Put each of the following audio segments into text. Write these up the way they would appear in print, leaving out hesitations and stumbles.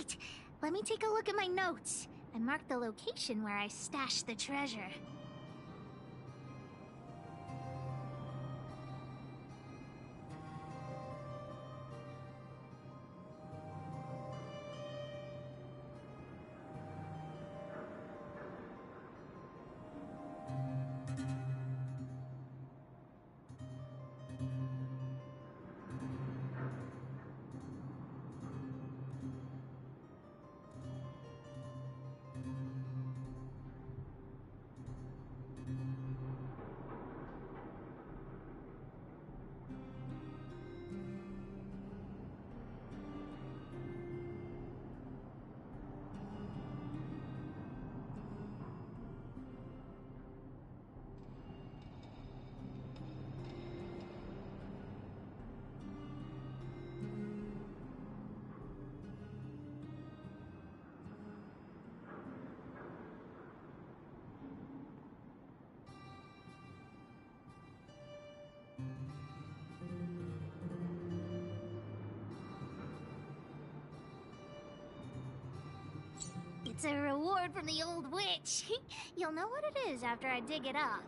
Wait, let me take a look at my notes. I marked the location where I stashed the treasure. It's a reward from the old witch. You'll know what it is after I dig it up.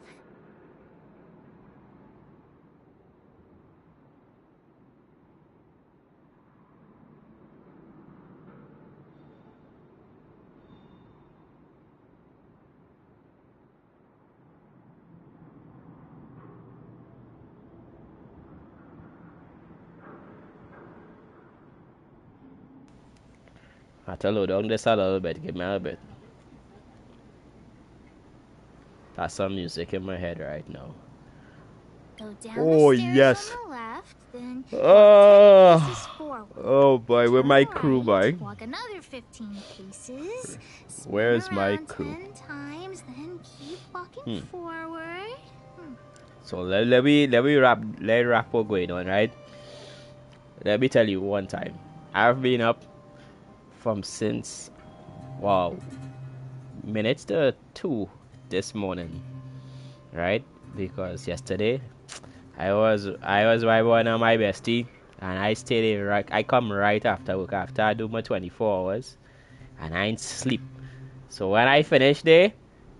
I have to load down this a little bit, give me a little bit. That's some music in my head right now. Go down Oh, the stairs yes. on the left, then Oh, 10 paces forward. oh boy, where my Turn crew, right, boy? walk another 15 paces. Where's Spin my around crew? 10 times, then keep walking forward. So let me wrap what going on, right? Let me tell you one time. I've been up from since minutes to 2 this morning, right? Because yesterday I was with one of my bestie, and I stayed in right. I come right after work after I do my 24 hours, and I ain't sleep. So when I finished there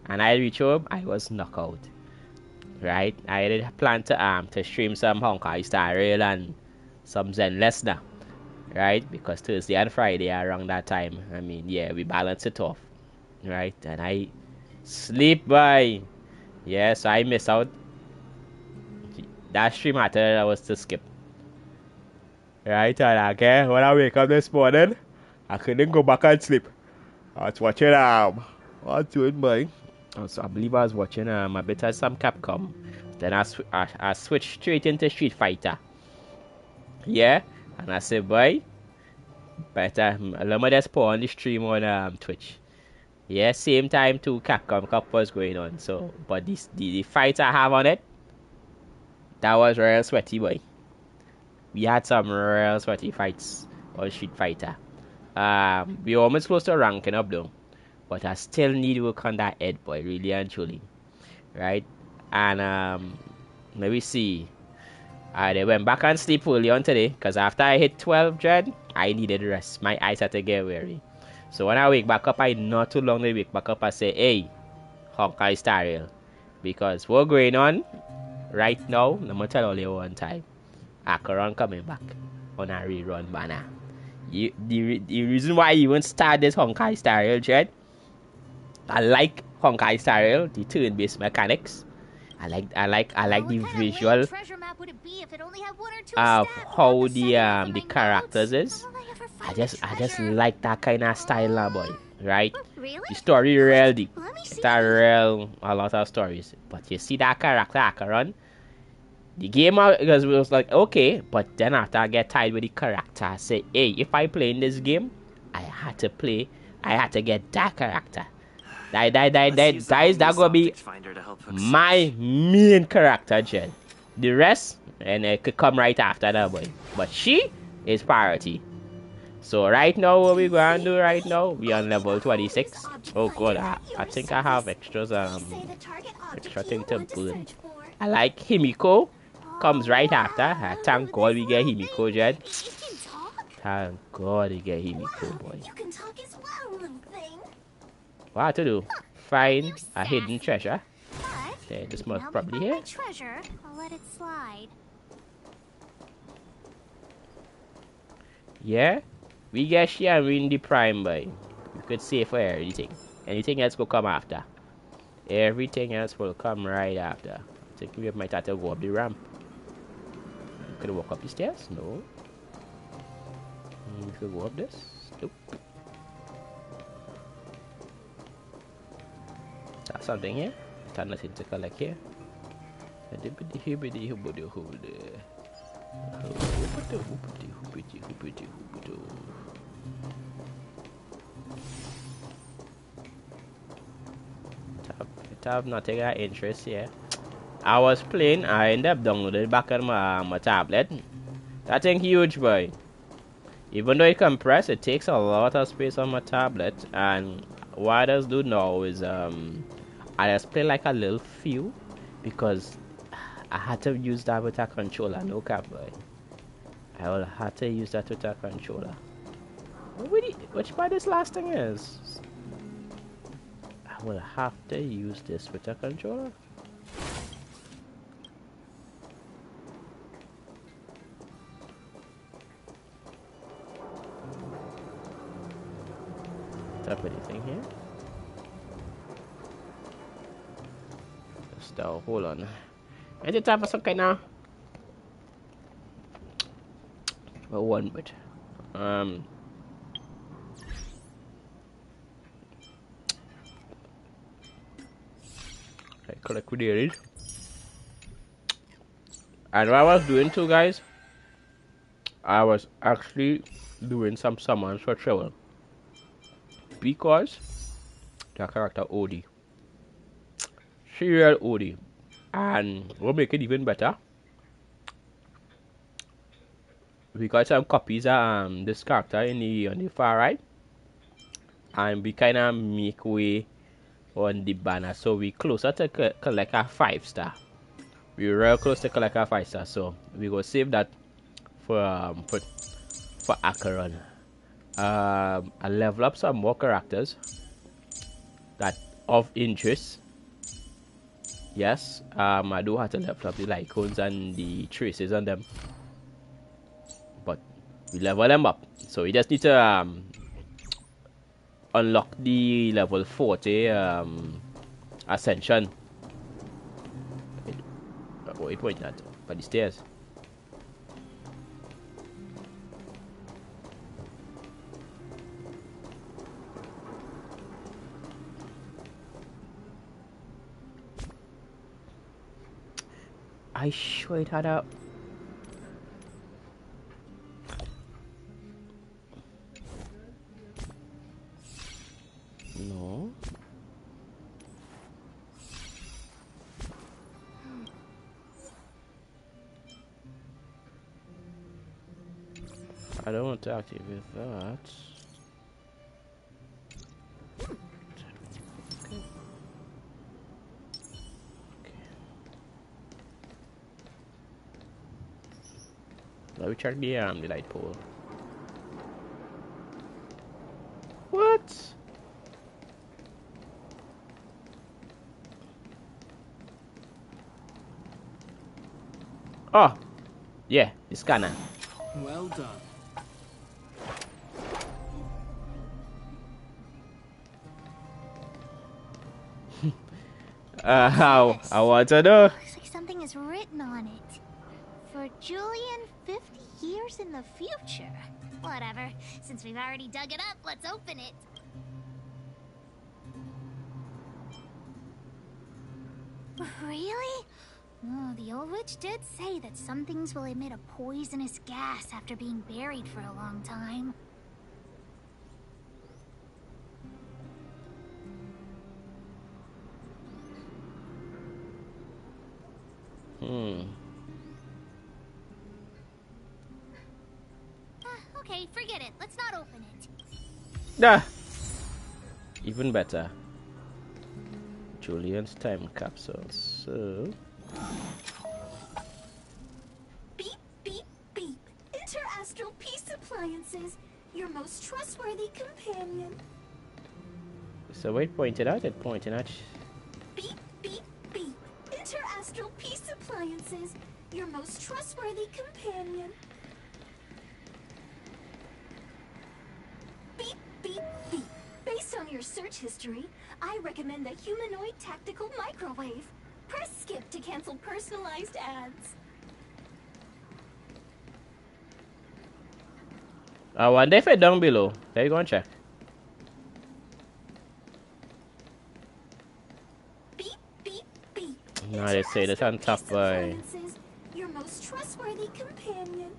and I reach home, I was knocked out. Right? I did plan to stream some Honkai Star and some Zen Lesnar, right? Because Thursday and Friday around that time, I mean, yeah, we balance it off, right? And I sleep by, yeah, so I miss out. That stream I was to skip, right? And okay, when I wake up this morning, I couldn't go back and sleep. I was watching what's doing, boy? So I believe I was watching a bit of some Capcom. Then I switched straight into Street Fighter. Yeah, and I said, boy, better let me just put on the stream on Twitch. Yeah, same time too Capcom Cup was going on. So, but the fights I have on it, that was real sweaty, boy. We had some real sweaty fights on Street Fighter. We almost close to ranking up though, but I still need to work on that head, boy, really and truly, right? And let me see. I went back and sleep early on today because after I hit 12 dread, I needed rest. My eyes had to get weary. So when I wake back up, I not too long to wake back up, I say, hey, Honkai Star, because what's going on right now, I'm going to tell you one time. Acheron coming back on a rerun banner. The reason why you even start this Honkai Star, Dread, I like Honkai Star, the turn-based mechanics. I like the visual of how the characters is. I just like that kind of style now, boy. Right? The story real deep. It's a lot of stories. But you see that character Acheron, the game because it was like okay, but then after I get tired with the character, I say, hey, if I play in this game, I had to get that character. That gonna be my main character, Jen. The rest, and it could come right after that, boy. But she is priority. So right now, what we gonna do right now? We on level 26. Oh god, I think I have extra thing to burn. I like Himiko. Comes right after. Thank God we get Himiko, Jen. Thank God you get Himiko, boy. You can talk as well, little thing. What to do? Find You a hidden sassy. treasure. But Okay, this if you must help me probably find here. my treasure, I'll let it slide. Yeah? We get share and win the prime, boy. You could save for everything. Anything else will come after. Everything else will come right after. I think we might have to go up the ramp. Could I walk up the stairs? No. We could go up this? Nope. That's something here. There's nothing to collect here. I have nothing of interest here. I was playing, I ended up downloading it back on my tablet. That thing huge, boy. Even though it compressed, it takes a lot of space on my tablet. And what I just do now is I just play like a little few because I had to use that with a controller, no cap, boy. I will have to use that with a controller. Which part this last thing is? I will have to use this with a controller. Up anything here? Still, hold on. Is it time for some kind of one bit? I collect with it. And what I was doing too, guys, I was actually doing some summons for travel because the character Odie, she real Odie, and we'll make it even better. We got some copies of this character on the far right, and we kind of make way on the banner, so we closer to collect a 5-star. We're real close to collect a 5-star, so we go save that for Acheron. I level up some more characters that of interest. Yes, I do have to level up the Lycons and the traces on them, but we level them up. So we just need to unlock the level 40 ascension. What are you pointing at? By the stairs. I sure it had a... No. I don't want to activate that. Let me check the light pole. What? Oh, yeah, the scanner. Well done. I want to know. Looks like something is written on it. For Julian, 50 years in the future. Whatever. Since we've already dug it up, let's open it. Really? Oh, the old witch did say that some things will emit a poisonous gas after being buried for a long time. Okay, forget it. Let's not open it. Nah. Even better. Julian's time capsule. So. Beep, beep, beep. Interastral peace supply. Appliances, your most trustworthy companion. So wait, pointed out it, pointing at. Beep, beep, beep. Interastral Peace Appliances, your most trustworthy companion. Beep, beep, beep. Based on your search history, I recommend the humanoid tactical microwave. Press skip to cancel personalized ads. I wonder if it down below. There you go and check. Beep, beep, beep. No, they say this on top by. Your most trustworthy companion.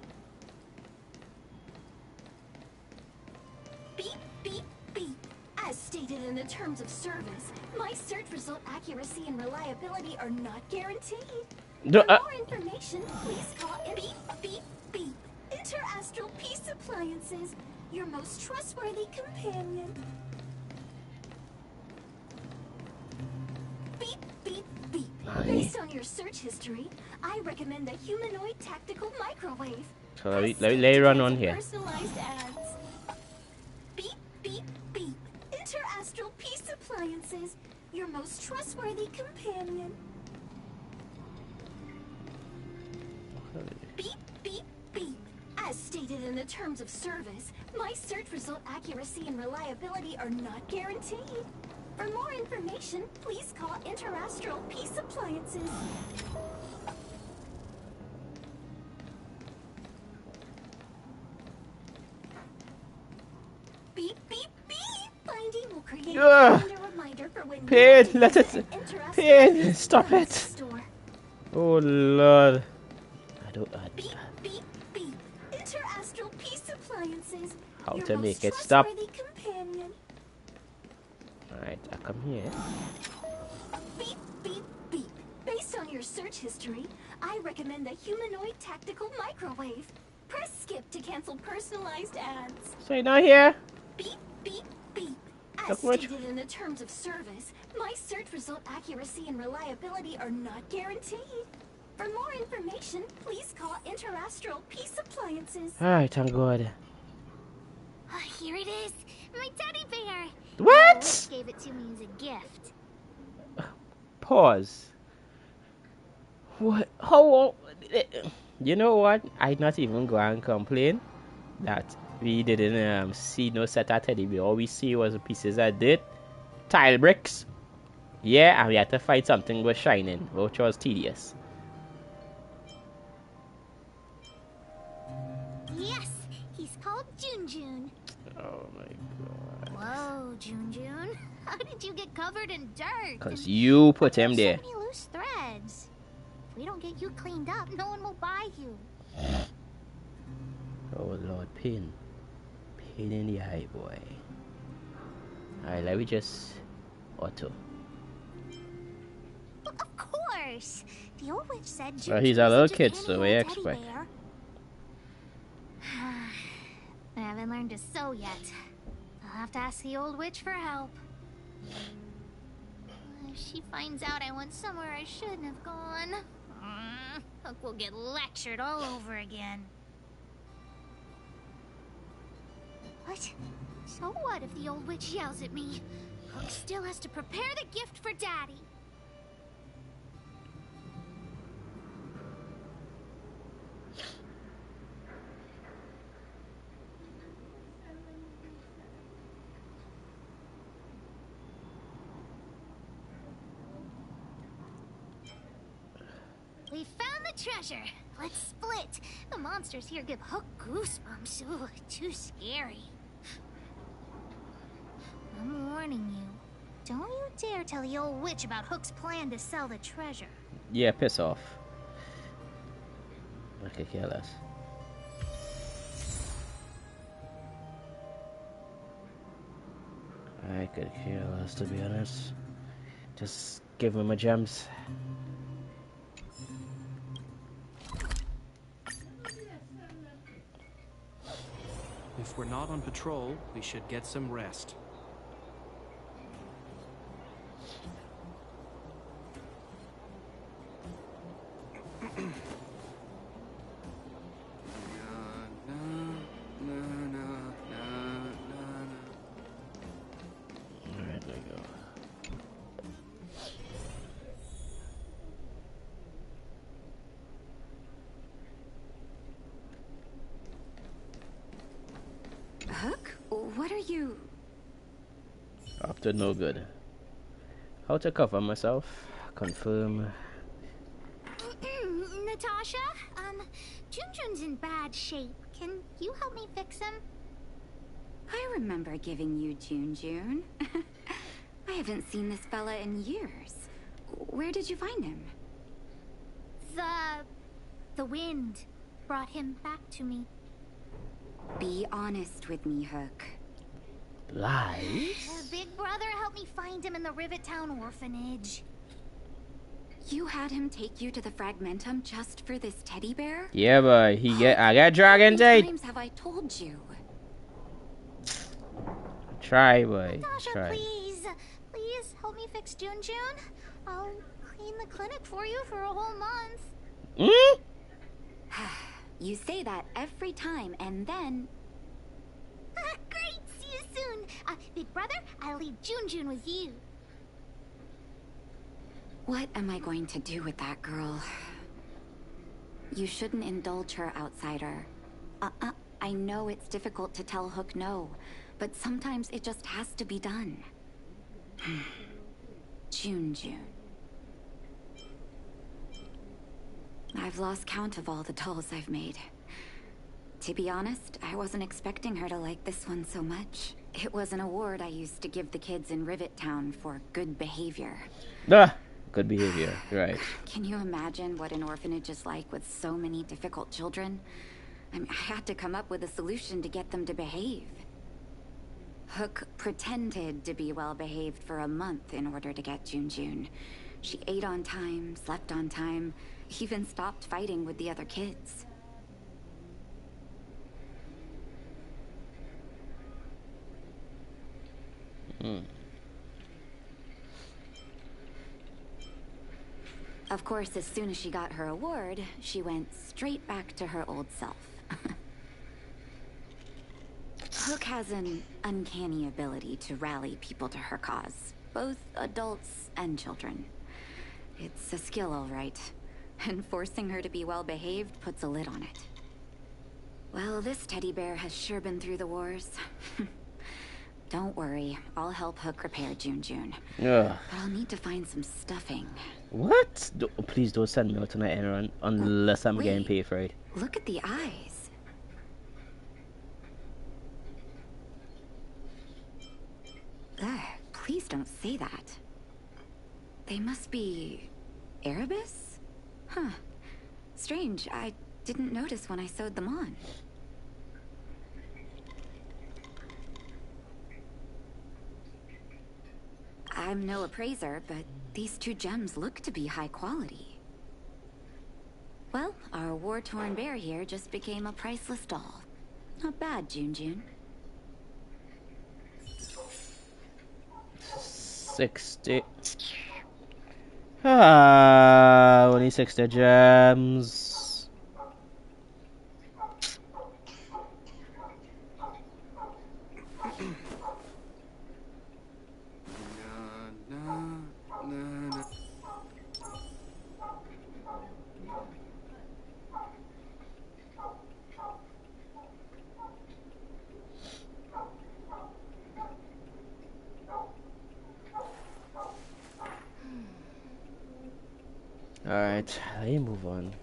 Beep, beep, beep. As stated in the terms of service, my search result accuracy and reliability are not guaranteed. For more information, please call beep, beep, beep. Interastral Peace Appliances, your most trustworthy companion. Beep, beep, beep. Based on your search history, I recommend the humanoid tactical microwave. So let me run on here. Personalized ads. Beep, beep, beep. Interastral Peace Appliances, your most trustworthy companion. Beep, beep, beep. As stated in the terms of service, my search result accuracy and reliability are not guaranteed. For more information, please call Interastral Peace Appliances. Beep, beep, beep. Finding will create a reminder for when Pain, let it. Pain, stop it. Store. Oh Lord. I don't. Beep, beep, beep. Interastral Peace Appliances. How your to most make it stop? companion. Alright, I come here. Beep, beep, beep. Based on your search history, I recommend the humanoid tactical microwave. Press skip to cancel personalized ads. So you're not here? Beep, beep, beep. As stated in the terms of service, my search result accuracy and reliability are not guaranteed. For more information, please call Interastral Peace Appliances. Alright, thank God. Here it is, my teddy bear. What? Gave it to me as a gift. Pause. What? How? You know what? I'd not even go and complain that we didn't see no set of teddy bear. All we see was pieces of dirt, tile bricks. Yeah, and we had to fight something was shining, which was tedious. Yes, he's called Junjun. Oh my God. Whoa, Junjun. How did you get covered in dirt? Because you put him there. So many loose threads. If we don't get you cleaned up, no one will buy you. Oh Lord, pain. Pain in the eye, boy. Alright, let me just auto. Well, of course. The old witch said Well, he's a little kid, just so we expect. I haven't learned to sew yet. I'll have to ask the old witch for help. If she finds out I went somewhere I shouldn't have gone, Hook will get lectured all over again. What? So what if the old witch yells at me? Hook still has to prepare the gift for Daddy. We found the treasure. Let's split. The monsters here give Hook goosebumps. Ooh, too scary. I'm warning you. Don't you dare tell the old witch about Hook's plan to sell the treasure. Yeah, piss off. Okay, care less. I could care less, to be honest. Just give him my gems. If we're not on patrol, we should get some rest. What are you... Up to no good. How to cover myself? Confirm. Natasha, Junjun's in bad shape. Can you help me fix him? I remember giving you Junjun. I haven't seen this fella in years. Where did you find him? The wind brought him back to me. Be honest with me, Hook. Lies? Big brother helped me find him in the Rivet Town orphanage. You had him take you to the Fragmentum just for this teddy bear? Yeah, boy. I got dragon How many tape. times have I told you? Try, boy. Natasha, Try. please help me fix Junjun. I'll clean the clinic for you for a whole month. Hmm? You say that every time, and then... Great, see you soon. Big brother, I'll leave Junjun with you. What am I going to do with that girl? You shouldn't indulge her, outsider. I know it's difficult to tell Hook no, but sometimes it just has to be done. Junjun. I've lost count of all the dolls I've made. To be honest, I wasn't expecting her to like this one so much. It was an award I used to give the kids in Rivet Town for good behavior. Good behavior, right. Can you imagine what an orphanage is like with so many difficult children? I mean, I had to come up with a solution to get them to behave. Hook pretended to be well-behaved for a month in order to get Junjun. She ate on time, slept on time, even stopped fighting with the other kids. Of course, as soon as she got her award, she went straight back to her old self. Hook has an uncanny ability to rally people to her cause, both adults and children. It's a skill, all right, and forcing her to be well-behaved puts a lid on it. Well, this teddy bear has sure been through the wars. Don't worry, I'll help Hook repair Junjun. Yeah. But I'll need to find some stuffing. What? Please don't send me out tonight, Acheron, unless I'm getting Wait. paid for it. Look at the eyes. Ugh, please don't say that. They must be... Erebus? Huh. Strange, I didn't notice when I sewed them on. I'm no appraiser, but these two gems look to be high quality. Well, our war-torn bear here just became a priceless doll. Not bad, Junjun. 60. Only 60 gems. Alright, let me move on.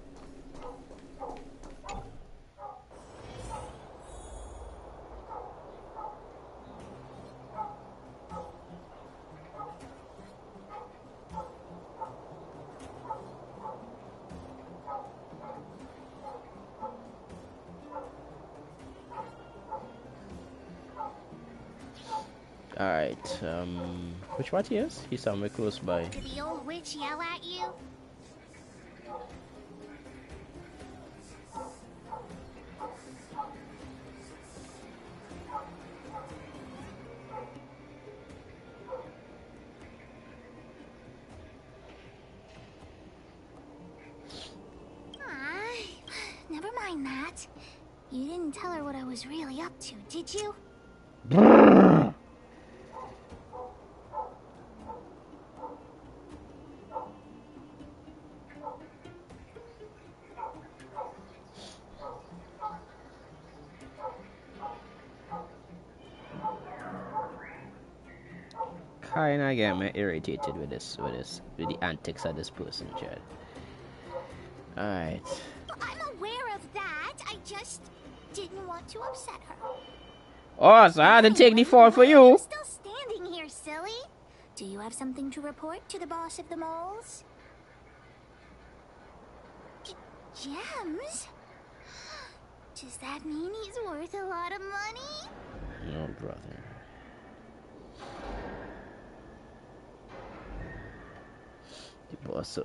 Alright, which one he is? He's somewhere close by. Did the old witch yell at you? Never mind that. You didn't tell her what I was really up to, did you? kinda get me irritated with with the antics of this person, Chad. Alright. I'm aware of that. I just didn't want to upset her. Oh, so I had to take the fall for Why are you. still standing here, silly? Do you have something to report to the boss of the moles? Gems? Does that mean he's worth a lot of money? No, brother. The boss.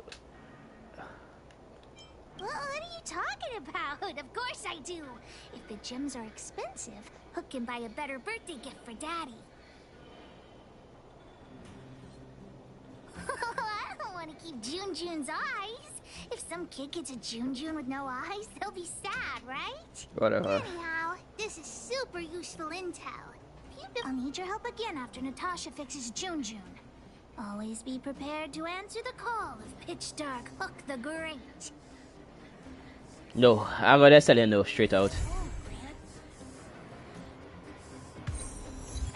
What are you talking about? Of course I do. If the gems are expensive, Hook can buy a better birthday gift for Daddy. I don't want to keep Jun's eyes. If some kid gets a Jun with no eyes, they'll be sad, right? Whatever. Anyhow, this is super useful intel. I'll need your help again after Natasha fixes Jun. Always be prepared to answer the call of Pitch Dark Hook the Great. No, I'm gonna tell you no straight out.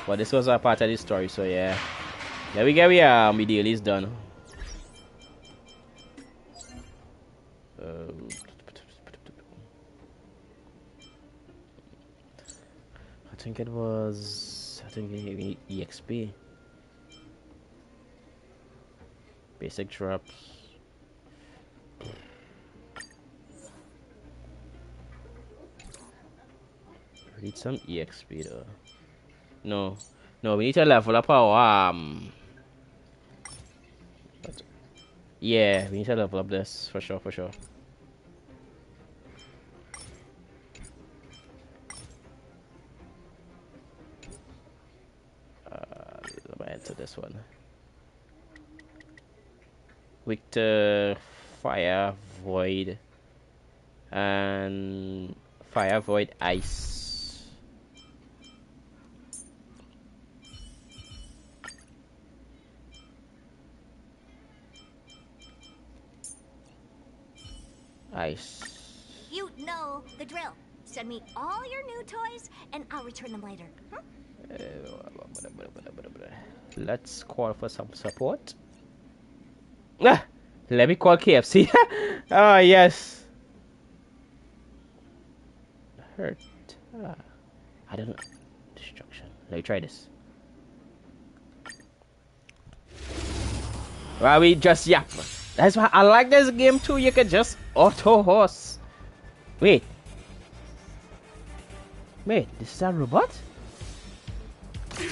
But this was a part of the story, so yeah. There we go, my deal is done. I think it was, EXP. Basic drops. Need some EXP though. No, we need to level up our yeah, we need to level up this for sure. Let me enter this one. Victor, Fire, Void, and Fire, Void, Ice. Ice. You know the drill. Send me all your new toys, and I'll return them later. Huh? Let's call for some support. Ah, let me call KFC. Oh yes. Hurt. I don't know. Destruction. Let me try this. Well, we just yap. That's why I like this game too. You can just auto horse. Wait, this is a robot? Time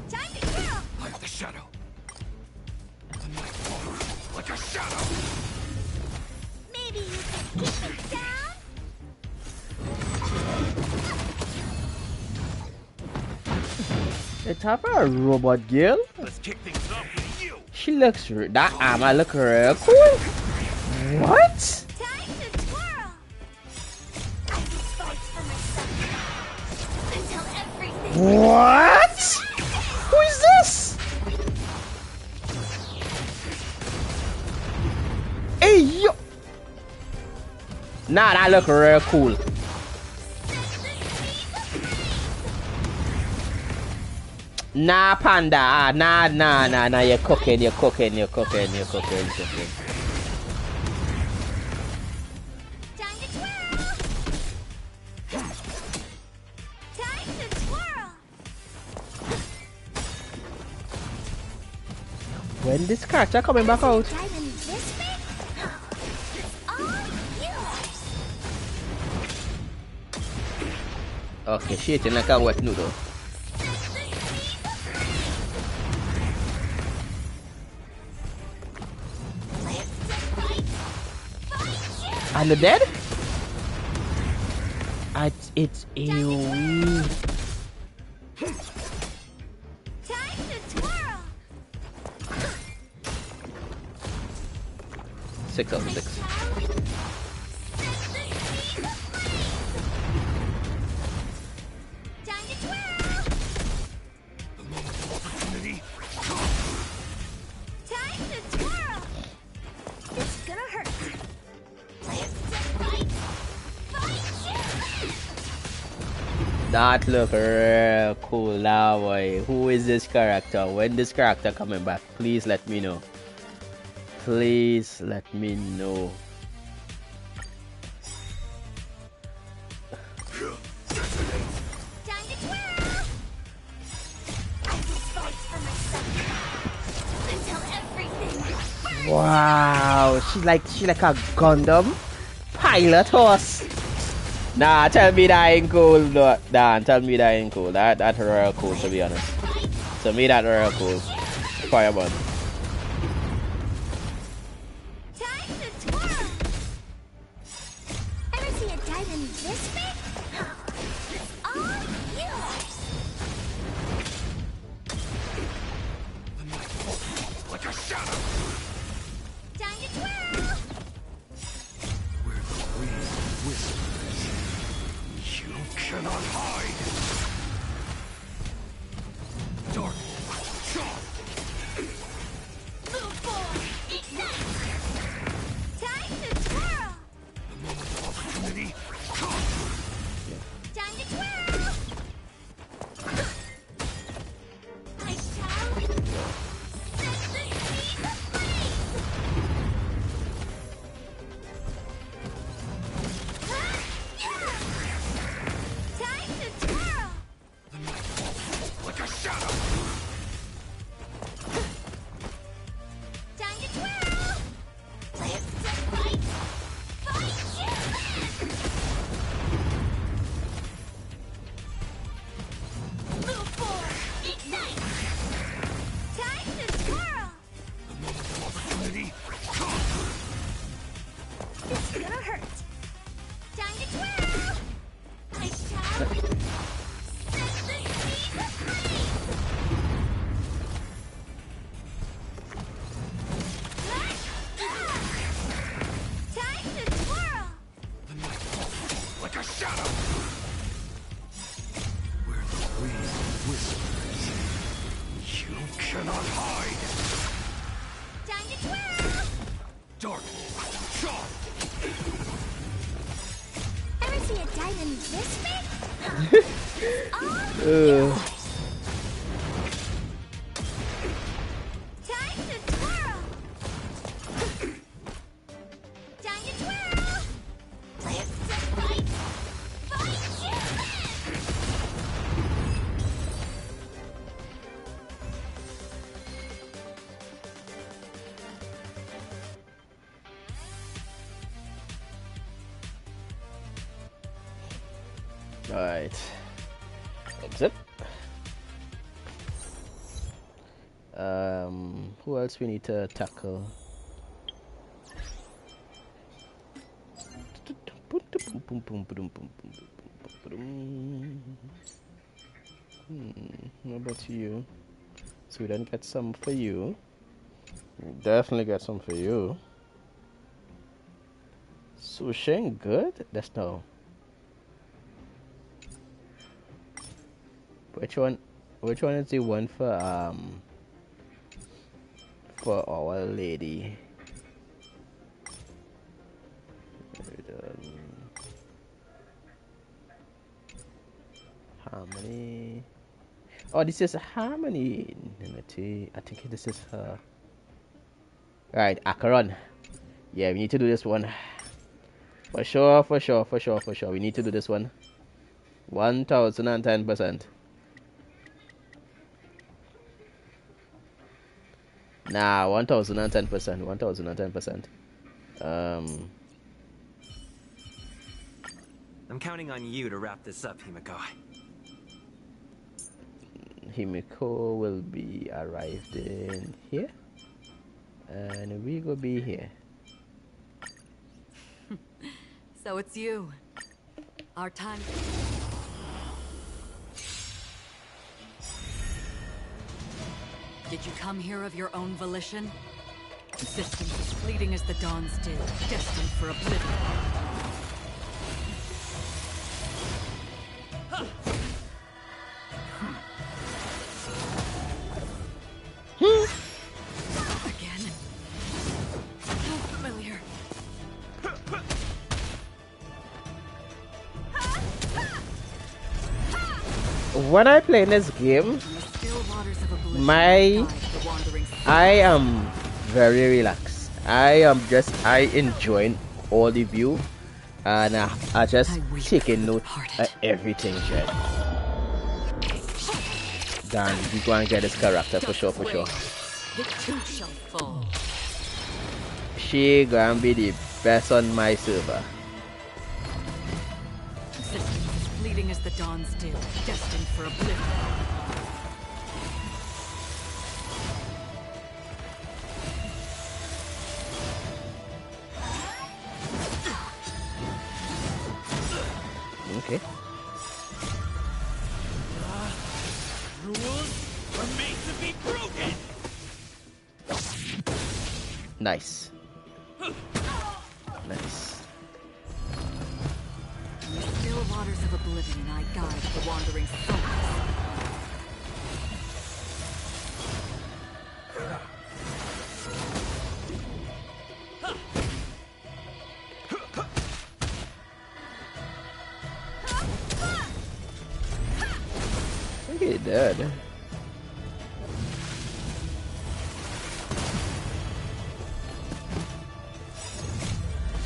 to kill! Like the shadow. The night falls like a shadow. Maybe you can keep it down? It's half a robot girl. Let's kick things off with you. She looks that armor look real cool. What? Time to twirl! I will fight for myself until everything. What? Who is this? Hey yo! Nah, that look real cool. Nah, Panda. Nah. You're cooking. Time to twirl! Time to twirl! When this character coming back out? Diamond this big? It's all yours! Okay, she eating like a wet noodle. And the dead? It's AoE. Time to twirl! 6 out of 6. Time to twirl! The moment of opportunity. Time to twirl! It's gonna hurt. That look real cool now, boy. Who is this character? When this character coming back? Please let me know. Please let me know. Wow, she's like a Gundam pilot horse. Nah, tell me that ain't cool. Nah, tell me that ain't cool. That's real cool, to be honest. To me, that real cool. Fireball. Time to twirl. Ever see a diamond this big? It's all yours. Like a shadow. Time to twirl. Where the wind whispers, you cannot hide. Dark, sharp. Move forward. Ignite. Time to twirl. The moment of opportunity, come. Time to twirl. I shall set the seas ablaze. Time to twirl. Like a shadow. Time to twirl. Live to fight. Fight you. Move forward. Ignite. Time to twirl. The moment of opportunity, come. It's gonna hurt. Time to twirl. I shall set the seas ablaze. Time to twirl. Like a shadow. Where the wind whispers, you cannot hide. Time to twirl. Dark, sharp. Ever see a diamond this big? All yours. Time to twirl. Time to twirl. Live to fight. Fight you. Alright. Exit. Who else we need to tackle? What about you? So we don't get some for you. We definitely get some for you. Sushing good? That's no. Which one is the one for our lady? Harmony. Oh, this is Harmony. I think this is her. Right, Acheron. Yeah, we need to do this one. For sure. We need to do this one. 1010%. Nah, 1010%. 1010%. I'm counting on you to wrap this up, Himiko. Himiko will be arrived in here. And we go be here. So it's you. Our time. Did you come here of your own volition? Existence as fleeting as the dawns did, destined for oblivion. Again. How familiar. when I play in this game, I am very relaxed. I enjoying all the view, and I just taking note of everything, Jed. Dan, we go and get this character for sure, for sure. She gonna be the best on my server. Fleeting as the dawn's dew, destined for oblivion. Okay. Rules are made to be broken. Nice. Nice. In the still waters of oblivion, I guide the wandering souls. I think he did.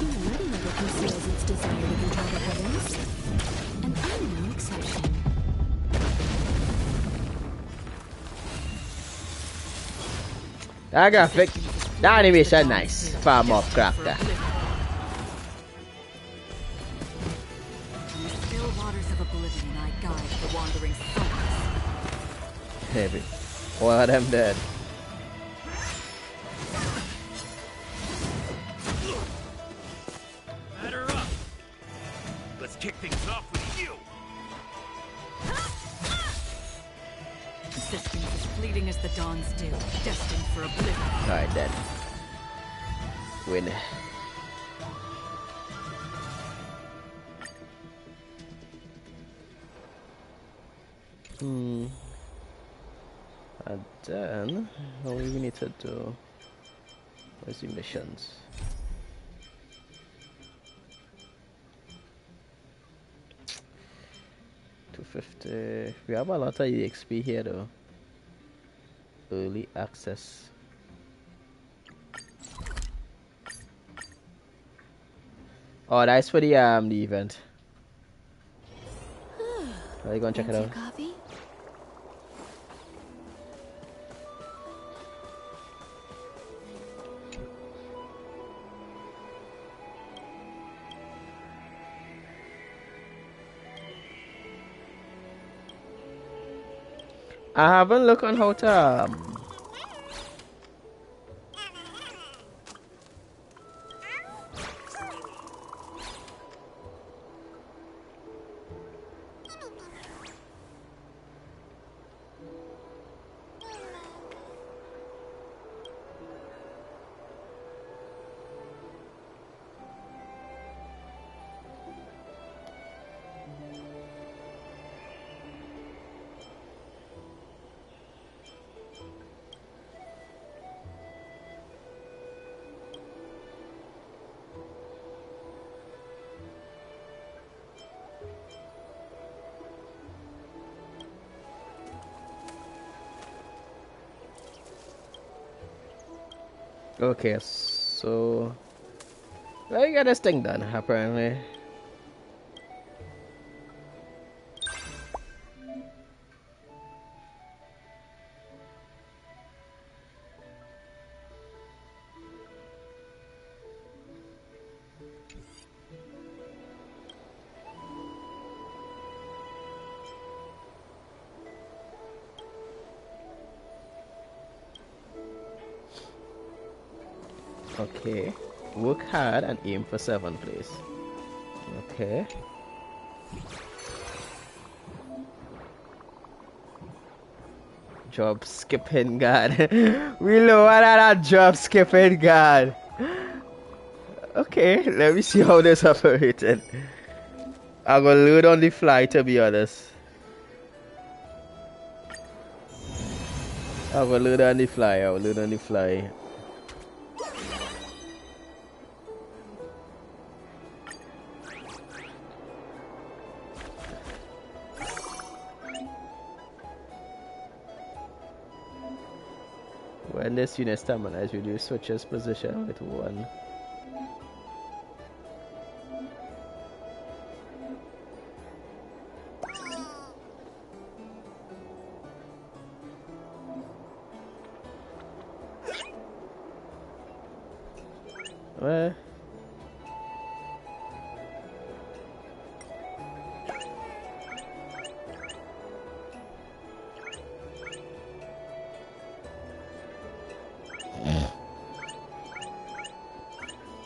Humanity never conceals its desire to control the heavens, and I'm no exception. That graphic, that animation nice. Farm up crafter. In the still waters of oblivion, I guide the wandering souls. Heavy. One of them dead. Batter up. Let's kick things off with you. Existence is fleeting as the dawn's dew, destined for oblivion. Alright, dead. Win. And then, what we need to do? Where's the missions? $250. We have a lot of EXP here though. Early access. Oh, that's for the event. Are you gonna check it out? Coffee? I haven't looked on how to Okay, so let me get this thing done, apparently. Okay, work hard and aim for 7th place. Okay. Job skipping god. We lower that job skipping god. Okay, let me see how this operated. I'm gonna learn on the fly, to be honest. I will learn on the fly. When this unit stamina is reduced, switches position with one. Well,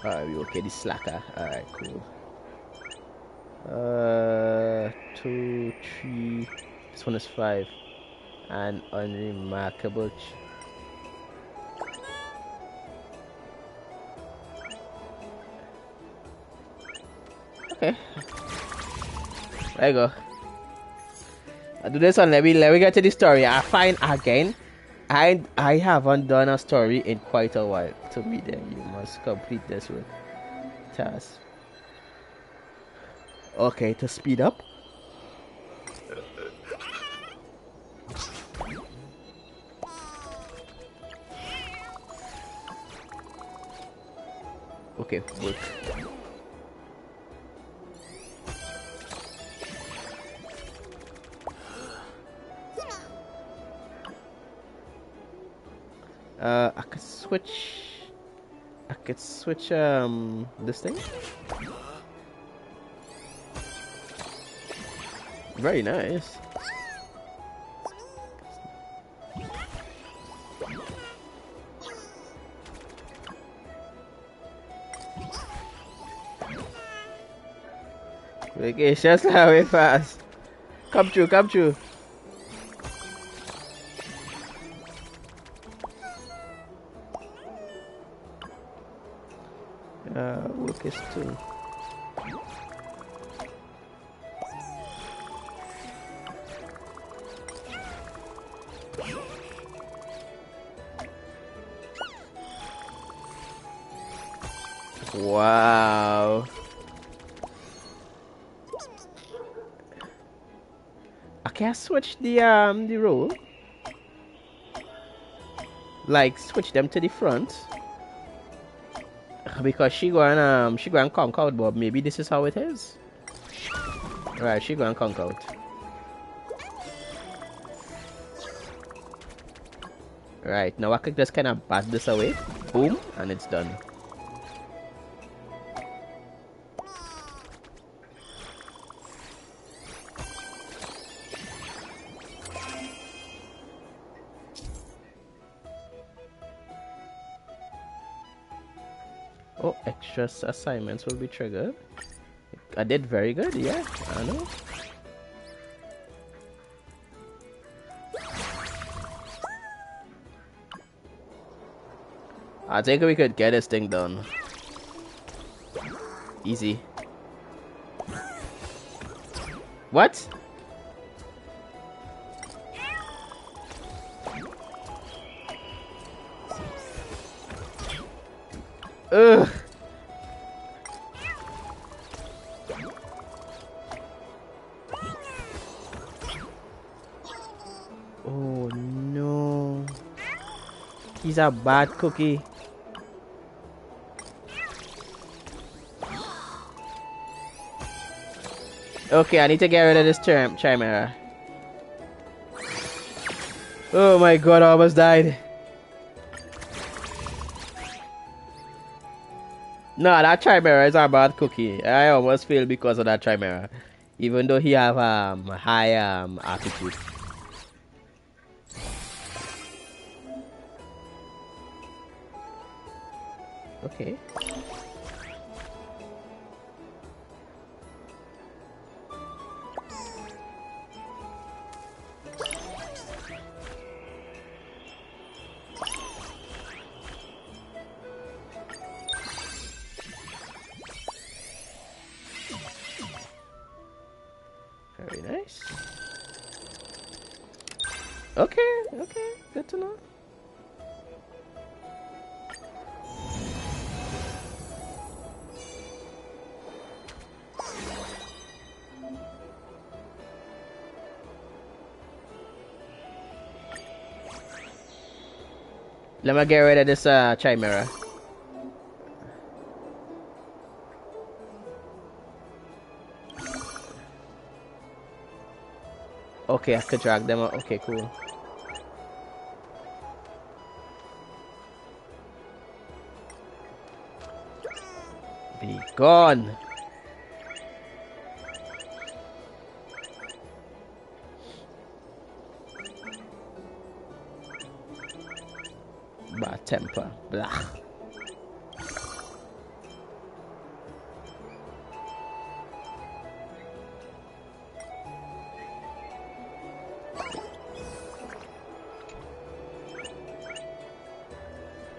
alright, we okay, the slacker. Alright, cool. 2, 3. This one is 5. And unremarkable. Okay. There you go. I do this one. Let me get to the story. I find again. I haven't done a story in quite a while. To be there, you must complete this with task. Okay, to speed up. Okay, work. I could switch this thing. Very nice. Okay, just way fast. Come true, come true. Work is 2. Wow. Okay, I switch the role. Like switch them to the front. Because she go and conk out, but maybe this is how it is. Right, she go and conk out. Right, now I could just kind of bat this away. Boom, and it's done. Oh, extra assignments will be triggered. I did very good, yeah, I know. I think we could get this thing done. Easy. What? Ugh. Oh no. He's a bad cookie. Okay, I need to get rid of this chimera. Oh my god, I almost died. No, that chimera is a bad cookie. I almost failed because of that chimera. Even though he have high aptitude. Okay. Very nice. Okay, okay, good to know. Let me get rid of this chimera. Okay, I could drag them out. Okay, cool. Be gone. Bad temper. Blah.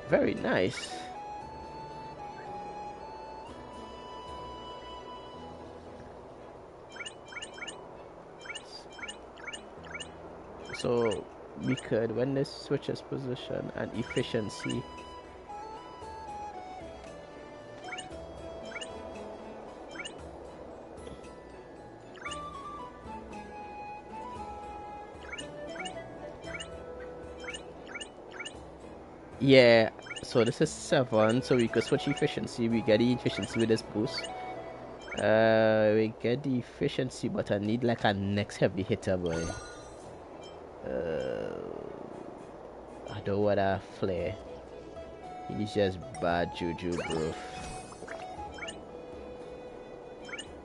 Very nice. So we could, when this switches position and efficiency, yeah, so this is 7, so we could switch efficiency. We get the efficiency with this boost. We get the efficiency, but I need like a next heavy hitter, boy. I don't want a flare. He's just bad juju, bro.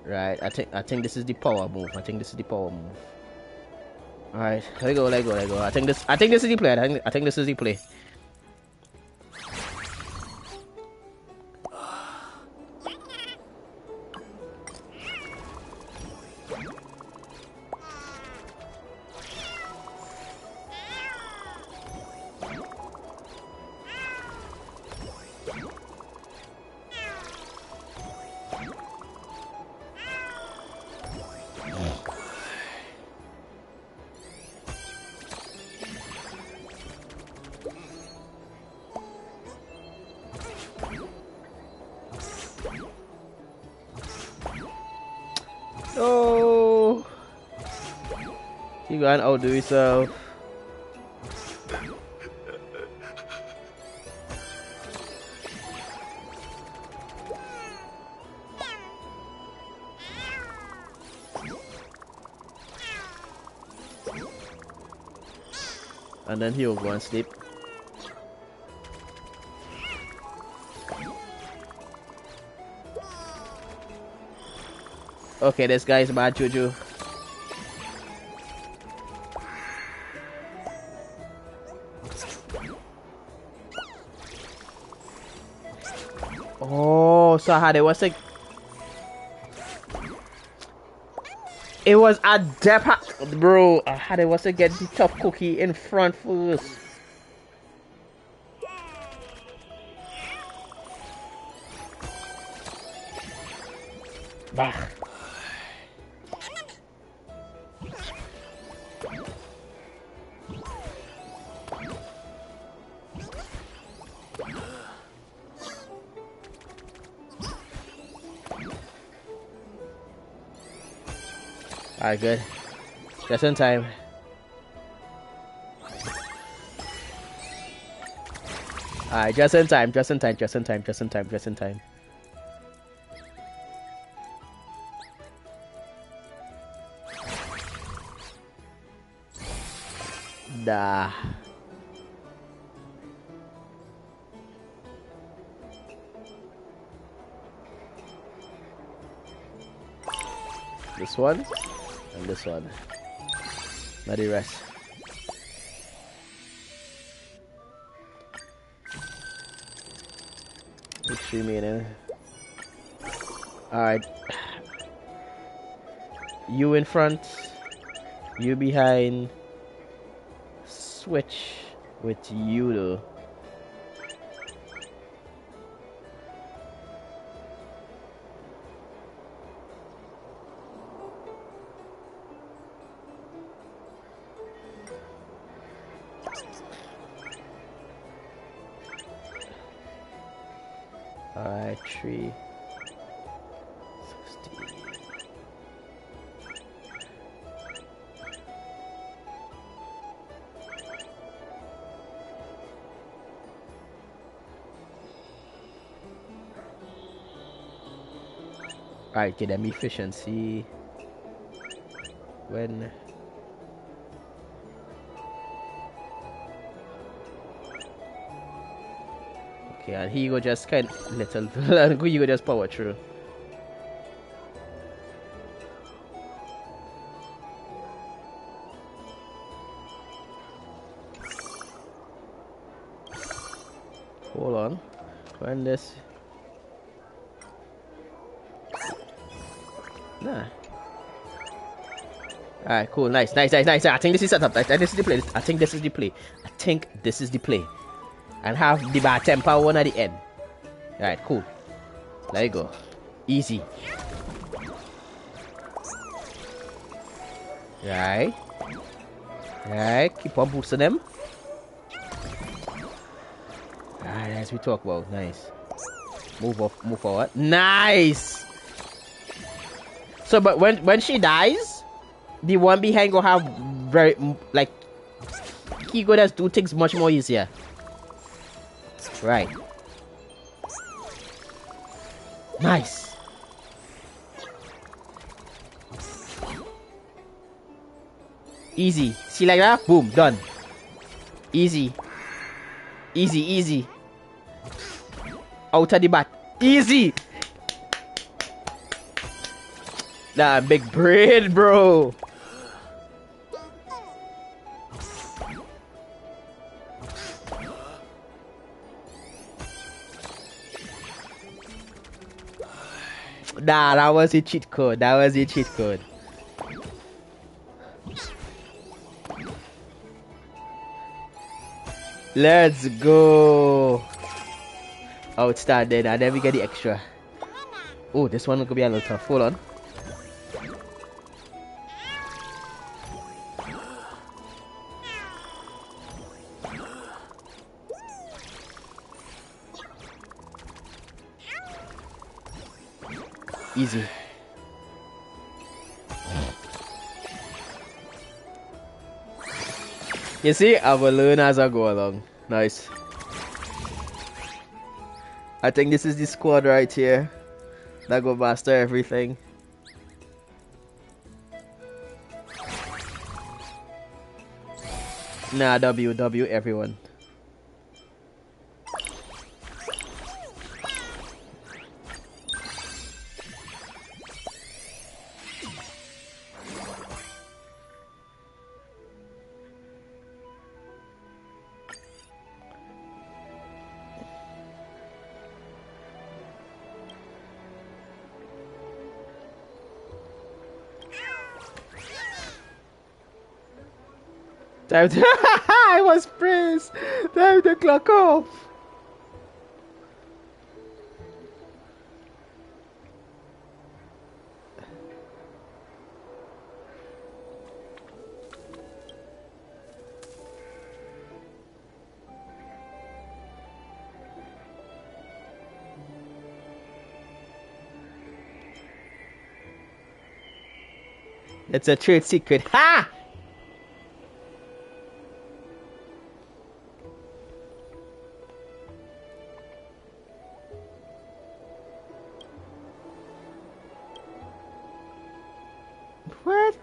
Right, I think this is the power move. I think this is the power move. Alright, let go. I think this is the play. I think this is the play. Oh, you gonna outdo yourself. And then he'll go and sleep. Okay, this guy is bad juju. Oh, so how it was like. It was a depth, bro. I had it was to get the tough cookie in front first. Bah. Alright, good. Just in time. Alright, just in time. Nah. This one and this one. Let it rest. What's remaining? Alright. You in front. You behind. Switch with you though. Alright, 3. 16. Alright, get them efficiency. When okay, and he go just kind little and you go just power through. Hold on. When this nah. Alright, cool, nice. I think this is set up. I think this is the play. I think this is the play. I think this is the play. And have the bad temper one at the end. Alright, cool. There you go. Easy. Right. Right, keep on boosting them. Alright, as we talk about. Nice. Move forward. Nice! So, but when she dies, the one behind go have very, like, he go just do things much more easier. Right. Nice. Easy. See like that? Boom. Done. Easy. Easy. Out of the bat. Easy. Nah, big brain, bro. Nah, that was a cheat code. Let's go. Outstanding. And then we get the extra. Oh, this one could be a little tough. Hold on. Easy. You see, I will learn as I go along. Nice. I think this is the squad right here that go master everything. Nah, W everyone. Time to I was praised. Time to clock off. It's a trade secret. Ha! What?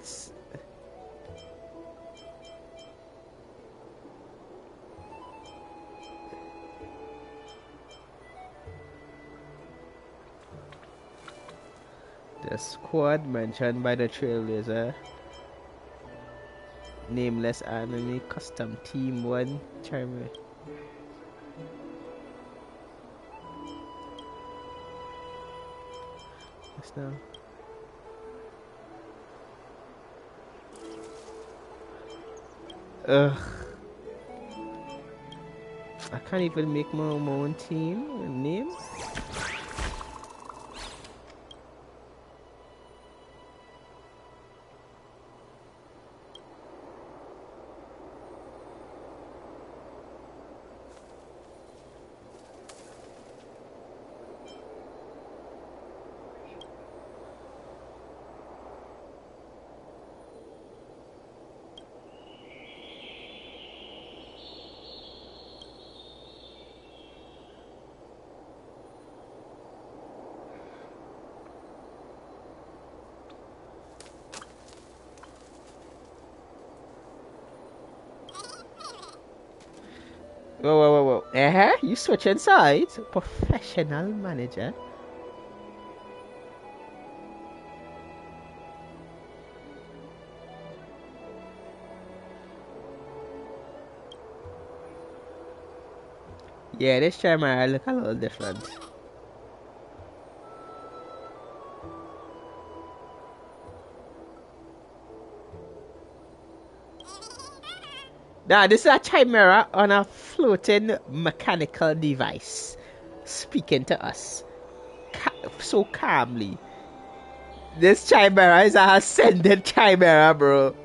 The squad mentioned by the Trailblazer. Nameless enemy, custom team 1, charmer. What's now? Ugh. I can't even make my own team name. Whoa. You switching sides? Professional manager. Yeah, this Chimera look a little different. Now, this is a Chimera on a floating mechanical device, speaking to us so calmly. This Chimera is a ascended Chimera, bro.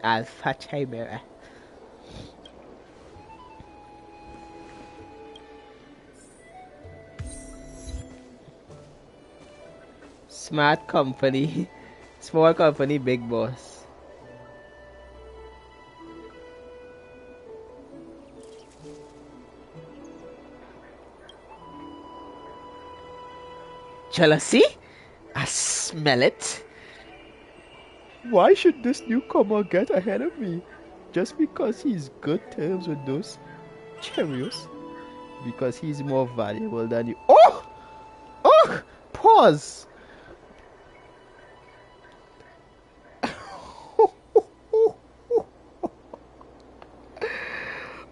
Alpha Chimera. Smart company, small company, big boss. Jealousy? I smell it. Why should this newcomer get ahead of me? Just because he's good terms with those Cheerios? Because he's more valuable than you. Oh! Oh! Pause!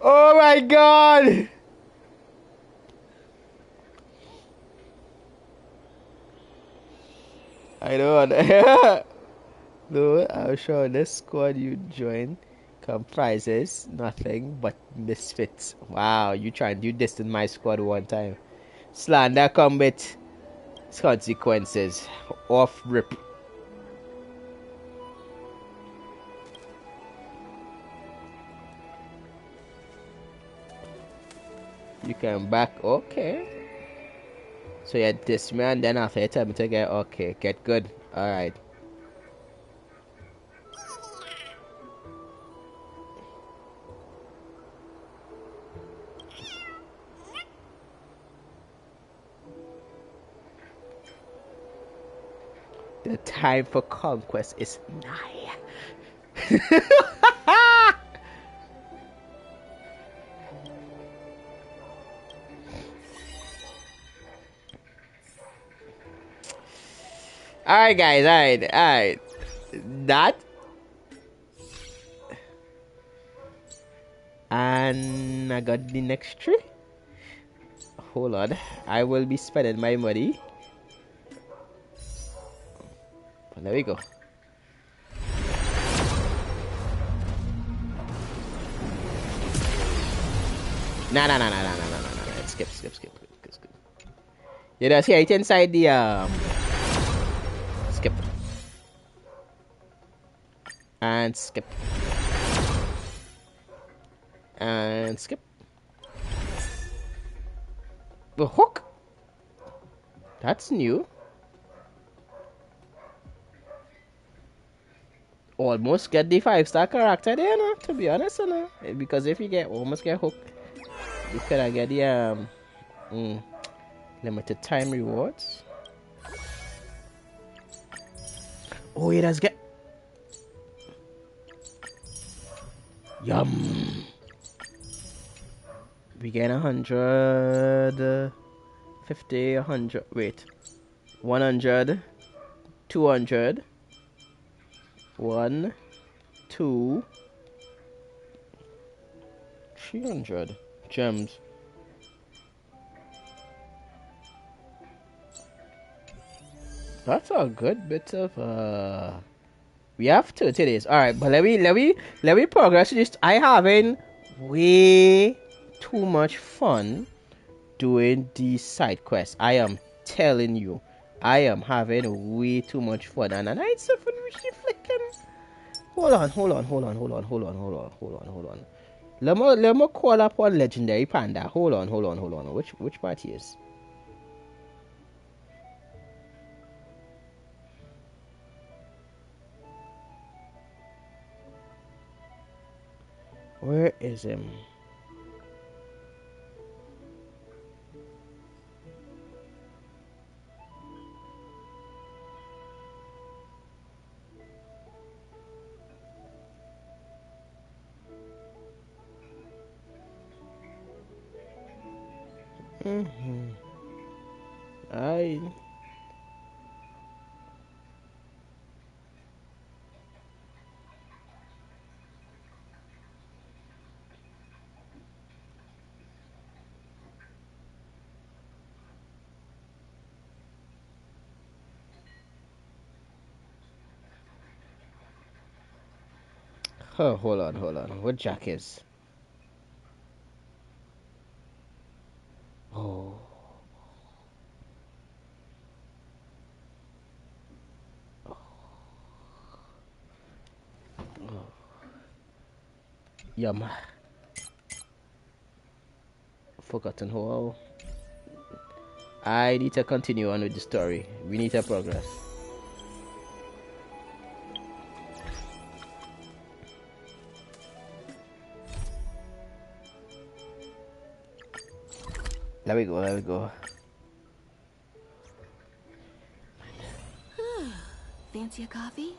Oh my god! I don't. No, I'm sure this squad you join comprises nothing but misfits. Wow, you distant my squad one time. Slander come with consequences. Off rip. You can back, okay. So you diss me and then after you tell me to get okay, get good. Alright. The time for conquest is nigh. Alright guys, alright. That and I got the next tree. Hold on. I will be spending my money. There we go. Nah. Skip. You just hear it inside the skip. And skip. And skip. The hook. That's new. Almost get the 5-star character there, no? To be honest, no? Because if you almost get hooked, you could get the limited time rewards. Oh, it does get. Yum. We get 150, 100. Wait, 100, 200. 1, 2, 300 gems. That's a good bit of we have 30 days. Alright, but let me progress this. I having way too much fun doing these side quests. I am telling you. I am having way too much fun, and I ain't suffering with she flicking. Hold on. Let me call up one legendary panda. Hold on. Which party is? Where is him? I Oh, hold on. What Jack is? Oh. Yum. Forgotten how. I need to continue on with the story. We need to progress. There we go. Fancy a coffee?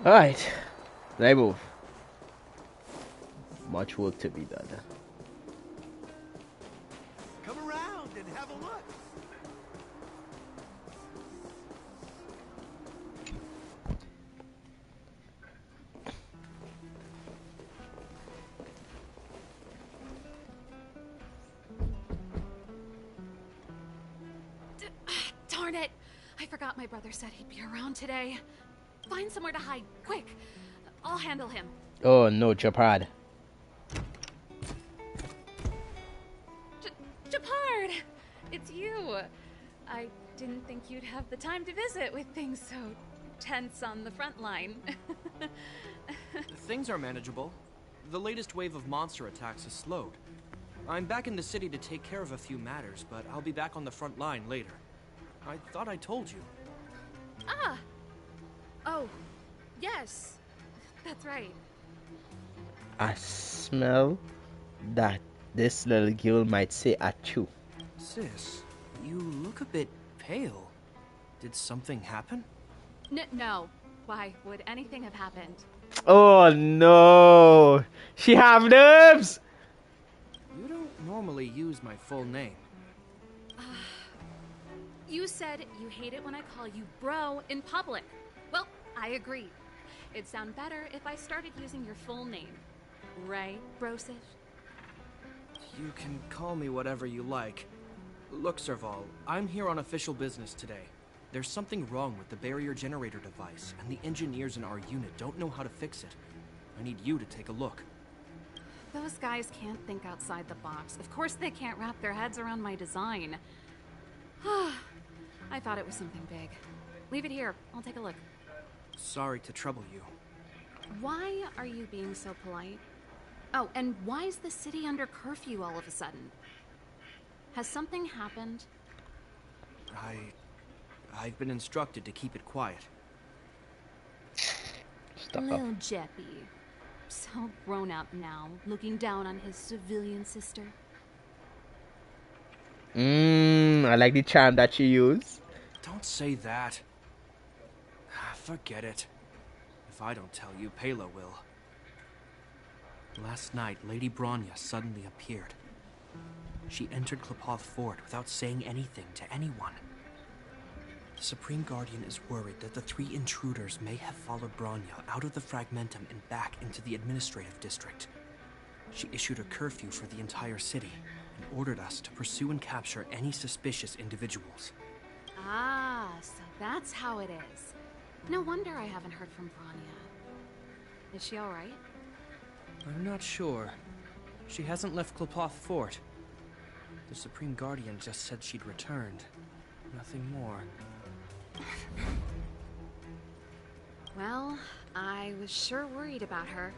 Alright. Let's move. Much work to be done. Come around and have a look. Darn it! I forgot my brother said he'd be around today. Find somewhere to hide, quick. I'll handle him. Oh no, Japard. Japard! It's you. I didn't think you'd have the time to visit with things so tense on the front line. Things are manageable. The latest wave of monster attacks has slowed. I'm back in the city to take care of a few matters, but I'll be back on the front line later. I thought I told you. Ah! Oh, yes. That's right. I smell that this little girl might say at you. Sis, you look a bit pale. Did something happen? No. Why would anything have happened? Oh no! She have nerves! You don't normally use my full name. You said you hate it when I call you bro in public. Well, I agree. It'd sound better if I started using your full name. Right, Brosish? You can call me whatever you like. Look, Serval, I'm here on official business today. There's something wrong with the barrier generator device, and the engineers in our unit don't know how to fix it. I need you to take a look. Those guys can't think outside the box. Of course they can't wrap their heads around my design. I thought it was something big. Leave it here. I'll take a look. Sorry to trouble you. Why are you being so polite? Oh, and why is the city under curfew all of a sudden? Has something happened? I've been instructed to keep it quiet. Stuck up. Little Jeppy. So grown up now, looking down on his civilian sister. I like the charm that she used. Don't say that. Forget it. If I don't tell you, Pela will. Last night, Lady Bronya suddenly appeared. She entered Klepoth Fort without saying anything to anyone. The Supreme Guardian is worried that the 3 intruders may have followed Bronya out of the Fragmentum and back into the administrative district. She issued a curfew for the entire city and ordered us to pursue and capture any suspicious individuals. Ah, so that's how it is. No wonder I haven't heard from Bronya. Is she alright? I'm not sure. She hasn't left Klepoth Fort. The Supreme Guardian just said she'd returned. Nothing more. Well, I was sure worried about her.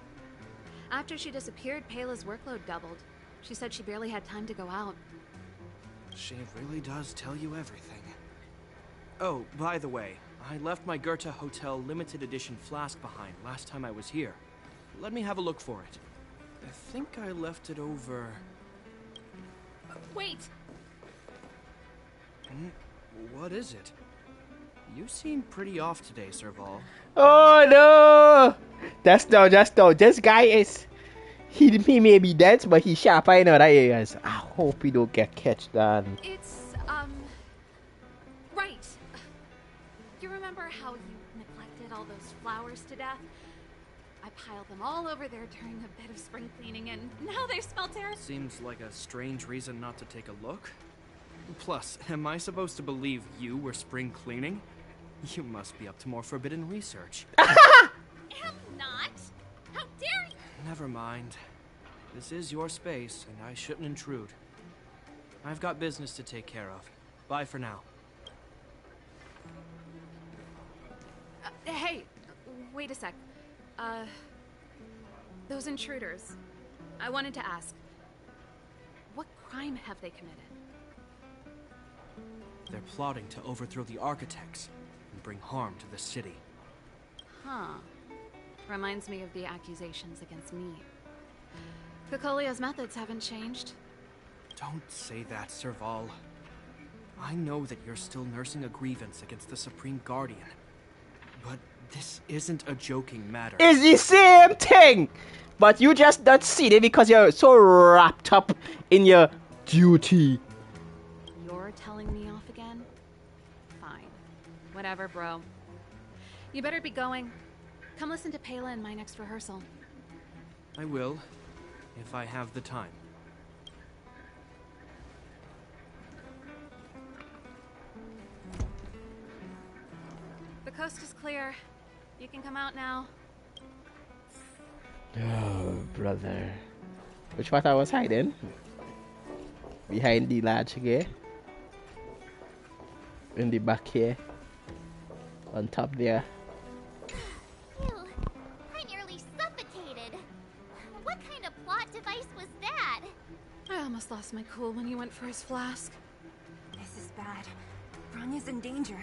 After she disappeared, Payla's workload doubled. She said she barely had time to go out. She really does tell you everything. Oh, by the way, I left my Goethe Hotel limited edition flask behind last time I was here. Let me have a look for it. I think I left it over... Wait! What is it? You seem pretty off today, Serval. Oh no! Just know. This guy is... He may be dense, but he's sharp in other areas. I hope he don't get catched down. It's, right. You remember how you neglected all those flowers to death? I piled them all over there during a bit of spring cleaning, and now they smell terrible. Seems like a strange reason not to take a look. Plus, am I supposed to believe you were spring cleaning? You must be up to more forbidden research. Am not. How dare you? Never mind. This is your space, and I shouldn't intrude. I've got business to take care of. Bye for now. Hey, wait a sec. Those intruders. I wanted to ask, what crime have they committed? They're plotting to overthrow the architects and bring harm to the city. Huh. Reminds me of the accusations against me. Cocolia's methods haven't changed. Don't say that, Serval. I know that you're still nursing a grievance against the Supreme Guardian. But this isn't a joking matter. It's the same thing! But you just don't see it because you're so wrapped up in your duty. You're telling me off again? Fine. Whatever, bro. You better be going. Come listen to Payla in my next rehearsal. I will, if I have the time. The coast is clear. You can come out now. Oh, brother. Which part I was hiding? Behind the large here. In the back here. On top there. Ew, I nearly suffocated. What kind of plot device was that? I almost lost my cool when he went for his flask. This is bad. Bronya's in danger.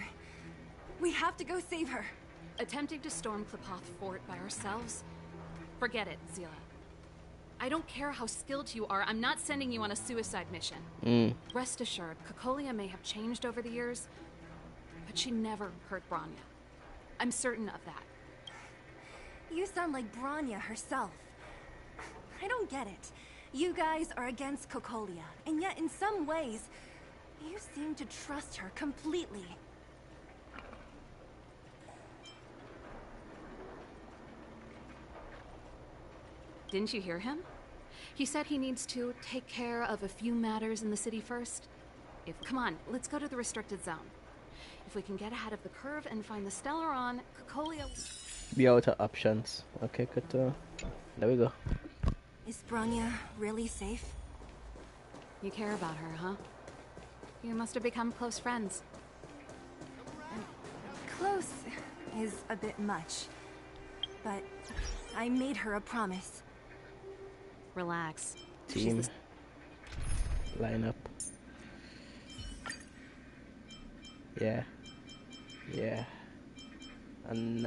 We have to go save her. Attempting to storm Klipoth Fort by ourselves? Forget it, Zila. I don't care how skilled you are, I'm not sending you on a suicide mission. Rest assured, Cocolia may have changed over the years, but she never hurt Bronya. I'm certain of that. You sound like Bronya herself. I don't get it. You guys are against Cocolia, and yet in some ways, you seem to trust her completely. Didn't you hear him? He said he needs to take care of a few matters in the city first. Come on, let's go to the restricted zone. If we can get ahead of the curve and find the Stellaron, Cocolia... Be out of options. Okay, good. There we go. Is Bronya really safe? You care about her, huh? You must have become close friends. Close is a bit much, but I made her a promise. Relax. Team. Line up. Yeah. Yeah. And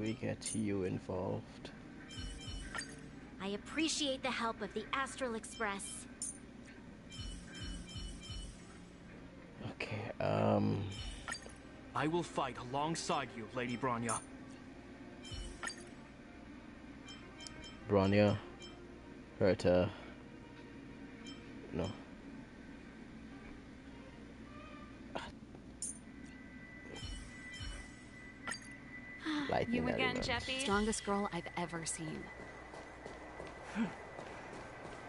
we get you involved. I appreciate the help of the Astral Express. Okay, I will fight alongside you, Lady Bronya. Bronya, Herta, no. Lightning You again, element. Jeffy? Strongest girl I've ever seen.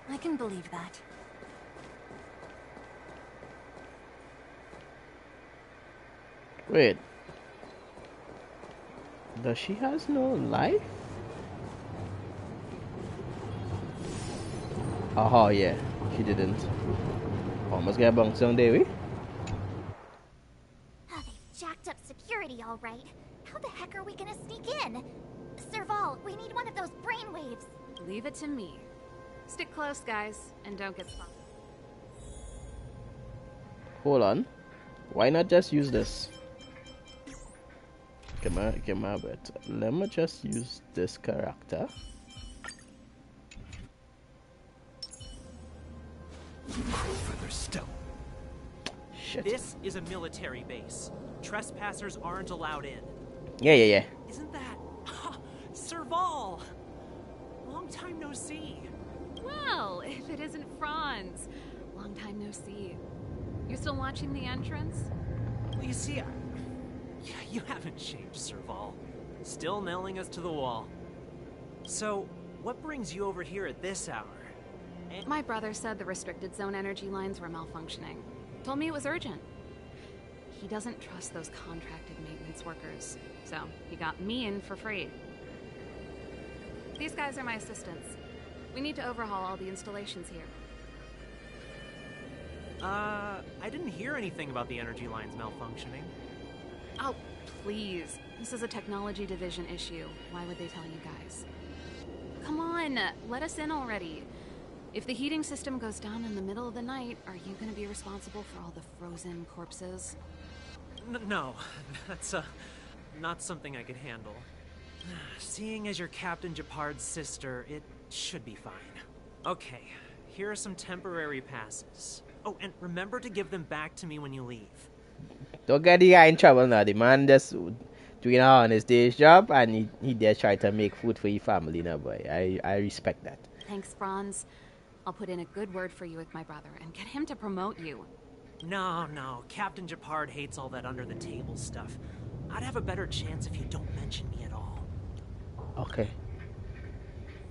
I can believe that. Wait. Does she has no life? Oh yeah, she didn't. Almost got bounced down there, we? Oh, they've jacked up security all right. How the heck are we gonna sneak in? Serval, we need one of those brainwaves. Leave it to me. Stick close, guys, and don't get spotted. Hold on. Why not just use this? Come on, but let me just use this character. Further still. Shit. This is a military base. Trespassers aren't allowed in. Yeah. Isn't that... Serval! Long time no see. Well, if it isn't Franz. Long time no see. You still watching the entrance? Well, you see, you haven't changed, Serval. Still nailing us to the wall. So, what brings you over here at this hour? My brother said the restricted zone energy lines were malfunctioning. Told me it was urgent. He doesn't trust those contracted maintenance workers, so he got me in for free. These guys are my assistants. We need to overhaul all the installations here. I didn't hear anything about the energy lines malfunctioning. Oh, please. This is a technology division issue. Why would they tell you guys? Come on, let us in already. If the heating system goes down in the middle of the night, are you gonna be responsible for all the frozen corpses? No, that's, not something I could handle. Seeing as you're Captain Japard's sister, it should be fine. Okay, here are some temporary passes. Oh, and remember to give them back to me when you leave. Don't get the guy in trouble now. The man just doing an honest day's job, and he just try to make food for your family now, boy. I respect that. Thanks, Franz. I'll put in a good word for you with my brother and get him to promote you. No, Captain Japard hates all that under-the-table stuff. I'd have a better chance if you don't mention me at all. Okay.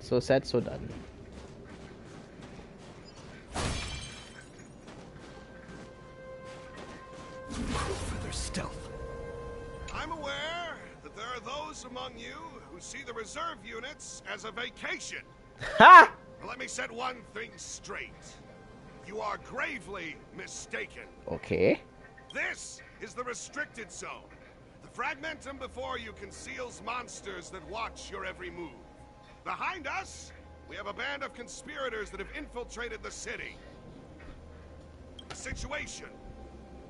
So said, so done. Further stealth. I'm aware that there are those among you who see the reserve units as a vacation. Ha! Let me set one thing straight. You are gravely mistaken. Okay. This is the restricted zone. The fragmentum before you conceals monsters that watch your every move. Behind us, we have a band of conspirators that have infiltrated the city. The situation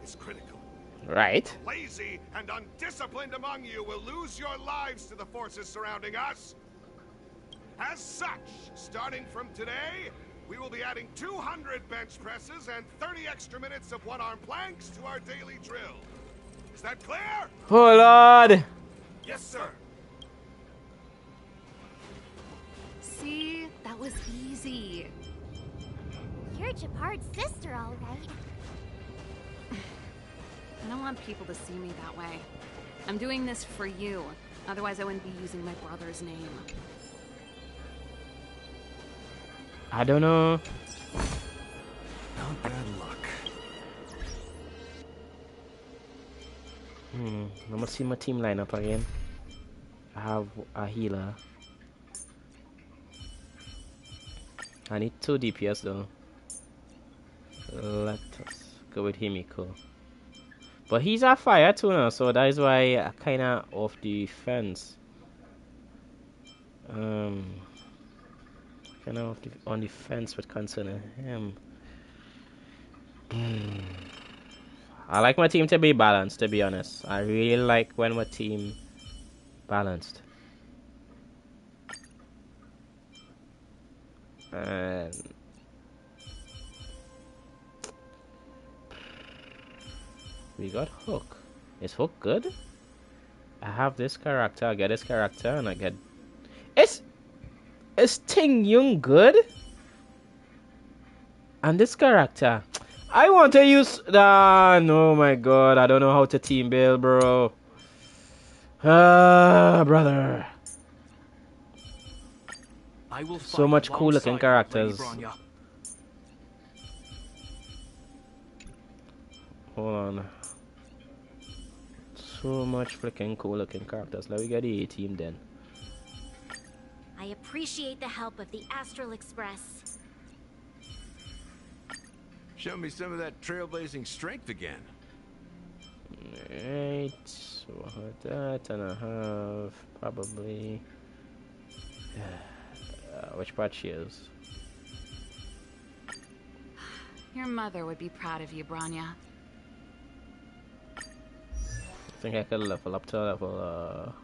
is critical. Right. The lazy and undisciplined among you will lose your lives to the forces surrounding us. As such, starting from today, we will be adding 200 bench presses and 30 extra minutes of one-arm planks to our daily drill. Is that clear? Oh, Lord. Yes, sir. See? That was easy. You're Japard's sister, all right. I don't want people to see me that way. I'm doing this for you. Otherwise, I wouldn't be using my brother's name. I don't know. Not bad luck. Let me see my team lineup again. I have a healer. I need 2 DPS though. Let us go with Himiko. But he's a fire too now, so that is why I kinda off the fence. Kinda on the fence with concerning him. I like my team to be balanced, to be honest. I really like when my team balanced. And we got Hook. Is Hook good? I have this character, I get this character, and I get... Is Ting Yun good? And this character... I want to use... oh my god, I don't know how to team build, bro. Brother. I will So much cool looking characters. Hold on. So much freaking cool looking characters. Let me get the A team then. I appreciate the help of the Astral Express. Show me some of that trailblazing strength again. Alright, so I have that, and I have probably Which part she is? Your mother would be proud of you, Branya. I think I could level up to level,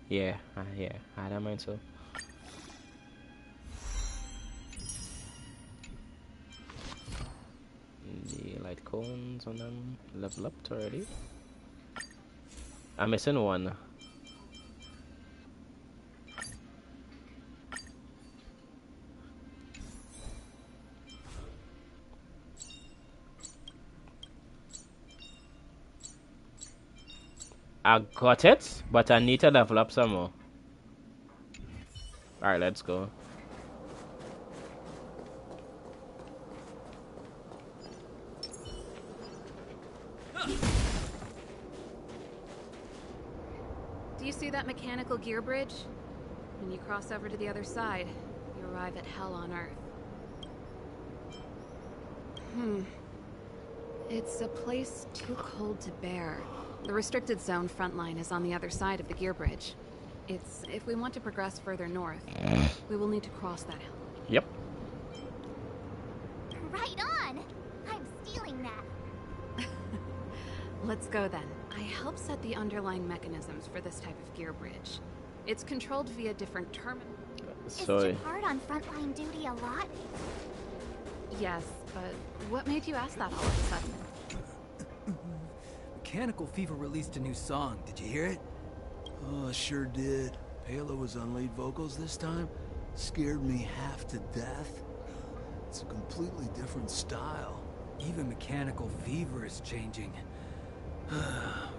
yeah, I don't mind so. The light cones on them level up already. I'm missing one. I got it, but I need to level up some more. Alright, let's go. Do you see that mechanical gear bridge? When you cross over to the other side, you arrive at Hell on Earth. It's a place too cold to bear. The restricted zone front line is on the other side of the gear bridge. If we want to progress further north, we will need to cross that hill. Yep. Right on! I'm stealing that. Let's go then. I help set the underlying mechanisms for this type of gear bridge. It's controlled via different terminals. Is Japard on frontline duty a lot? Yes, but what made you ask that all of a sudden? Mechanical Fever released a new song. Did you hear it? Oh, I sure did. Palo was on lead vocals this time. Scared me half to death. It's a completely different style. Even Mechanical Fever is changing.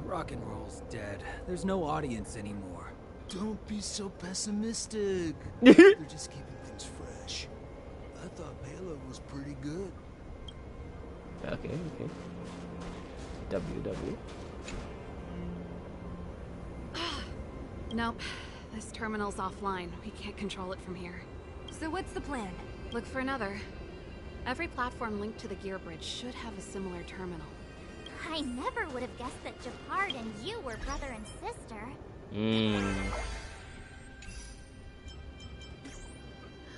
Rock and roll's dead. There's no audience anymore. Don't be so pessimistic. They're just keeping things fresh. I thought Palo was pretty good. Okay. WW. Nope. This terminal's offline. We can't control it from here. So what's the plan? Look for another. Every platform linked to the gear bridge should have a similar terminal. I never would have guessed that Japard and you were brother and sister.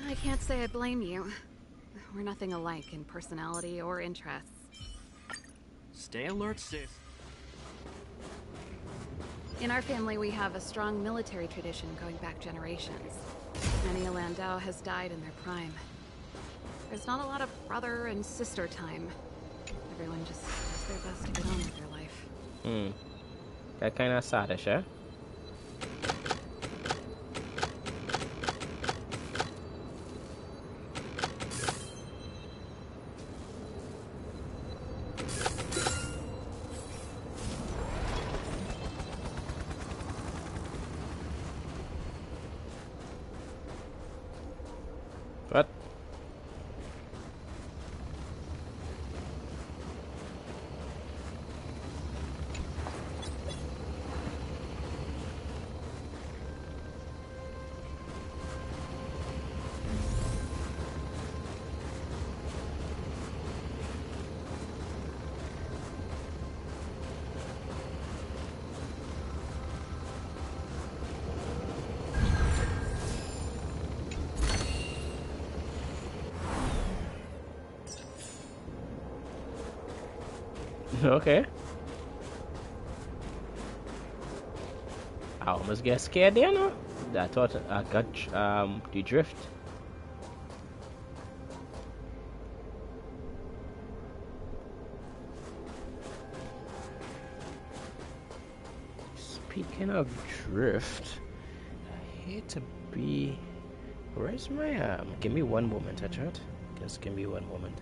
I can't say I blame you. We're nothing alike in personality or interests. Stay alert, sis. In our family, we have a strong military tradition going back generations. Many a Landau has died in their prime. There's not a lot of brother and sister time. Everyone just does their best to get on with their life. That kind of saddish, eh? What? Okay. I almost get scared there, no? I thought I got the drift. Speaking of drift, I hate to be. Where's my Give me one moment, chat. Just give me one moment.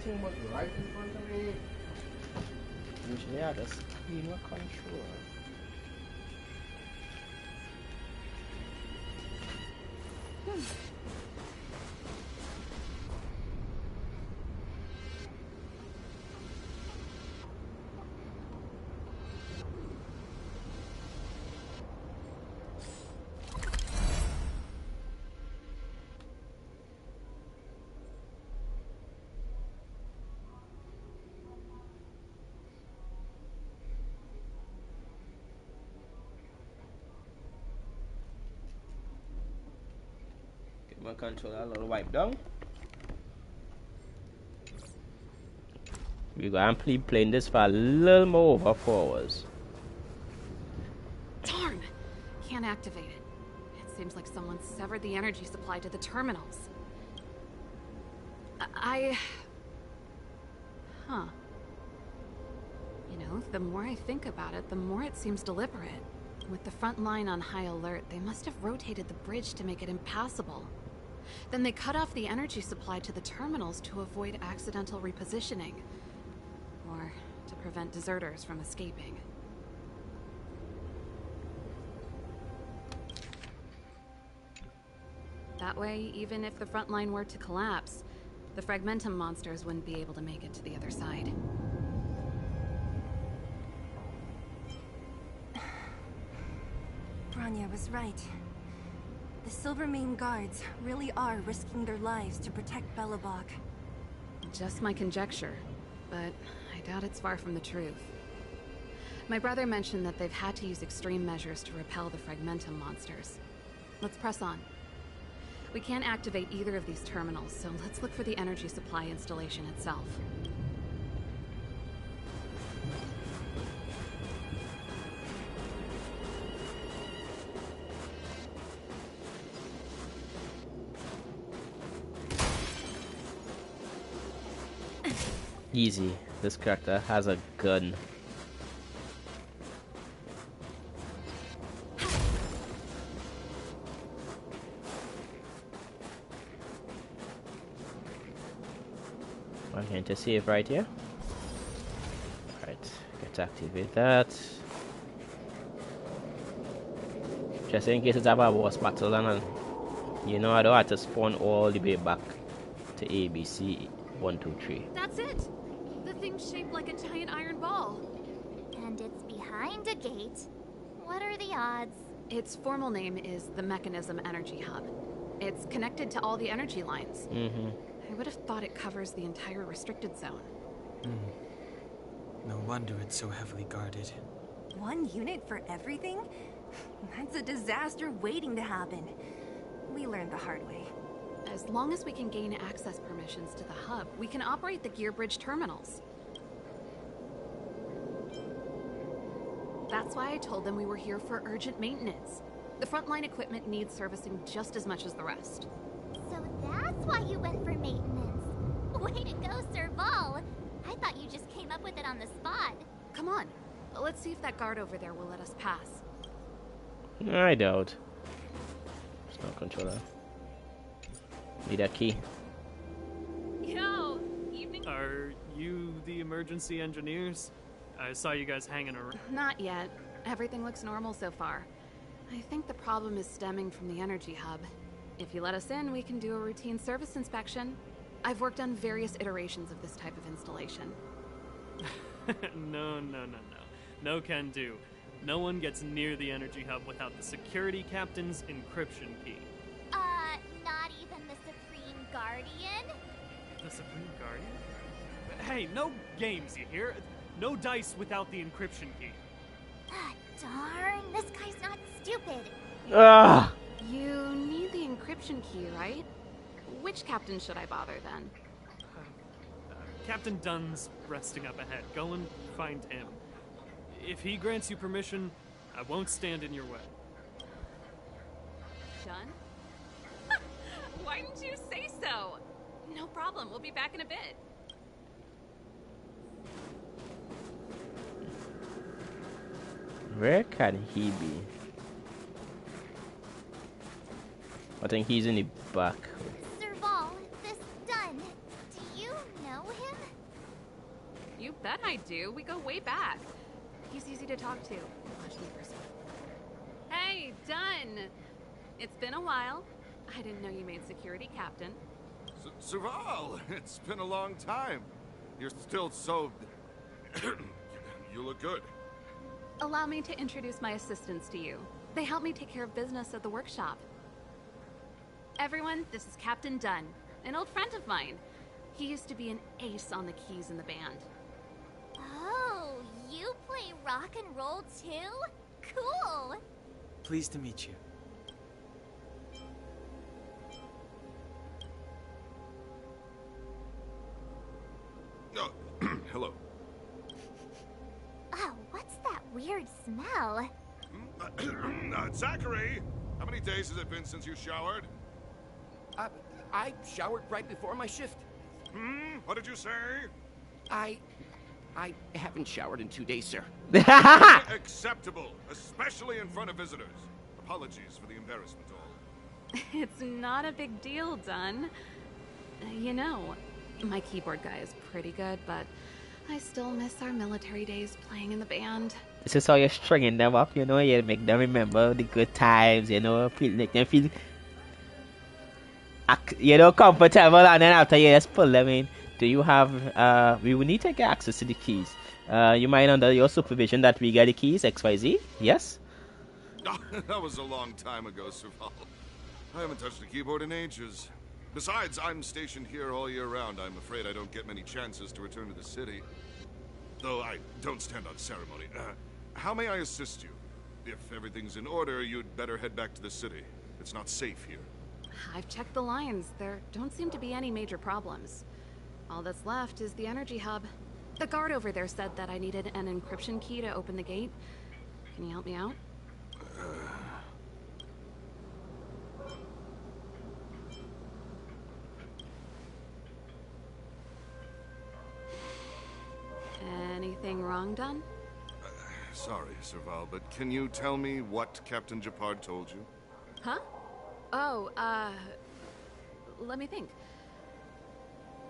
Thing was right in front of me. Usually I just screen with control. my controller a little wipe down. We're going to be playing this for a little more over 4 hours. Darn! Can't activate it. It seems like someone severed the energy supply to the terminals. Huh. You know, the more I think about it, the more it seems deliberate. With the front line on high alert, they must have rotated the bridge to make it impassable. Then they cut off the energy supply to the terminals to avoid accidental repositioning. Or to prevent deserters from escaping. That way, even if the front line were to collapse, the Fragmentum monsters wouldn't be able to make it to the other side. Bronya was right. The Silvermane guards really are risking their lives to protect Belobog. Just my conjecture, but I doubt it's far from the truth. My brother mentioned that they've had to use extreme measures to repel the Fragmentum monsters. Let's press on. We can't activate either of these terminals, so let's look for the energy supply installation itself. Easy. This character has a gun. I'm going to save right here. Right, get to activate that. Just in case it's a boss battle, and you know I don't have to spawn all the way back to ABC 1, 2, 3. That's it! The thing's shaped like a giant iron ball. And it's behind a gate. What are the odds? Its formal name is the Mechanism Energy Hub. It's connected to all the energy lines. I would have thought it covers the entire restricted zone. No wonder it's so heavily guarded. One unit for everything? That's a disaster waiting to happen. We learned the hard way. As long as we can gain access permissions to the hub, we can operate the gear bridge terminals. That's why I told them we were here for urgent maintenance. The frontline equipment needs servicing just as much as the rest. So that's why you went for maintenance. Way to go, Serval. I thought you just came up with it on the spot. Come on, let's see if that guard over there will let us pass. I doubt. It's not controller. Need a key. Yo, evening. Are you the emergency engineers? I saw you guys hanging around. Not yet. Everything looks normal so far. I think the problem is stemming from the energy hub. If you let us in, we can do a routine service inspection. I've worked on various iterations of this type of installation. No. No can do. No one gets near the energy hub without the security captain's encryption key. Not even the Supreme Guardian? The Supreme Guardian? Hey, no games, you hear? No dice without the encryption key. Darn, this guy's not stupid. Ah! You need the encryption key, right? Which captain should I bother then? Captain Dunn's resting up ahead. Go and find him. If he grants you permission, I won't stand in your way. Dunn? Why didn't you say so? No problem, we'll be back in a bit. Where can he be? I think he's in the back. Serval, this Dunn, do you know him? You bet I do. We go way back. He's easy to talk to. Watch me for a second. Hey, Dunn! It's been a while. I didn't know you made security captain. Serval, it's been a long time. You're still so... You look good. Allow me to introduce my assistants to you. They help me take care of business at the workshop. Everyone, this is Captain Dunn, an old friend of mine. He used to be an ace on the keys in the band. Oh, you play rock and roll too? Cool! Pleased to meet you. Oh, hello. Oh, what's that weird smell? Zachary, how many days has it been since you showered? I showered right before my shift. What did you say? I haven't showered in 2 days, sir. Acceptable, especially in front of visitors. Apologies for the embarrassment, all. It's not a big deal, Dunn. You know, my keyboard guy is pretty good, but I still miss our military days playing in the band. This is how you're stringing them up, you know, you make them remember the good times, you know, make them feel, you know, comfortable, and then after you just pull them in. Do you have, we will need to get access to the keys. You mind under your supervision that we get the keys, XYZ? Yes? That was a long time ago, Serval. I haven't touched a keyboard in ages. Besides, I'm stationed here all year round. I'm afraid I don't get many chances to return to the city. Though I don't stand on ceremony. How may I assist you? If everything's in order, you'd better head back to the city. It's not safe here. I've checked the lines. There don't seem to be any major problems. All that's left is the energy hub. The guard over there said that I needed an encryption key to open the gate. Can you help me out? Anything wrong, Dunn? Sorry, Serval, but can you tell me what Captain Japard told you? Huh? Oh, let me think.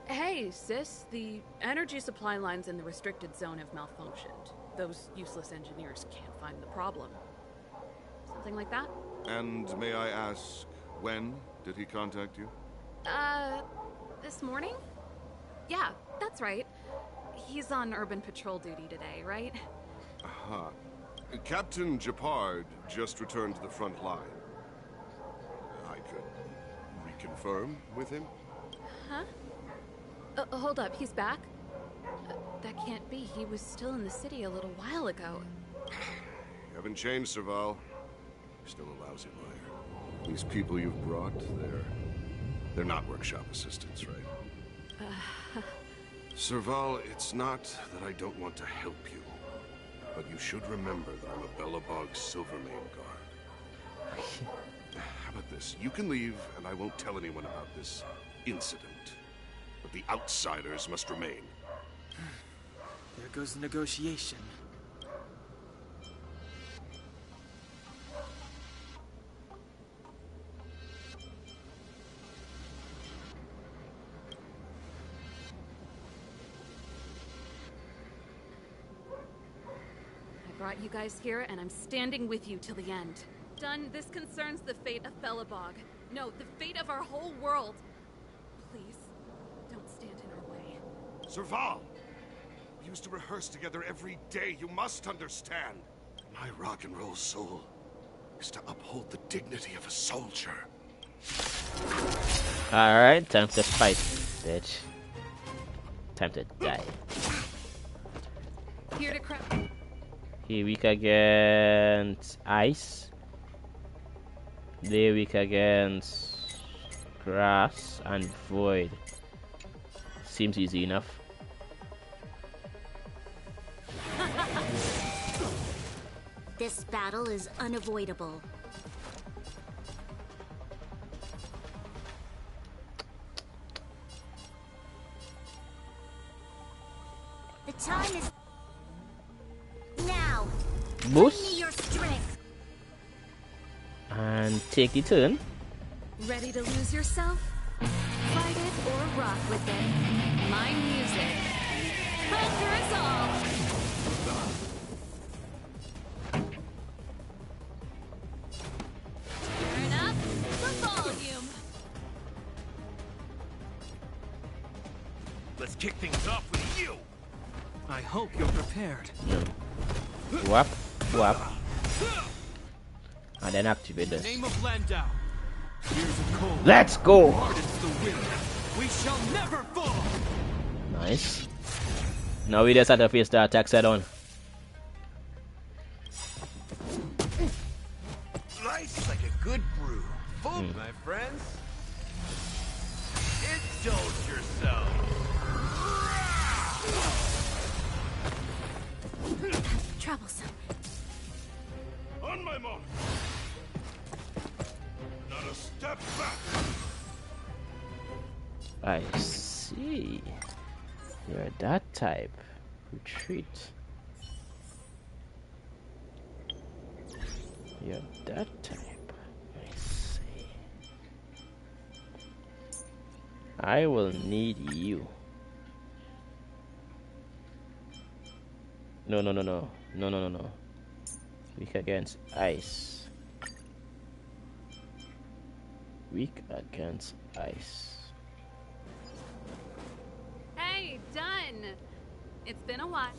Hey, sis, the energy supply lines in the restricted zone have malfunctioned. Those useless engineers can't find the problem. Something like that? And may I ask, when did he contact you? This morning? Yeah, that's right. He's on urban patrol duty today, right? Aha. Captain Japard just returned to the front line. I could reconfirm with him? Huh? Hold up, he's back? That can't be. He was still in the city a little while ago. You haven't changed, Serval. You're still a lousy liar. These people you've brought, they're not workshop assistants, right? Serval, it's not that I don't want to help you, but you should remember that I'm a Belobog Silvermane guard. How about this? You can leave, and I won't tell anyone about this incident. But the outsiders must remain. There goes the negotiation. I brought you guys here, and I'm standing with you till the end. Dunn, this concerns the fate of Belobog. No, the fate of our whole world. Please, don't stand in our way. Serval! We used to rehearse together every day. You must understand. My rock and roll soul is to uphold the dignity of a soldier. Alright, time to fight, bitch. Time to die. Here to crack. He weak against ice. They weak against grass and void. Seems easy enough. This battle is unavoidable. The time is now. Boost. Your strength. And take the turn. Ready to lose yourself? Fight it or rock with it. My music. Conquer us all. Turn up the volume. Let's kick things off with you. I hope you're prepared. Whap, whap. And then activate this. Name of Landau. Years of cold. Let's go. Hardens the wind. We shall never fall. Nice. Now we just have to face the attacks head on. Life's like a good brew. Full, my friends. Indulge yourself. I see. You're that type. Retreat. You're that type. I see. I will need you. No. Weak against ice. Weak against ice. Hey, done. It's been a while.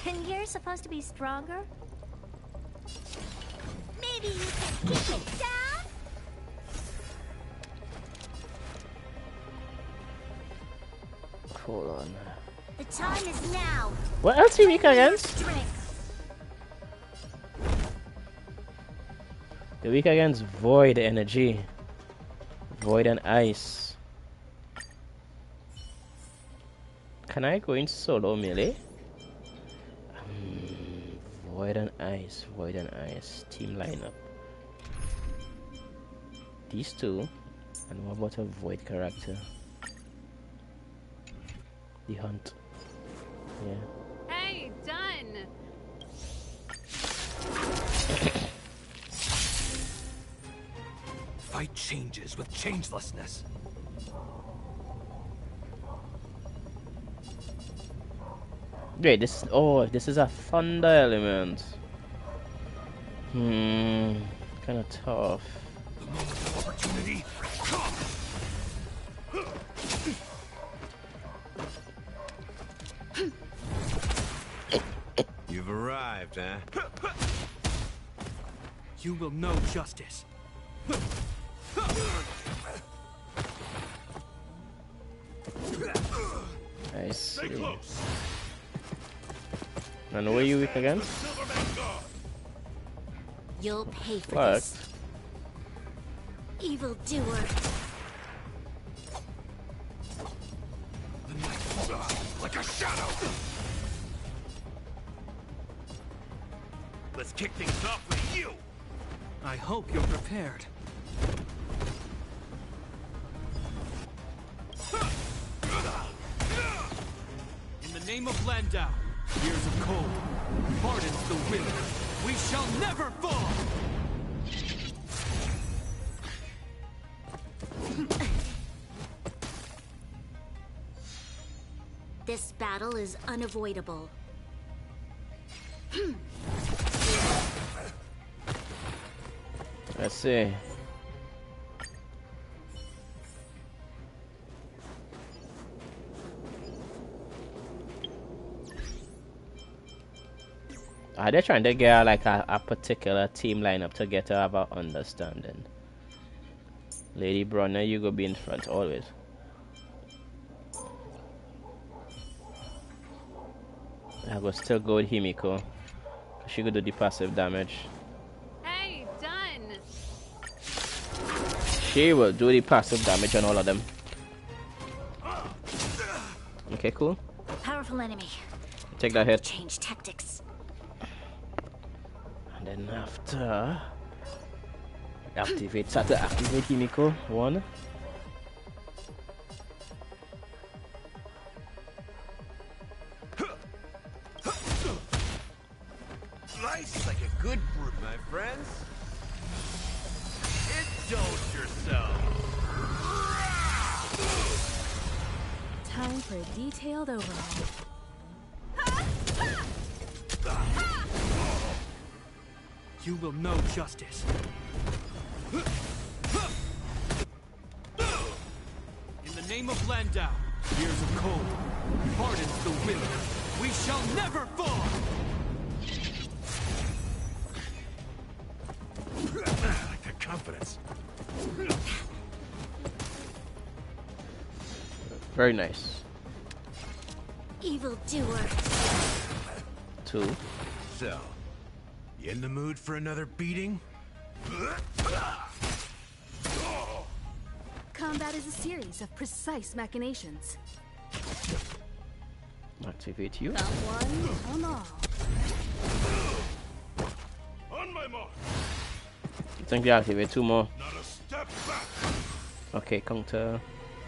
And you're supposed to be stronger? Maybe you can keep it down? Hold on. The time is now. What else are you weak against? Strength. You're weak against void energy. Void and ice. Can I go in solo melee? Void and ice. Void and ice. Team lineup. These two. And what about a void character? The hunt. Yeah. Hey, done. Fight changes with changelessness. Wait, this is a thunder element. Kinda tough. The moment of opportunity. You've arrived, huh? You will know justice. I see. And what are you weak against? You'll pay for What? this. Evil doer. The night moves like a shadow. Let's kick things off with you. I hope you're prepared. In the name of Landau, years of cold, pardons the wind. We shall never fall! This battle is unavoidable. Let's see. Are they trying to get like a particular team lineup to get to have an understanding? Lady Bronner, you go be in front always. I will still go with Himiko. She could do the passive damage. Hey, done. She will do the passive damage on all of them. Okay, cool. Powerful enemy. Take that hit. Change tactics. And then after start to activate Himiko. One. Slice like a good fruit, my friends. Indulge yourself. Time for a detailed overhaul. You will know justice. In the name of Landau, years of cold, pardons the wind. We shall never fall! I like that confidence. Very nice. Evil doer. 2. So, you in the mood for another beating? Combat is a series of precise machinations. Activate you. Come one, come all. I think they activate 2 more. Not a step back. Okay, counter.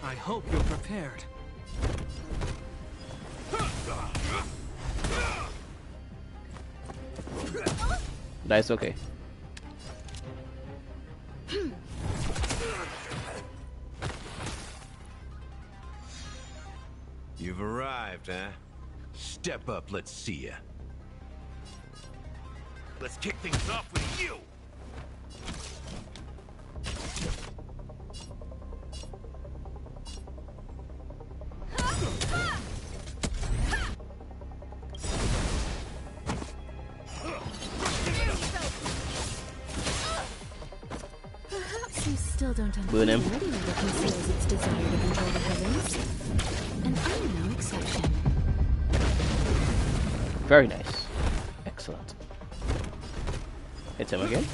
I hope you're prepared. That's okay. You've arrived, huh? Step up, let's see ya. Let's kick things off with you! Perhaps you still don't Burn him. understand what conceals its desire to control the heavens. And I'm no exception. Very nice. Excellent. Hit him again.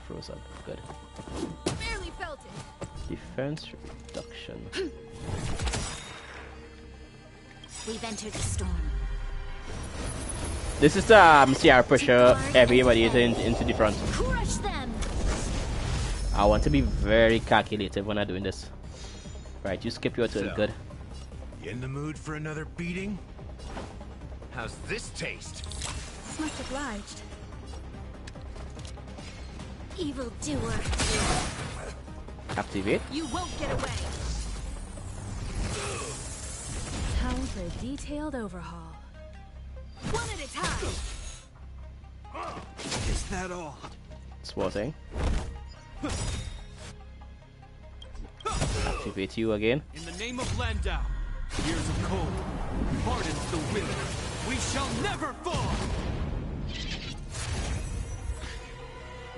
Frozen. Good. Barely felt it. Defense reduction. We've entered the storm. This is the CR pressure everybody is into the front. Crush them. I want to be very calculated when I'm doing this. Right, you skip your turn. So, Good. You in the mood for another beating? How's this taste? Much obliged. Evil doer. Activate. You won't get away. Time for a detailed overhaul. One at a time. Is that all? Swatting. Activate you again. In the name of Landau, years of cold, hardens the will. We shall never fall!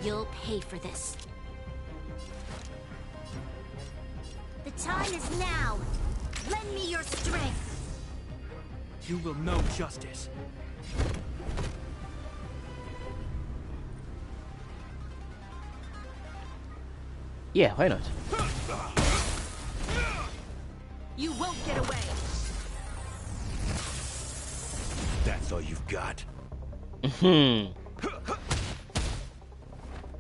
You'll pay for this. The time is now. Lend me your strength. You will know justice. Yeah, why not? You won't get away. That's all you've got?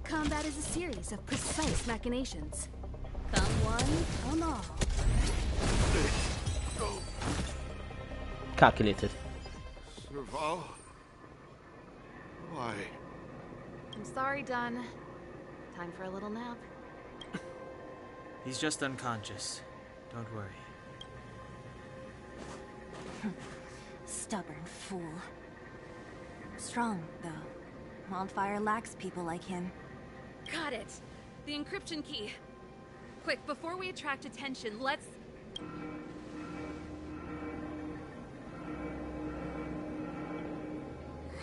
Combat is a series of precise machinations. Come one, come all. Calculated. Serval? Why? I'm sorry, Dunn. Time for a little nap. He's just unconscious. Don't worry. Stubborn fool. Strong, though. Wildfire lacks people like him. Got it. The encryption key. Quick, before we attract attention, let's...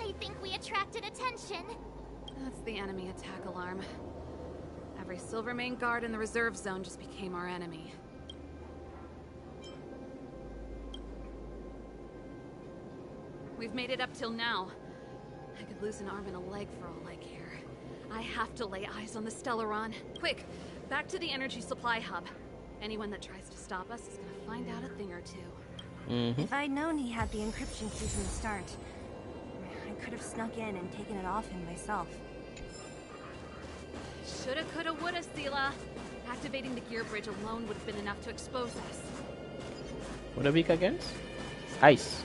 I think we attracted attention. That's the enemy attack alarm. Every Silvermane guard in the reserve zone just became our enemy. We've made it up till now. I could lose an arm and a leg for all I care. I have to lay eyes on the Stellaron. Quick, back to the energy supply hub. Anyone that tries to stop us is gonna find out a thing or two. If I'd known he had the encryption key from the start, I could have snuck in and taken it off him myself. Shoulda, coulda, woulda, Sela. Activating the gear bridge alone would have been enough to expose us. What are we against? Ice.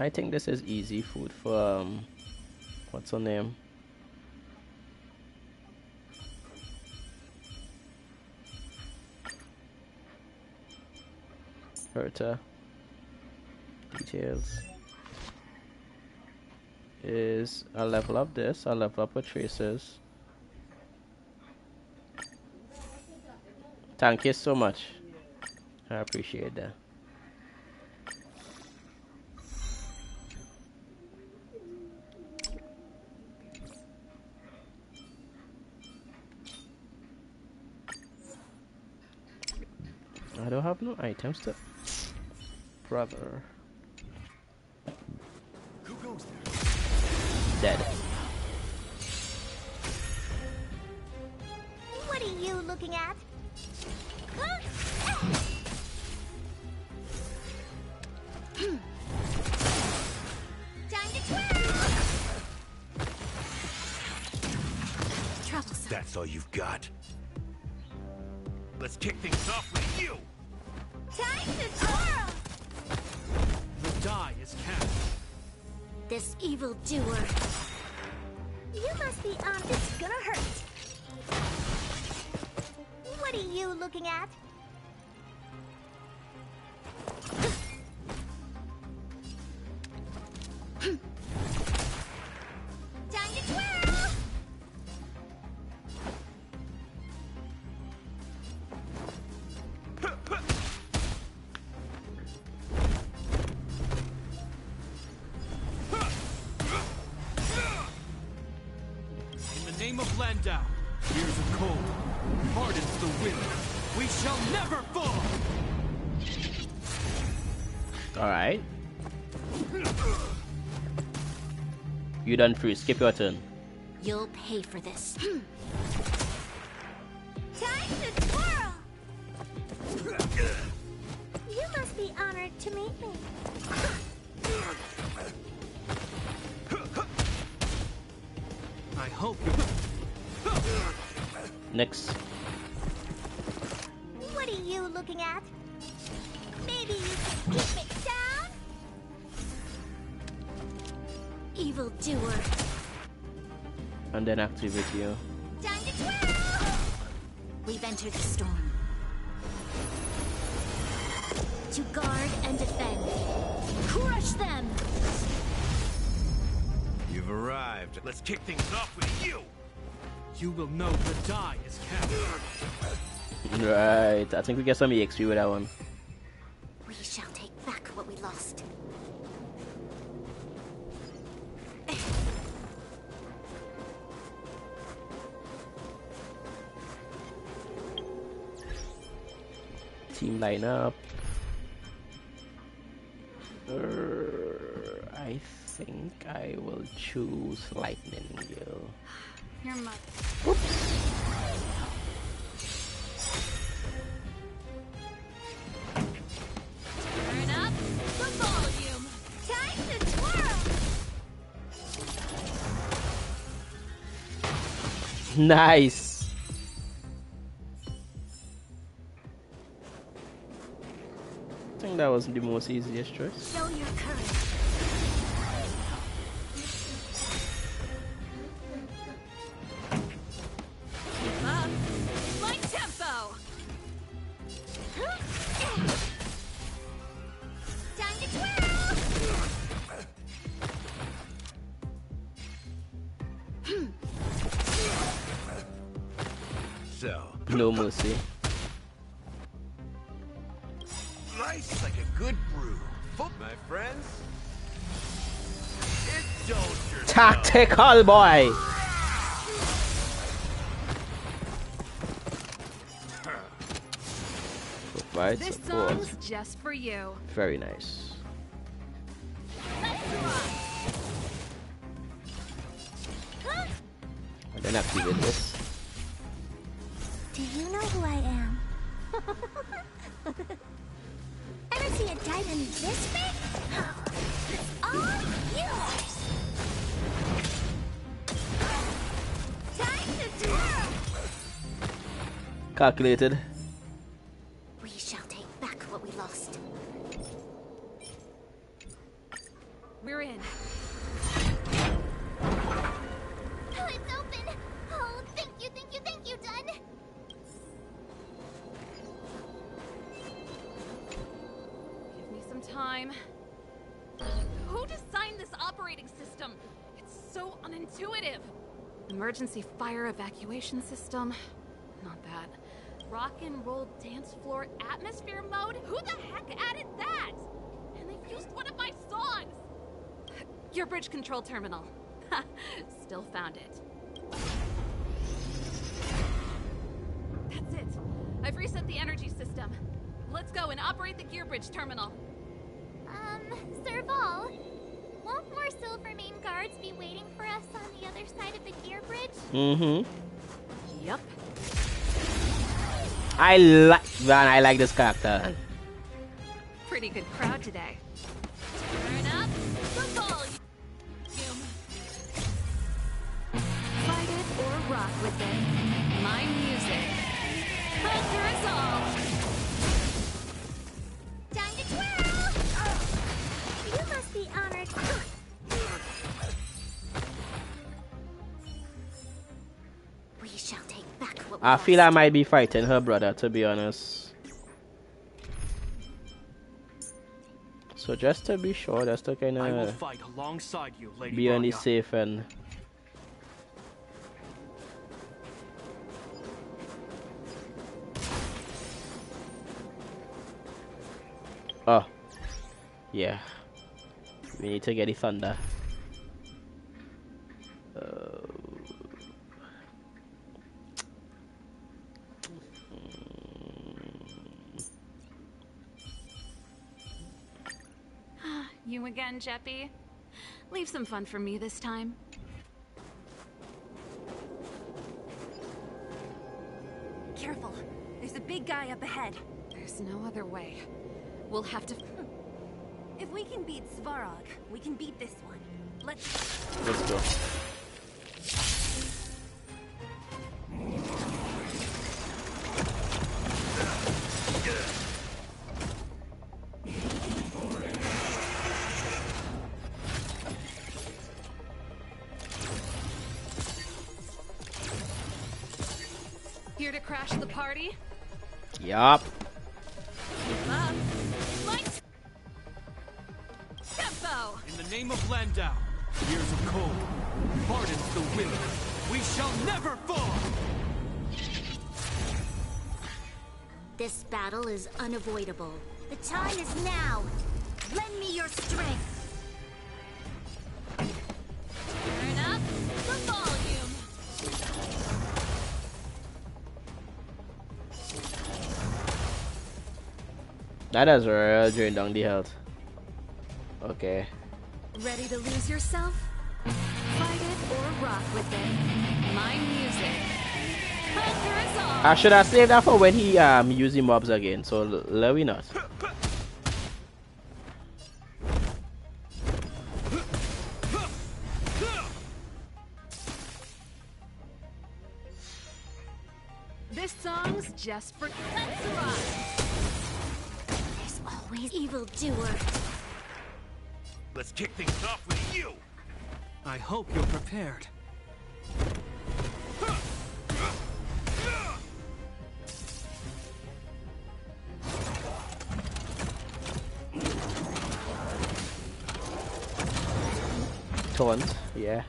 I think this is easy food for what's her name? Herta. Details. Is I'll level up this, I'll level up with traces. Thank you so much. I appreciate that. I don't have no items to... Brother. Who goes there? Dead. What do are you looking at? Time to twirl! Troublesome. That's all you've got? Let's kick things off with you! Time to twirl! The die is cast. This evil doer. You must be on. It's gonna hurt. What are you looking at? Time to twirl! In the name of Landau, here's a cold, hardens the wind. We shall never fall! Alright. You done free. Skip your turn. You'll pay for this. Time to twirl! You must be honored to meet me. I hope Next. What are you looking at? Maybe you can keep it down? Evil doer. And then activate you. Time to twirl! We've entered the storm. To guard and defend. Crush them! You've arrived. Let's kick things off with you! you will know the die is cast. Right, I think we get some EXP with that one. We shall take back what we lost. Team lineup. I think I will choose Lightning Gill. Your mother. Turn up the volume. Time to twirl. Nice. I think that was the most easiest choice. Show your courage. Keep up. My tempo. Time to twirl. So, No mercy. nice like a good brew. My friends, indulge yourself. Tactical boy. Provide This support. song's just for you. Very nice. And then activate this. Do you know who I am? Ever see a diamond this big? It's all yours. Time to twirl. Calculated. We shall take back what we lost. We're in. Oh, it's open. Oh, thank you, done. Give me some time. Who designed this operating system? It's so unintuitive. Emergency fire evacuation system? Not that. Rock and roll dance floor atmosphere mode? Who the heck added that? And they've used one of my songs! Your bridge control terminal. Ha, still found it. That's it. I've reset the energy system. Let's go and operate the gear bridge terminal. Sir Vol, won't more silver main guards be waiting for us on the other side of the gear bridge? Mm-hmm. Yup. I like this character. Pretty good crowd today. Turn up the volume. Fight it or rock with it. My music. Conquer us all. Time to twirl! You must be honored. We shall take back what we I feel I might be fighting her brother, to be honest. So just to be sure, just to kind I will of fight alongside you, Lady be on the Bronya. safe end. Oh, yeah. We need to get the thunder. You again, Jeppy? Leave some fun for me this time. Careful. There's a big guy up ahead. There's no other way. We'll have to... If we can beat Svarog, we can beat this one. Let's go. Here to crash the party? Yup. Keep up. Light! Tempo! In the name of Landau, years of cold, hardens the wind. We shall never fall! This battle is unavoidable. The time is now. Lend me your strength. Turn up the volume. That has really drained down the health. Okay. Ready to lose yourself? Fight it or rock with it. My music. Conquer us all. I should have saved that for when he using mobs again. So let me not. This song's just for Let's Rock. There's always evildoer. Let's kick things off with you. I hope you're prepared. Taunt, yeah.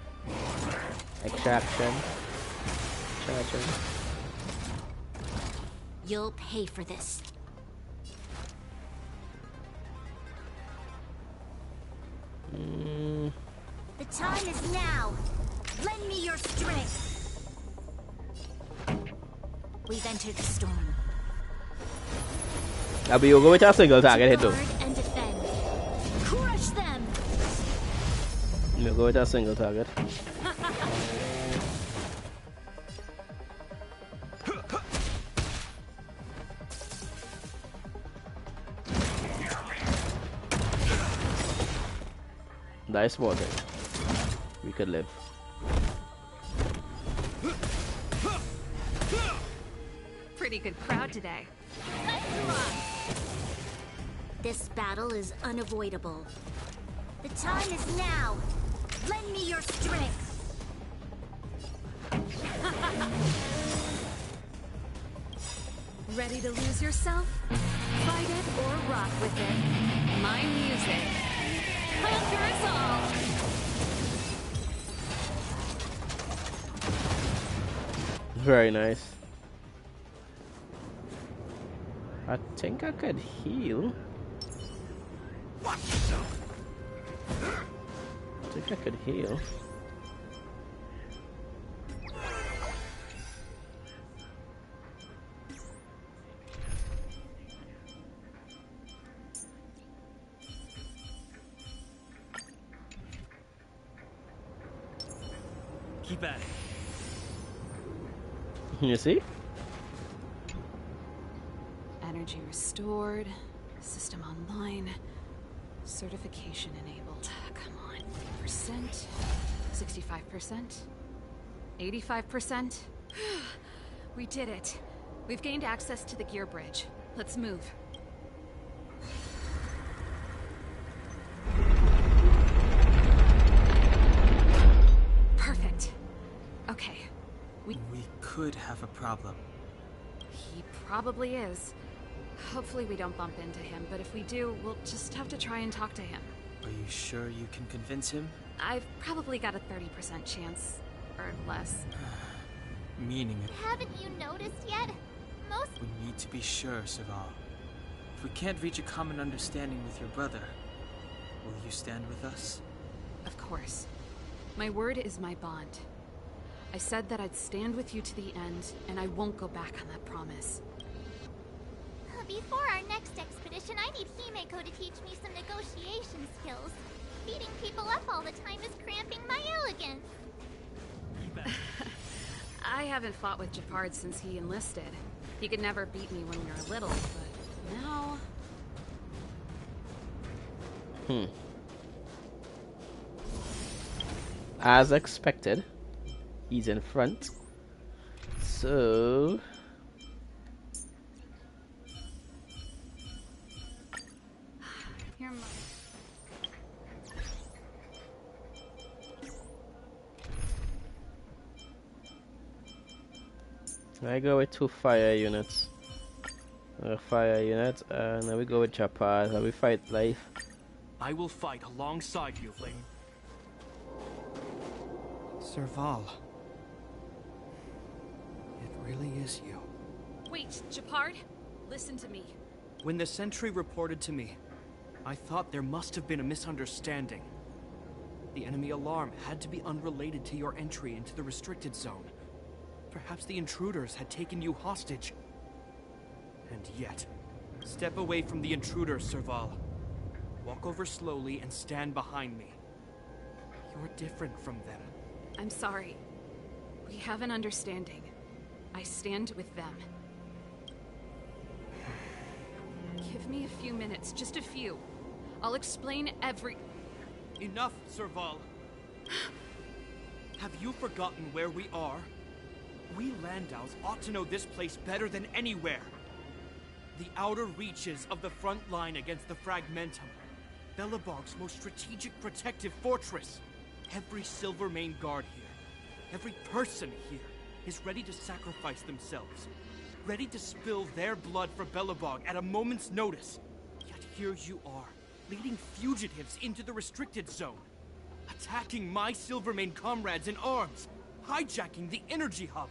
Extraction. Charging. You'll pay for this. The time is now. Lend me your strength. We've entered the storm. I'll be go with a single target hit though. Guard and defend. Crush them. We'll go with a single target. Nice water. We could live. Pretty good crowd today. Let's rock. This battle is unavoidable. The time is now. Lend me your strength. Ready to lose yourself? Fight it or rock with it. My music. Conquer us all. Very nice. I think I could heal. Watch yourself. I think I could heal. Keep at it. You see? Energy restored. System online. Certification enabled. Come on. 50%. 65%. 85%. We did it. We've gained access to the gear bridge. Let's move. Perfect. Okay. We could have a problem. He probably is. Hopefully we don't bump into him, but if we do, we'll just have to try and talk to him. Are you sure you can convince him? I've probably got a 30% chance. Or less. Meaning it. Haven't you noticed yet? Most... We need to be sure, Serval. If we can't reach a common understanding with your brother, will you stand with us? Of course. My word is my bond. I said that I'd stand with you to the end, and I won't go back on that promise. Before our next expedition, I need Himeko to teach me some negotiation skills. Beating people up all the time is cramping my elegance. I haven't fought with Japard since he enlisted. He could never beat me when we were little, but now... As expected, he's in front. So... Here, Mom. I go with 2 fire units. Fire unit, and then we go with Japard, and we fight life. I will fight alongside you, Ling. Serval. It really is you. Wait, Japard? Listen to me. When the sentry reported to me, I thought there must have been a misunderstanding. The enemy alarm had to be unrelated to your entry into the restricted zone. Perhaps the intruders had taken you hostage. And yet, step away from the intruders, Serval. Walk over slowly and stand behind me. You're different from them. I'm sorry. We have an understanding. I stand with them. Give me a few minutes, just a few. I'll explain every... Enough, Serval. Have you forgotten where we are? We Landaus ought to know this place better than anywhere. The outer reaches of the front line against the Fragmentum. Belobog's most strategic protective fortress. Every Silvermane guard here, every person here, is ready to sacrifice themselves. Ready to spill their blood for Belobog at a moment's notice. Yet here you are, leading fugitives into the restricted zone. Attacking my Silvermane comrades in arms. Hijacking the energy hub.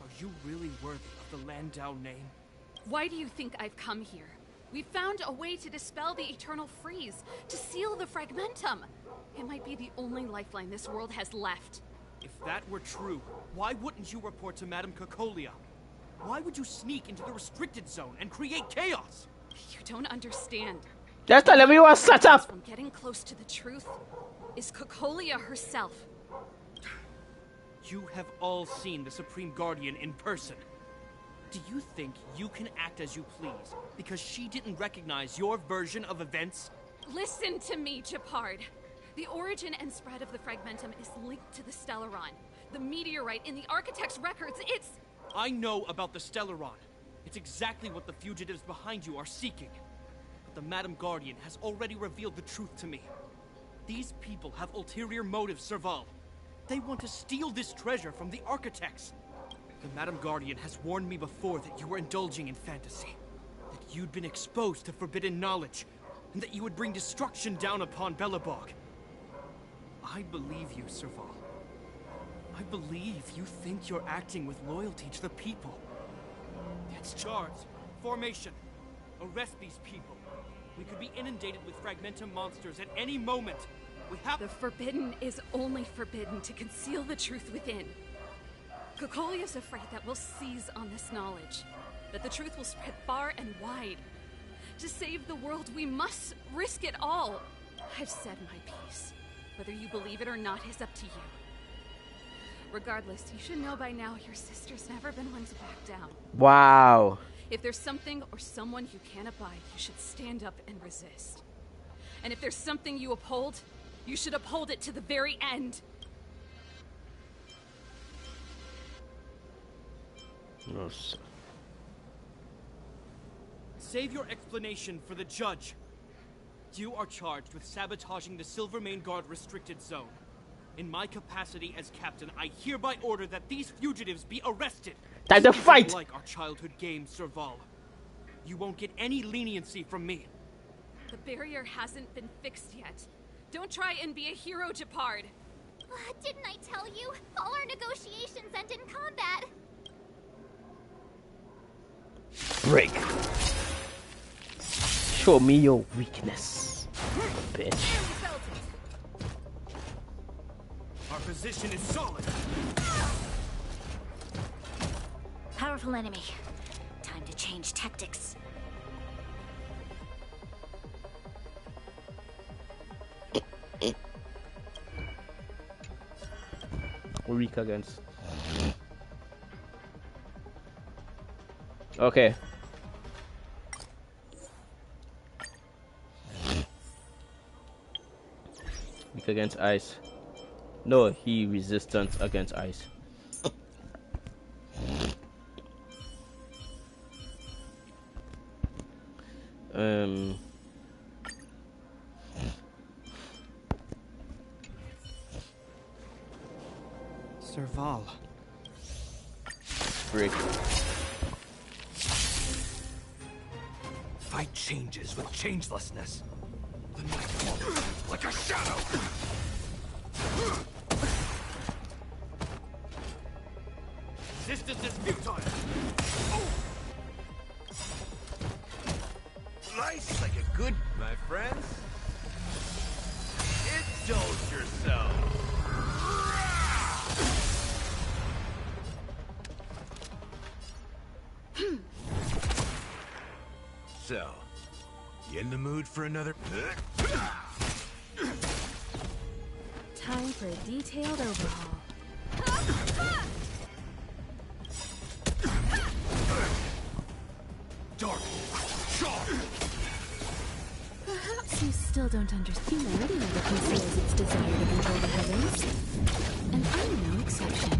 Are you really worthy of the Landau name? Why do you think I've come here? We found a way to dispel the eternal freeze, to seal the Fragmentum. It might be the only lifeline this world has left. If that were true, why wouldn't you report to Madame Cocolia? Why would you sneak into the restricted zone and create chaos? You don't understand. Just tell him you are set up! From getting close to the truth is Cocolia herself. You have all seen the Supreme Guardian in person. Do you think you can act as you please because she didn't recognize your version of events? Listen to me, Japard. The origin and spread of the Fragmentum is linked to the Stellaron. The meteorite in the Architect's records, it's... I know about the Stellaron. It's exactly what the fugitives behind you are seeking. But the Madam Guardian has already revealed the truth to me. These people have ulterior motives, Serval. They want to steal this treasure from the Architects. The Madam Guardian has warned me before that you were indulging in fantasy. That you'd been exposed to forbidden knowledge. And that you would bring destruction down upon Belobog. I believe you, Serval. I believe you think you're acting with loyalty to the people. It's charge. Formation. Arrest these people. We could be inundated with Fragmentum monsters at any moment. We have... The forbidden is only forbidden to conceal the truth within. Cocolia's afraid that we'll seize on this knowledge. That the truth will spread far and wide. To save the world, we must risk it all. I've said my piece. Whether you believe it or not is up to you. Regardless, you should know by now your sister's never been one to back down. Wow. If there's something or someone you can't abide, you should stand up and resist. And if there's something you uphold, you should uphold it to the very end. No, sir. Save your explanation for the judge. You are charged with sabotaging the Silvermane Guard restricted zone. In my capacity as captain, I hereby order that these fugitives be arrested. Time to fight! Like our childhood game, Serval. You won't get any leniency from me. The barrier hasn't been fixed yet. Don't try and be a hero, Japard. Didn't I tell you? All our negotiations end in combat. Break. Show me your weakness, bitch. Our position is solid. Powerful enemy. Time to change tactics. Weak against. Okay. Weak against ice. No, he resistant against ice. Serval. Break. Fight changes with changelessness. The night falls like a shadow. Resistance is futile. Slice like a good, my friends. Indulge yourself. So, you in the mood for another? Time for a detailed overhaul. Dark, sharp. Perhaps you still don't understand. You already know that conceals its desire to control the heavens. And I'm no exception.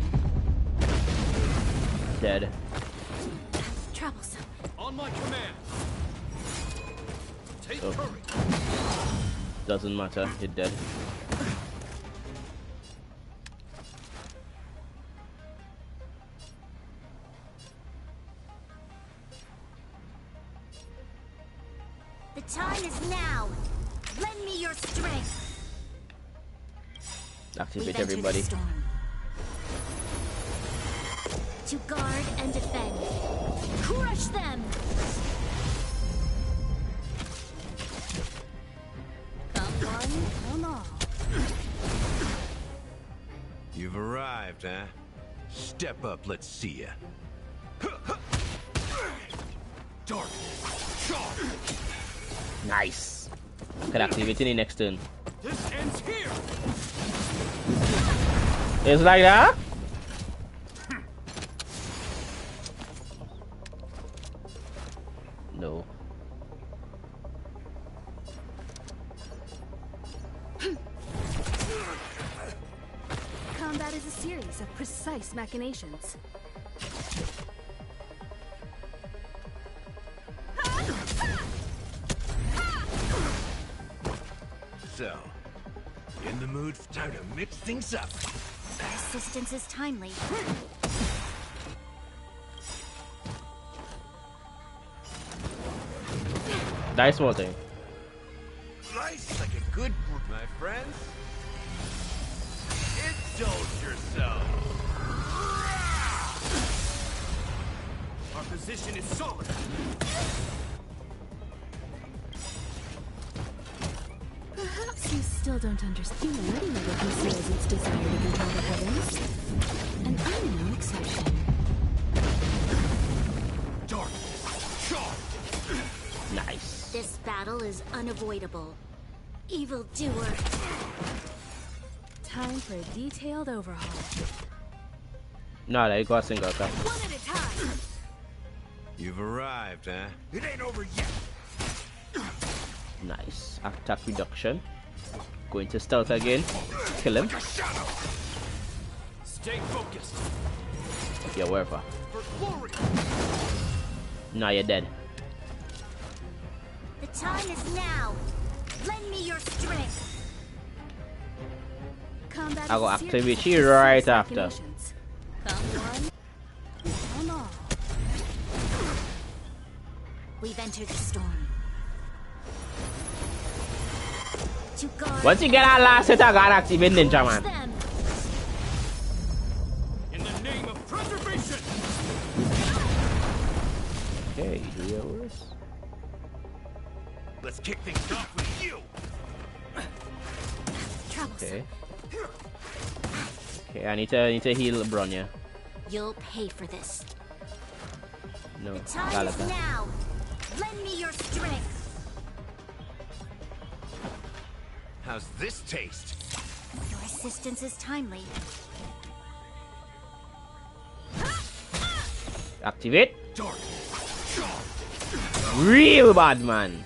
Dead. Troublesome. On my command. Take courage. Doesn't matter, you're dead. The time is now. Lend me your strength. Activate everybody. To guard and defend. Crush them. Come one, come all. You've arrived, huh? Step up, let's see ya. Dark, sharp. Nice. Can activate in the next turn. This ends here. It's like that? No. Combat is a series of precise machinations. So, in the mood for time to mix things up. Persistence is timely. Dice rolling. Slice like a good group, my friends. Indulge yourself. Our position is solid. Perhaps you still don't understand. You already know what conceals its desire to control the heavens. And I'm no exception. Dark, sharp. Nice. This battle is unavoidable. Evildoer. Time for a detailed overhaul. No, like got single attack. One at a time. You've arrived, huh? It ain't over yet. Nice. Attack reduction. Going to stealth again. Kill him. Stay focused. Yeah, wherever. For glory. Now you're dead. The time is now. Lend me your strength. Combat I will is activate serious. you right Serious after. machinations. Come one, come all. We've entered the storm. To guard Once you get that last set, I gotta activate Ninja Man. them. In the name of preservation. Okay, do yours. Let's kick things off with you. Okay. Okay, I need to heal Bronya. You'll pay for this. No, Time is Galata. now. Lend me your strength. How's this taste? Your assistance is timely. Activate. Real bad man.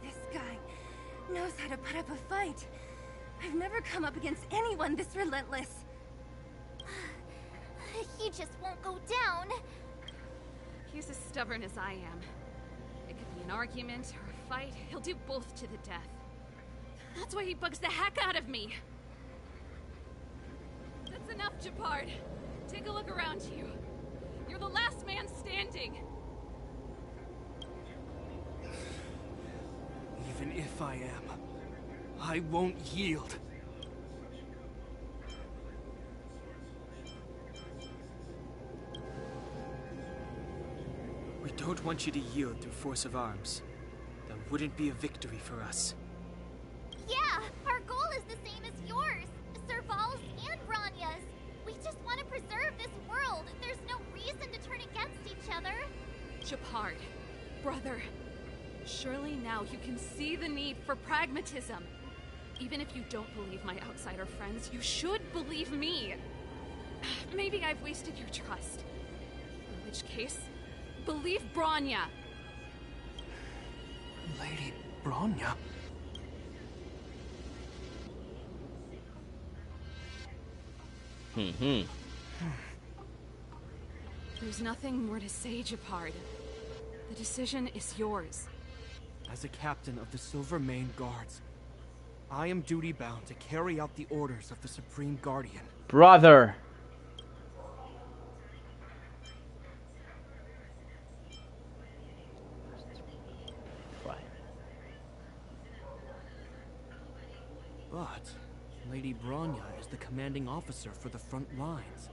This guy knows how to put up a fight. I've never come up against anyone this relentless. He just won't go down. He's as stubborn as I am. It could be an argument or a fight. He'll do both to the death. That's why he bugs the heck out of me. That's enough, Japard. Take a look around you. You're the last man standing. Even if I am, I won't yield. We don't want you to yield through force of arms. That wouldn't be a victory for us. Yeah, our goal is the same as yours. Serval's and Ranya's. We just want to preserve this world. There's no reason to turn against each other. Japard, brother, surely now you can see the need for pragmatism. Even if you don't believe my outsider friends, you should believe me. Maybe I've wasted your trust. In which case, believe Bronya. Lady Bronya? There's nothing more to say, Japard. The decision is yours. As a captain of the Silver Mane Guards, I am duty-bound to carry out the orders of the Supreme Guardian. Brother. But Lady Bronya is the commanding officer for the front lines.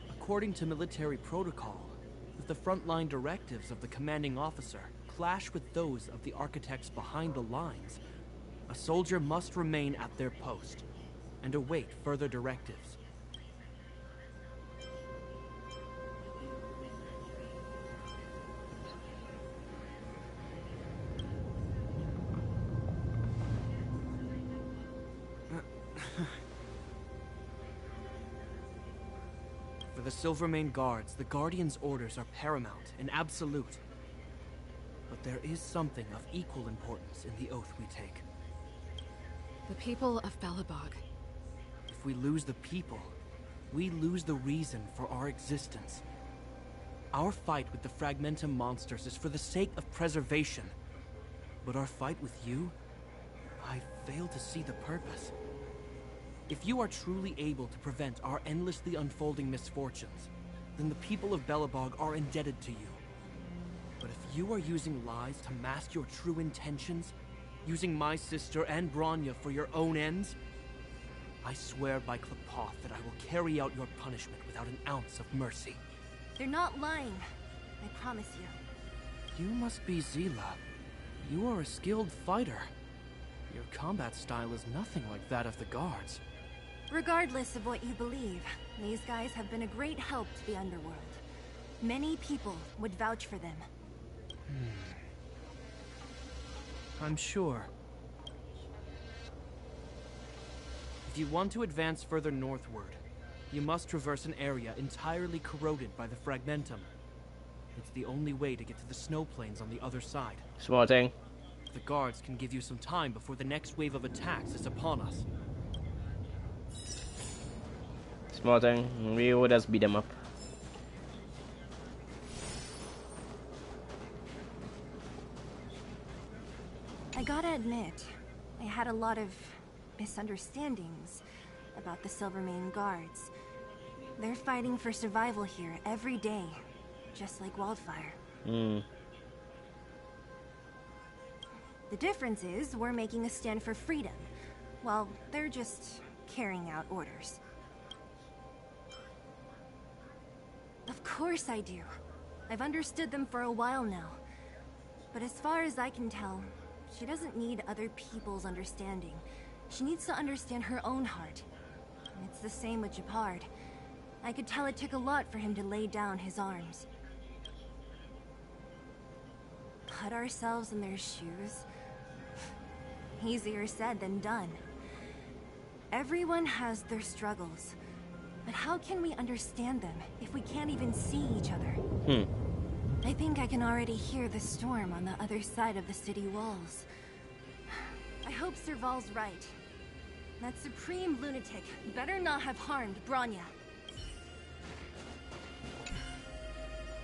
According to military protocol, if the frontline directives of the commanding officer clash with those of the architects behind the lines, a soldier must remain at their post and await further directives. For the Silvermane Guards, the Guardian's orders are paramount and absolute. But there is something of equal importance in the oath we take. The people of Belobog. If we lose the people, we lose the reason for our existence. Our fight with the Fragmentum monsters is for the sake of preservation. But our fight with you, I fail to see the purpose. If you are truly able to prevent our endlessly unfolding misfortunes, then the people of Belobog are indebted to you. But if you are using lies to mask your true intentions, using my sister and Bronya for your own ends, I swear by Klepoth that I will carry out your punishment without an ounce of mercy. They're not lying. I promise you. You must be Zila. You are a skilled fighter. Your combat style is nothing like that of the guards. Regardless of what you believe, these guys have been a great help to the underworld. Many people would vouch for them. I'm sure. If you want to advance further northward, you must traverse an area entirely corroded by the fragmentum. It's the only way to get to the snow plains on the other side. Small thing. The guards can give you some time before the next wave of attacks is upon us. Small thing. We would just beat them up. I gotta admit, I had a lot of misunderstandings about the Silvermane guards. They're fighting for survival here every day, just like Wildfire. The difference is we're making a stand for freedom, while they're just carrying out orders. Of course I do. I've understood them for a while now. But as far as I can tell, she doesn't need other people's understanding. She needs to understand her own heart. And it's the same with Japard. I could tell it took a lot for him to lay down his arms. Put ourselves in their shoes? Easier said than done. Everyone has their struggles. But how can we understand them if we can't even see each other? I think I can already hear the storm on the other side of the city walls. I hope Serval's right. That supreme lunatic better not have harmed Bronya.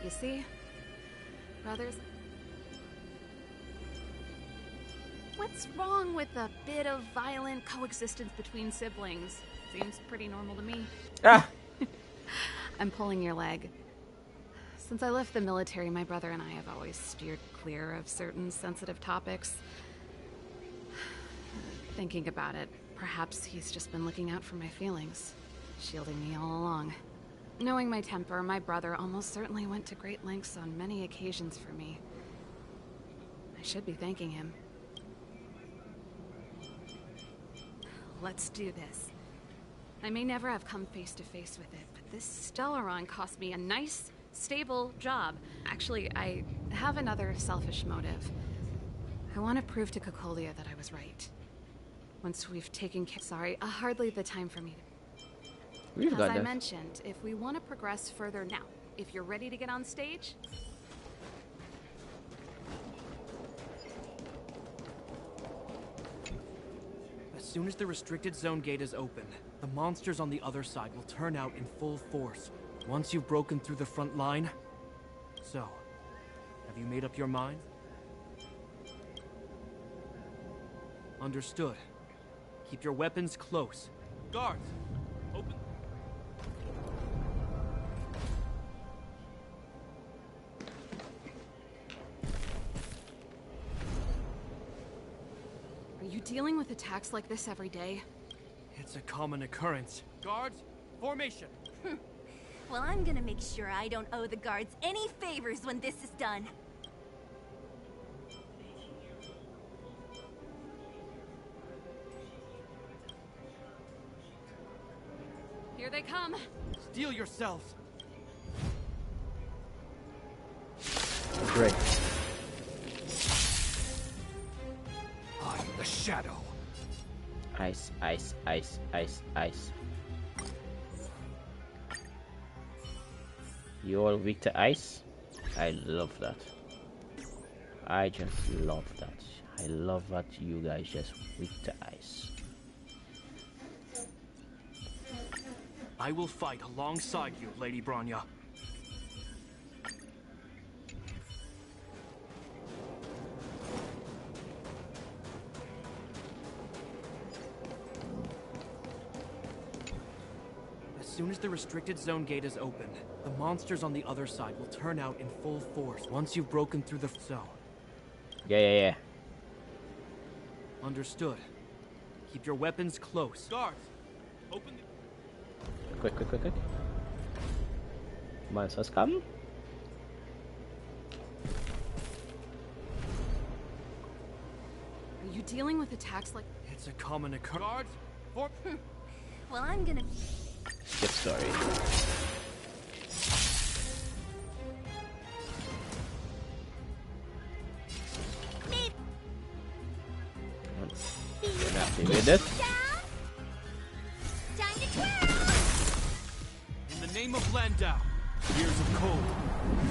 You see? Brothers... What's wrong with a bit of violent coexistence between siblings? Seems pretty normal to me. Ah! I'm pulling your leg. Since I left the military, my brother and I have always steered clear of certain sensitive topics. Thinking about it, perhaps he's just been looking out for my feelings, shielding me all along. Knowing my temper, my brother almost certainly went to great lengths on many occasions for me. I should be thanking him. Let's do this. I may never have come face to face with it, but this Stellaron cost me a nice, stable job. Actually, I have another selfish motive. I want to prove to Cocolia that I was right. Once we've taken care... Sorry, hardly the time for me to... As I mentioned, if we want to progress further now, if you're ready to get on stage... As soon as the restricted zone gate is open, the monsters on the other side will turn out in full force. Once you've broken through the front line... So, have you made up your mind? Understood. Keep your weapons close. Guards, open... Are you dealing with attacks like this every day? It's a common occurrence. Guards, formation! Well, I'm gonna make sure I don't owe the guards any favors when this is done. Here they come! Steel yourselves! Great. I am the shadow. Ice, ice, ice, ice, ice. You all weak to ice? I love that. I just love that. I love that you guys just weak to ice. I will fight alongside you, Lady Bronya. As soon as the restricted zone gate is open, the monsters on the other side will turn out in full force once you've broken through the zone. Yeah. Understood. Keep your weapons close. Guards, open the... Quick. Monsters come. Are you dealing with attacks like... It's a common occurrence. Guards, for... Well, I'm gonna... Skip story. You're happy with it? name of Landau, years of cold,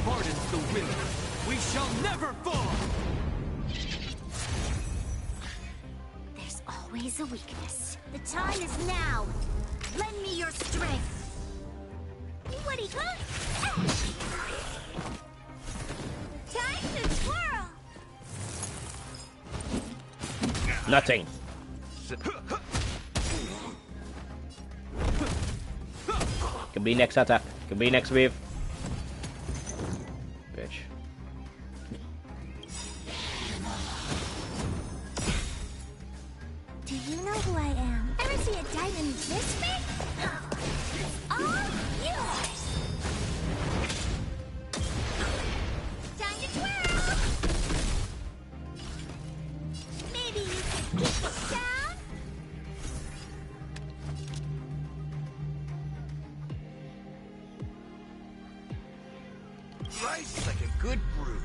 hardens the wind. We shall never fall! There's always a weakness. The time is now. Lend me your strength. What do you got? Time to twirl! Nothing. Can be next attack. Can be next wave. Bitch. Do you know who I am? Ever see a diamond this big? It's all yours! Time to twirl! Maybe you can keep it down? Rice like a good brew.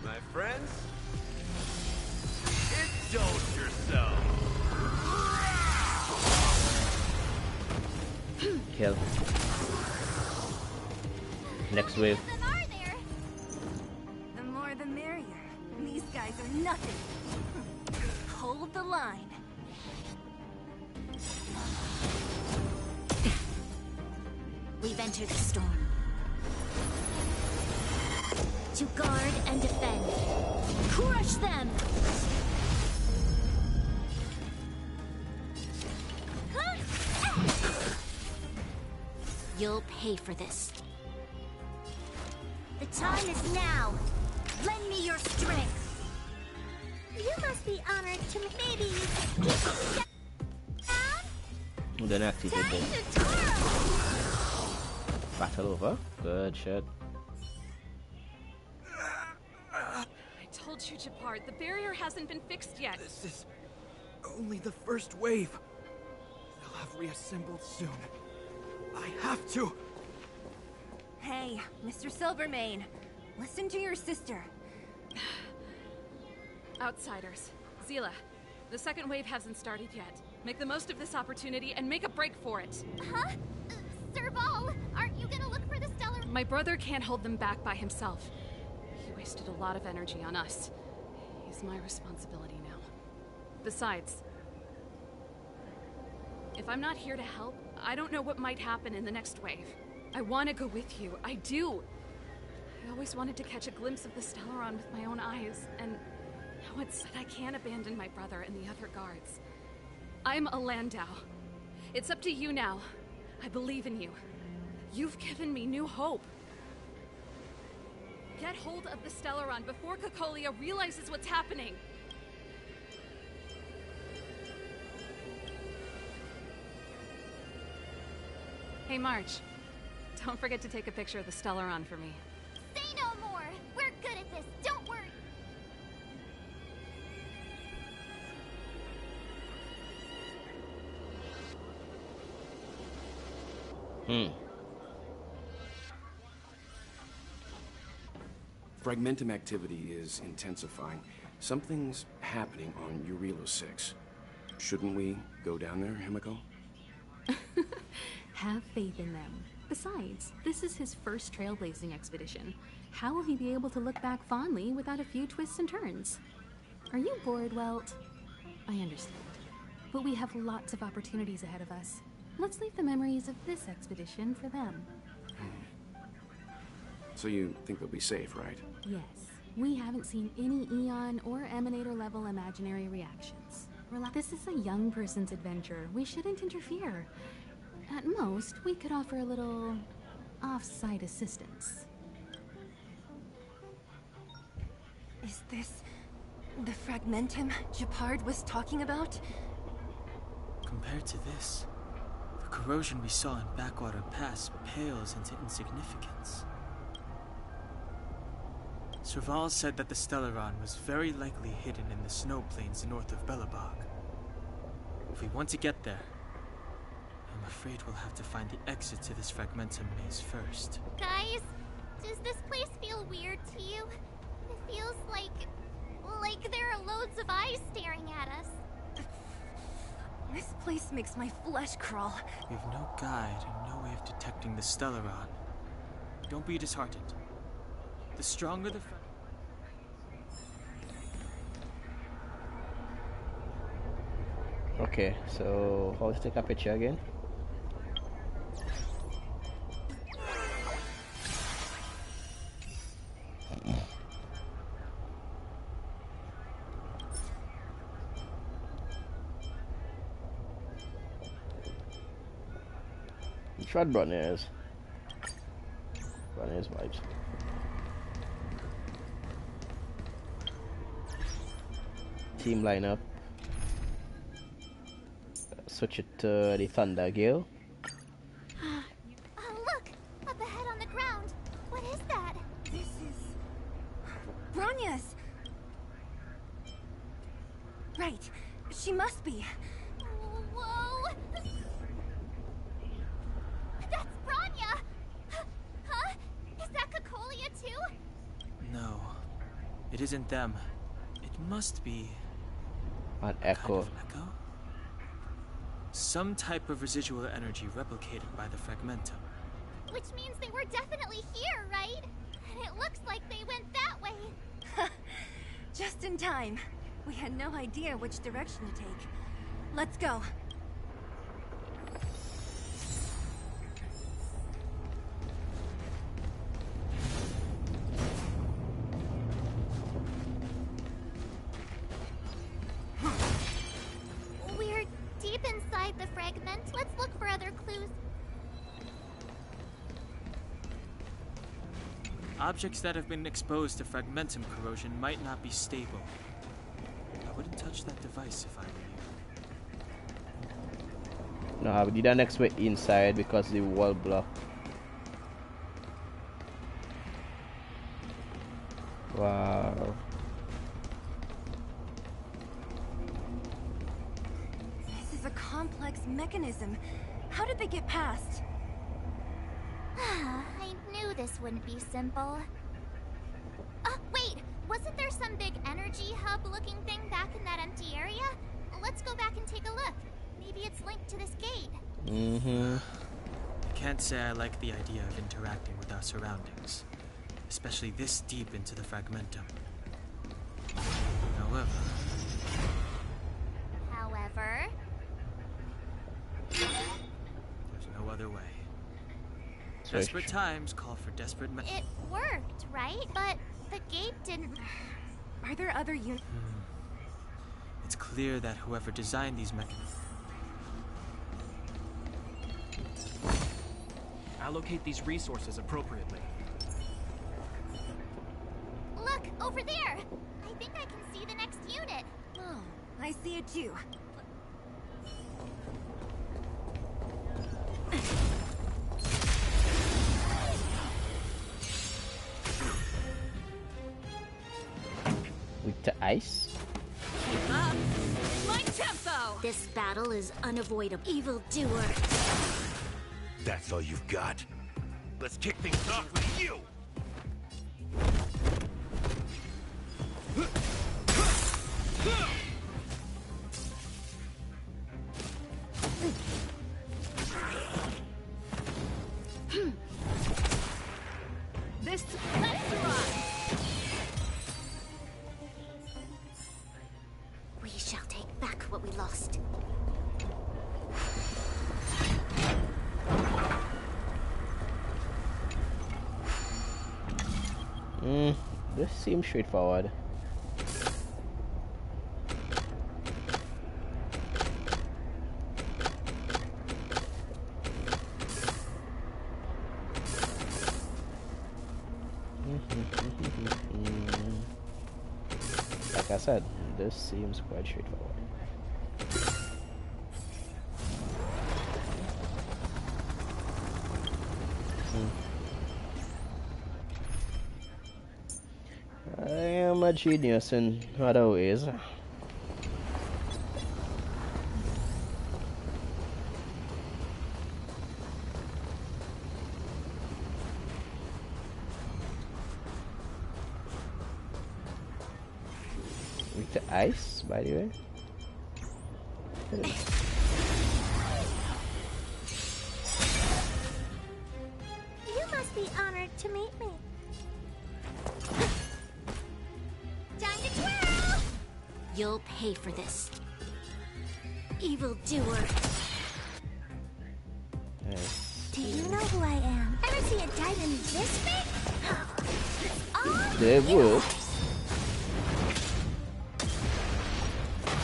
My friends, indulge yourself. Kill. Next wave. The more the merrier. These guys are nothing. Hold the line. We've entered the storm. To guard and defend. Crush them! You'll pay for this. The time is now. Lend me your strength. You must be honored to maybe you can keep it down. Then activate this. Battle over. Good shit. I told you, Japard, the barrier hasn't been fixed yet. This is only the first wave. They'll have reassembled soon. I have to. Hey, Mr. Silvermane, listen to your sister. Outsiders. Zila, the second wave hasn't started yet. Make the most of this opportunity and make a break for it. Huh? Serval, aren't you gonna look for the stellar? My brother can't hold them back by himself. He wasted a lot of energy on us. He's my responsibility now. Besides, if I'm not here to help, I don't know what might happen in the next wave. I want to go with you. I do. I always wanted to catch a glimpse of the Stellaron with my own eyes, and now it's said I can't abandon my brother and the other guards. I'm a Landau. It's up to you now. I believe in you. You've given me new hope. Get hold of the Stellaron before Cocolia realizes what's happening. Hey, March. Don't forget to take a picture of the Stellaron for me. Say no more! We're good at this, don't worry! Fragmentum activity is intensifying. Something's happening on Urilo 6. Shouldn't we go down there, Himiko? Have faith in them. Besides, this is his first trailblazing expedition. How will he be able to look back fondly without a few twists and turns? Are you bored, Welt? I understand. But we have lots of opportunities ahead of us. Let's leave the memories of this expedition for them. So you think they'll be safe, right? Yes. We haven't seen any Eon or Emanator level imaginary reactions. This is a young person's adventure. We shouldn't interfere. At most, we could offer a little off-site assistance. Is this the Fragmentum Japard was talking about? Compared to this, the corrosion we saw in Backwater Pass pales into insignificance. Serval said that the Stellaron was very likely hidden in the snow plains north of Belobog. If we want to get there, I'm afraid we'll have to find the exit to this Fragmentum maze first. Guys, does this place feel weird to you? It feels like there are loads of eyes staring at us. This place makes my flesh crawl. We have no guide and no way of detecting the Stellaron. Don't be disheartened. The stronger the Okay, so how to take a picture again? Shred Bunnies. Bunnies vibes. Team lineup. Switch it to the Thunder Gale. Look! Up ahead on the ground. What is that? This is... Bronya's! Right. She must be. Whoa! That's Bronya! Huh? Is that Cocolia too? No. It isn't them. It must be... An echo. Kind of echo? Some type of residual energy replicated by the fragmentum. Which means they were definitely here, right? And it looks like they went that way. Just in time. We had no idea which direction to take. Let's go. We're deep inside the fragment. Let's look for other clues. Objects that have been exposed to fragmentum corrosion might not be stable. I wouldn't touch that device if I were you. No, we did our next way inside because the wall blocked. Wow. This is a complex mechanism. How did they get past? I knew this wouldn't be simple. Wait! Wasn't there some big energy hub-looking thing back in that empty area? Let's go back and take a look. Maybe it's linked to this gate. I can't say I like the idea of interacting with our surroundings, especially this deep into the fragmentum. However? There's no other way. Desperate times call for desperate It worked, right? But the gate didn't... Are there other units? It's clear that whoever designed these mechanisms... Allocate these resources appropriately. Look, over there! I think I can see the next unit. Oh, I see it too. With the ice? My tempo! This battle is unavoidable. Evildoer. That's all you've got? Let's kick things off with you! This... Let's run! We shall take back what we lost. This seems straightforward. Like I said, this seems quite straightforward. I am a genius in other ways. With the ice, by the way. to meet me. Time to twirl! You'll pay for this. Evildoer. Do you know who I am? Ever see a diamond this big? Oh, They will.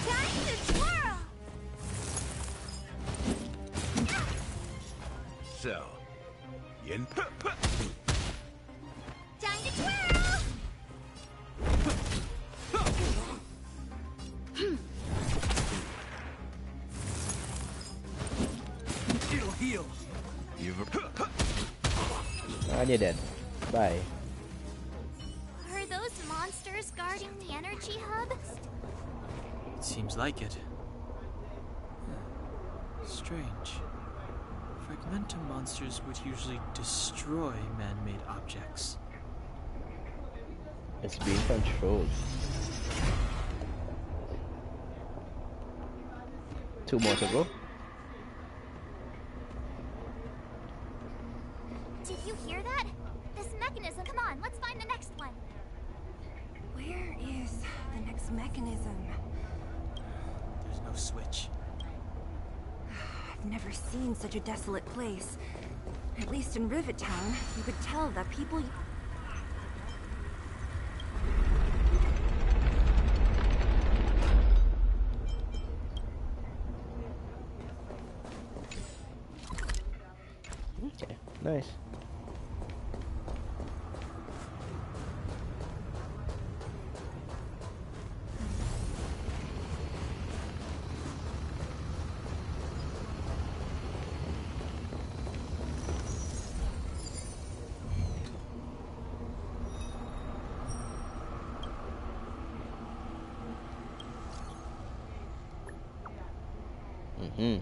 time to twirl! So, yin. Time to twirl! It'll heal. And you're dead. Bye. Are those monsters guarding the energy hub? It seems like it. Strange. Fragmentum monsters would usually destroy man-made objects. It's being controlled. 2 more to go. Did you hear that? This mechanism. Come on, let's find the next one. Where is the next mechanism? There's no switch. I've never seen such a desolate place. At least in Rivet Town, you could tell that people... Okay, nice. Mm-hmm.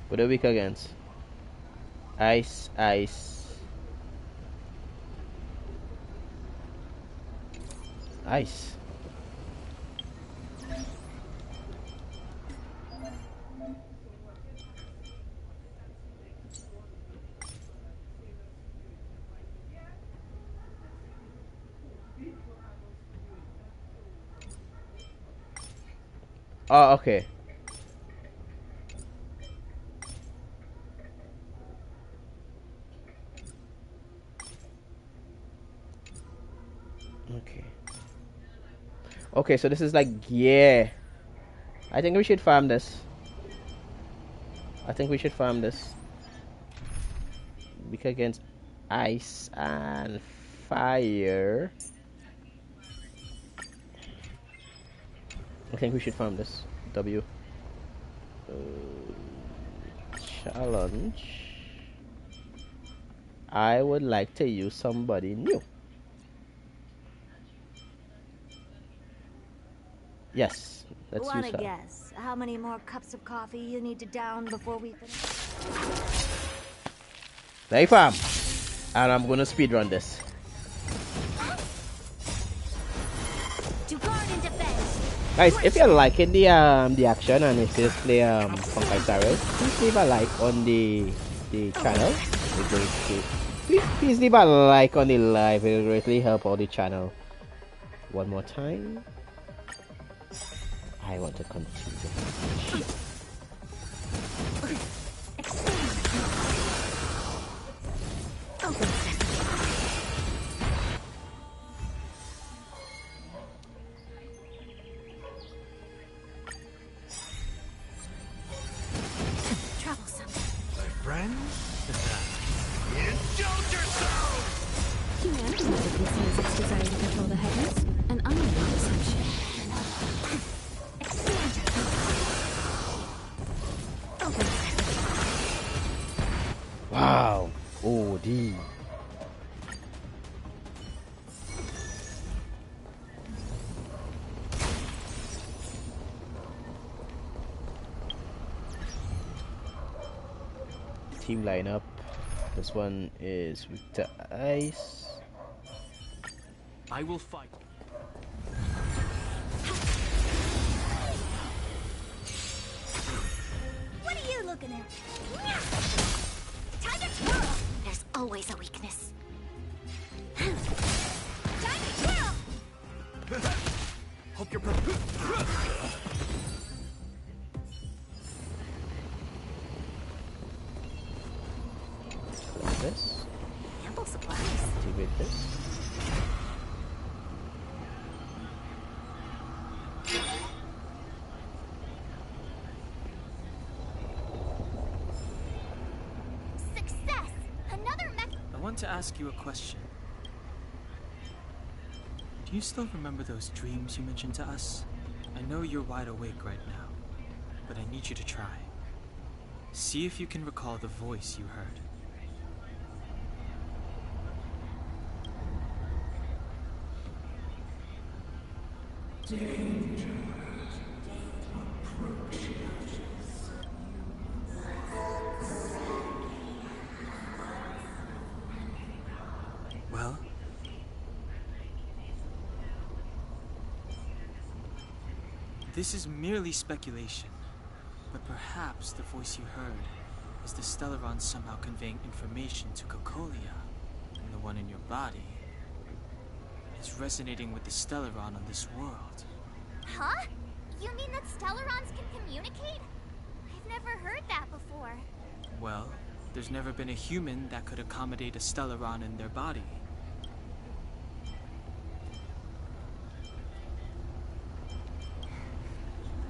What are we weak against? Ice, ice. Ice. Oh, okay. Okay. Okay, so this is like, yeah. I think we should farm this. I think we should farm this. Weak against ice and fire. I think we should farm this. W. Challenge. I would like to use somebody new. Yes, let's use Wanna her. guess how many more cups of coffee you need to down before we finish? Hey fam, and I'm gonna speedrun this. To guard and defend. Guys, if you're liking the action and if you just play Honkai Star, please leave a like on the channel. Please leave a like on the live. It will greatly help out the channel. One more time. I want to continue. Troublesome. My friends? Indulge yourself! Humanity conceals its desire to control the heavens, and I am the exception. team lineup. This one is Victor Ice. I will fight. What are you looking at? Time to twirl! There's always a weakness. Time to twirl! Hope you're prepared. This. Ample supplies. Activate this. Success! Another mech. I want to ask you a question. Do you still remember those dreams you mentioned to us? I know you're wide awake right now, but I need you to try. See if you can recall the voice you heard. Well? This is merely speculation, but perhaps the voice you heard is the Stellaron somehow conveying information to Cocolia, and the one in your body is resonating with the Stellaron on this world. Huh? You mean that Stellarons can communicate? I've never heard that before. Well, there's never been a human that could accommodate a Stellaron in their body.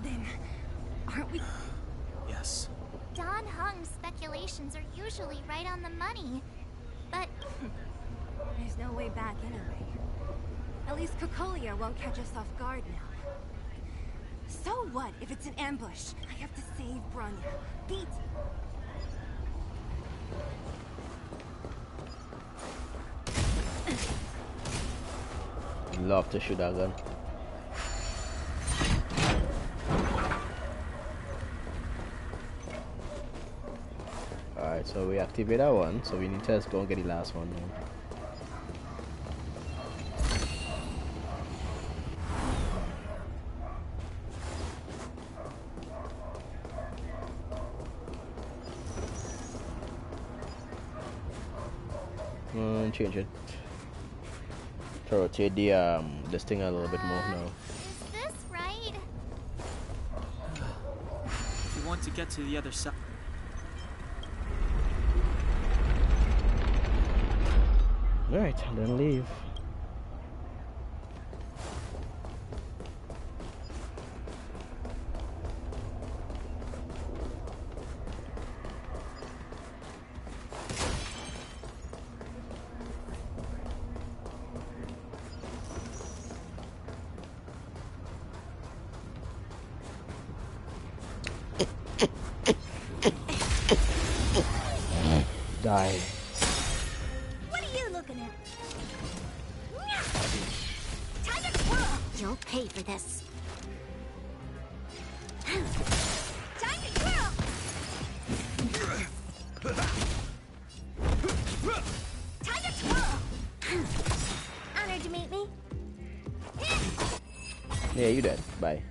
Then, aren't we? Yes. Don Hung's speculations are usually right on the money, but There's no way back anyway. At least Cocolia won't catch us off guard now. So what if it's an ambush? I have to save Bronya. Beat! Love to shoot that gun. Alright, so we activate that one, so we need to just go and get the last one now. Change it. To rotate the this thing a little bit more now. is this right? If you want to get to the other side. Alright, then leave. Die. What are you looking at? Time to twirl! You'll pay for this. Time to twirl! Time to twirl! Honored to meet me. Yeah, you dead. Bye.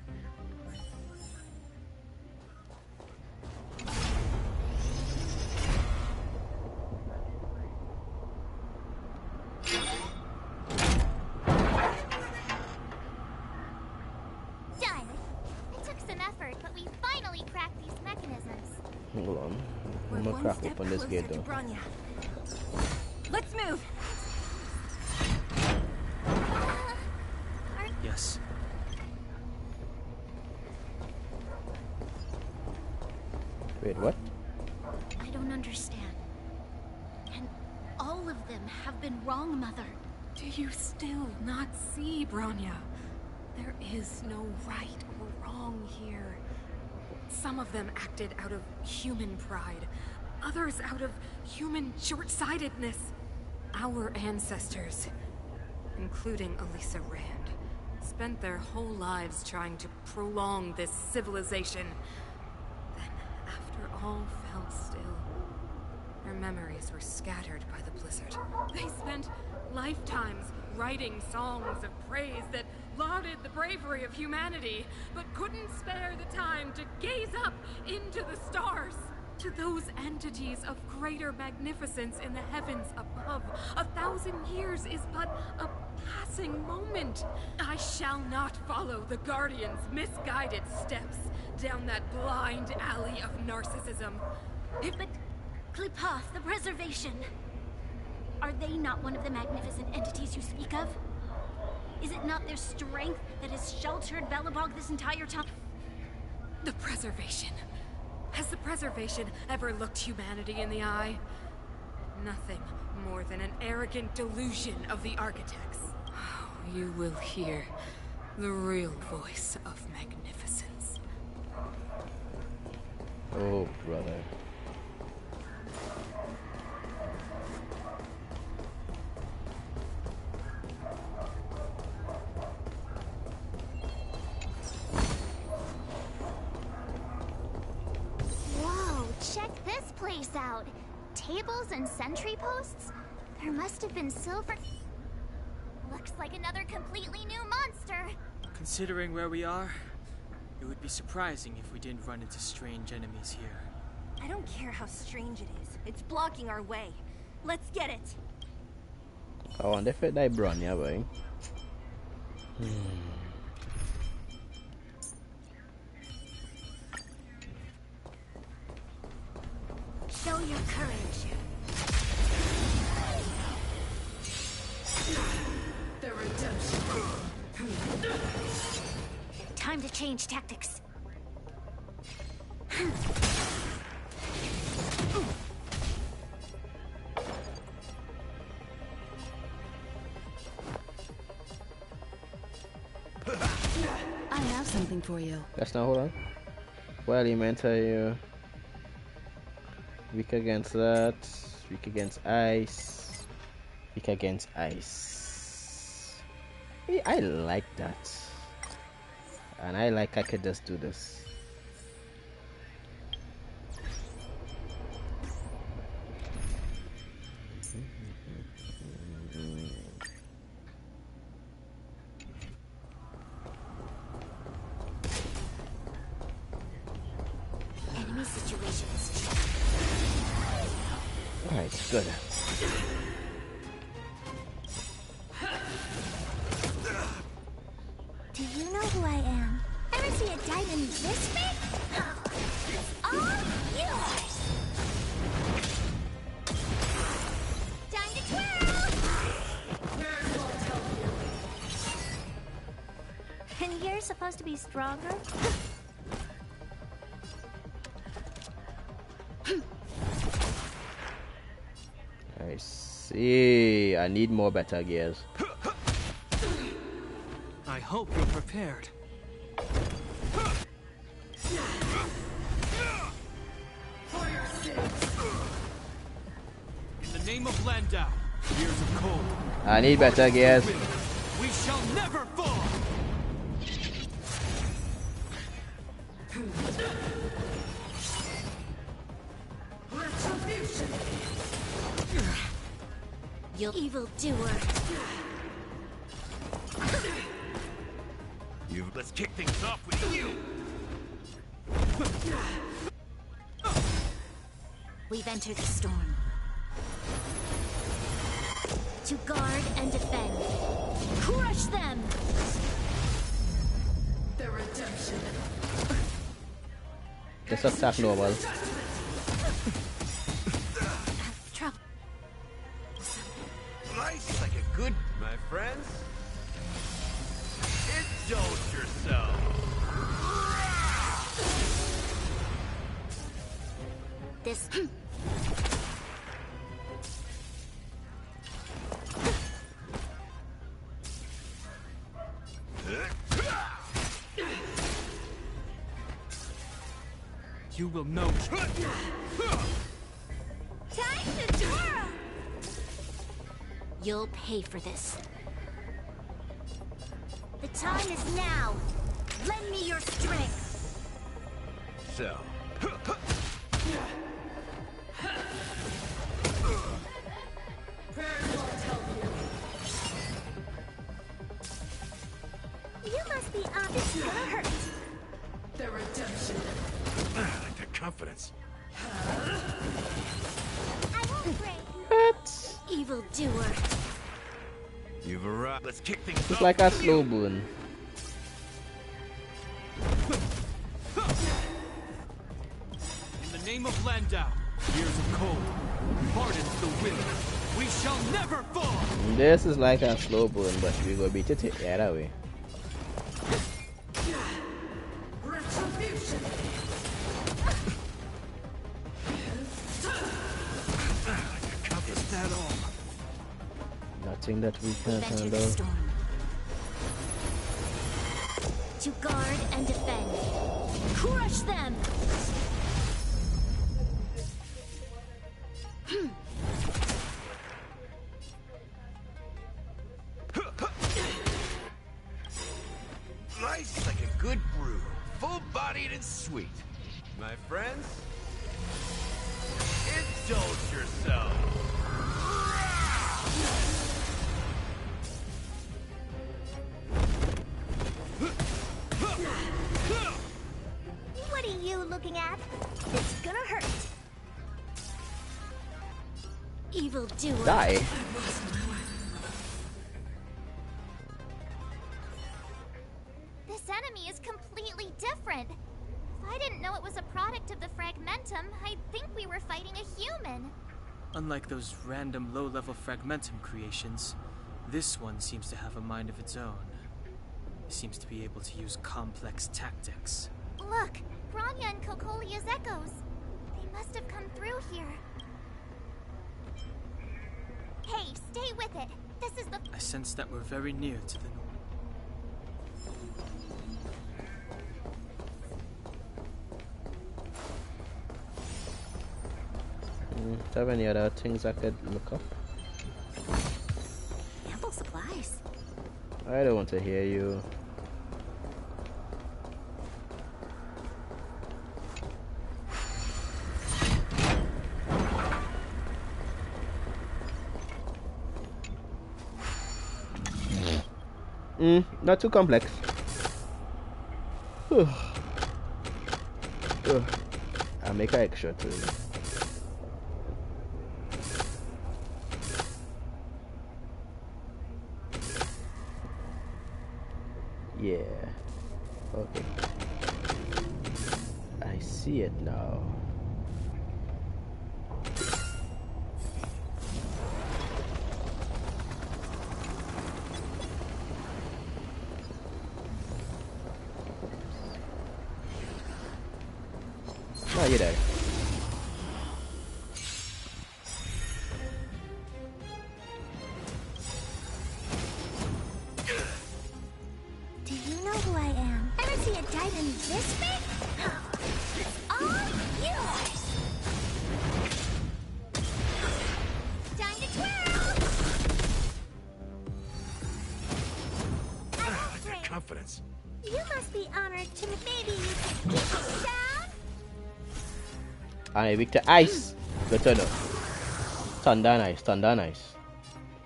Done. It took some effort, but we finally cracked these mechanisms. Hold on. We're I'm gonna one crack step open this closer gate to though. Bronya. Let's move! Yes. Wait, what? I don't understand. And all of them have been wrong, Mother. Do you still not see, Bronya? There is no right or wrong here. Some of them acted out of human pride, others out of human short-sightedness. Our ancestors, including Elisa Rand, spent their whole lives trying to prolong this civilization. Then, after all fell still, memories were scattered by the blizzard. They spent lifetimes writing songs of praise that lauded the bravery of humanity, but couldn't spare the time to gaze up into the stars. To those entities of greater magnificence in the heavens above, 1,000 years is but a passing moment. I shall not follow the Guardian's misguided steps down that blind alley of narcissism. But Klipoth, the Preservation, are they not one of the magnificent entities you speak of? Is it not their strength that has sheltered Belobog this entire time? The Preservation. Has the Preservation ever looked humanity in the eye? Nothing more than an arrogant delusion of the architects. You will hear the real voice of magnificence. Oh, brother. Check this place out. Tables and sentry posts? There must have been silver... Looks like another completely new monster. Considering where we are, it would be surprising if we didn't run into strange enemies here. I don't care how strange it is. It's blocking our way. Let's get it. I wonder if it died brown, yeah, boy. Show your courage. The redemption. Time to change tactics. I have something for you. That's not, hold on. Well, you meant you weak against that, weak against ice, weak against ice. Hey, I like that. And I like I could just do this. Enemy situations. Alright, good. Do you know who I am? Ever see a diamond this big? It's all yours! Time to twirl! And you're supposed to be stronger? I see. I need more better gears. I hope you're prepared. In the name of Landau, years of cold. I need better gears. We shall never fall. Retribution! You evildoer! Let's kick things off with you. We've entered the storm. To guard and defend. Crush them! The redemption. Just attack normal. Trouble. Nice, like a good, my friends. Indulge yourself. This. You will know. Time to twirl! You'll pay for this. The time is now. Lend me your strength. So. You must be on. This is gonna hurt. The redemption. Like the confidence. I won't break. What? Evil doer. You've arrived. Let's kick things off. It's like a slow burn. In the name of Landau, years of cold, hardens the wind. We shall never fall! This is like a slow burn, but we will beat it either way. Retribution. Is that all? Nothing that we can't Enter the handle. storm. To guard and defend. Crush them! Nice like a good brew. Full-bodied and sweet. My friends, indulge yourself. What are you looking at? It's gonna hurt. Evil doer. Die. This enemy is completely different. If I didn't know it was a product of the Fragmentum, I'd think we were fighting a human. Unlike those random low-level Fragmentum creations, this one seems to have a mind of its own. It seems to be able to use complex tactics. Look, Grania and Cocolia's echoes. They must have come through here. Hey, stay with it. This is the... I sense that we're very near to the north. Do you have any other things I could look up? Ample supplies. I don't want to hear you. Not too complex. I'll make an extra too. Yeah. Okay. I see it now. Oh, you're there. Do you know who I am? Ever see a diamond this big? It's all yours! Time to twirl! I won't break. Confidence. You must be honored to maybe you can keep it down? And Victor Ice. The turn up. Thunder and Ice. Thunder and Ice.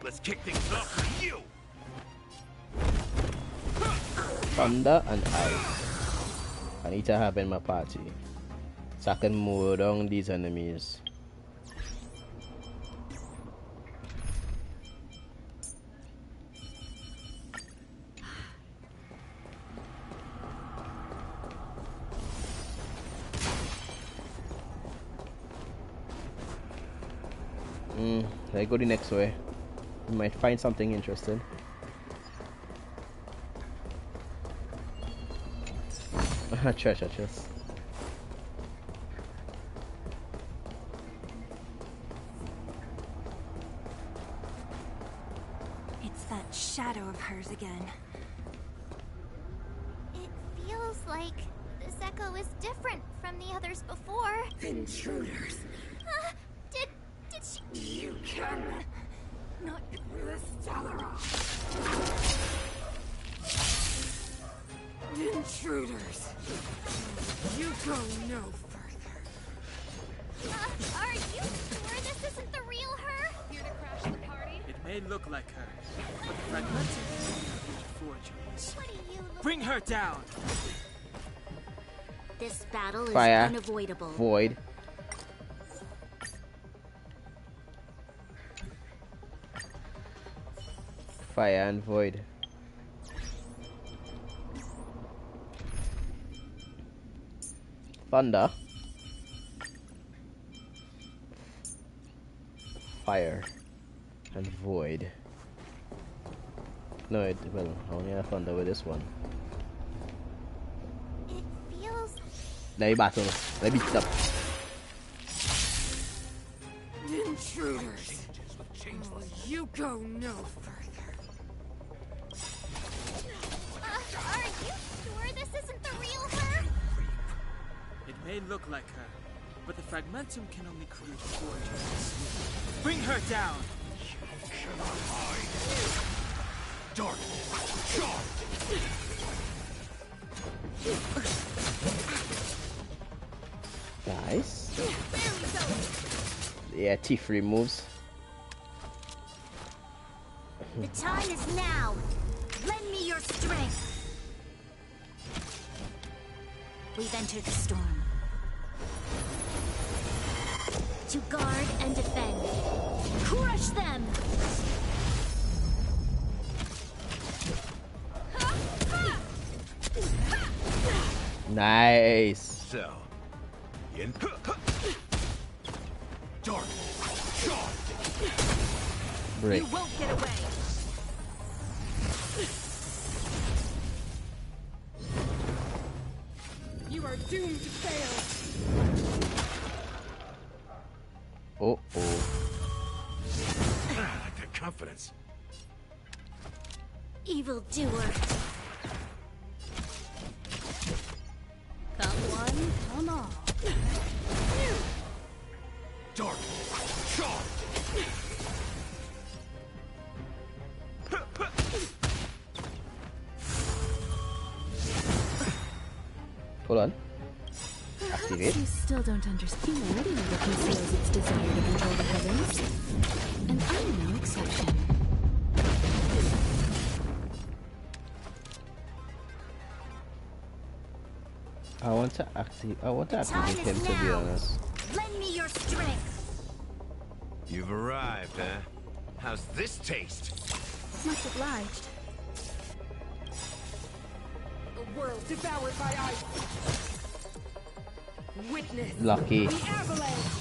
Let's kick things off with you. Thunder and Ice. I need to have in my party so I can mow down these enemies. I go the next way. We might find something interesting. Treasure chest. It's that shadow of hers again. It feels like this echo is different from the others before. Intruders. Did she... You can Not the Stellaron. Intruders. You go no further. Are you sure this isn't the real her? Here to crash the party? It may look like her, but fragmented. forgeries. Bring her down! This battle is Fire. unavoidable. Void. Fire and void. Thunder. Fire and void. No, well, I only have thunder with this one. It feels... Let me battle. Let me beat them. Intruders! Oh, you go no further. Are you sure this isn't the real her? It may look like her, but the fragmentum can only create forgeries. Bring her down! You cannot hide. Dark. Charge. Nice. Yeah, T3 moves. The time is now. Lend me your strength. We've entered the storm. To guard and defend. Crush them! Nice. So, in dark. Charge. Break. You won't get away. You are doomed to fail. Oh. I like that confidence. Evildoer. Come one, come all. Dark. Charge. Hold on. Activate. You still don't understand. Humanity never conceals its desire to control the heavens. And I'm no exception. I want to activate him, to be honest. Lend me your strength. You've arrived, huh? How's this taste? Much obliged. The world devoured by ice. Witness Lucky. the avalanche.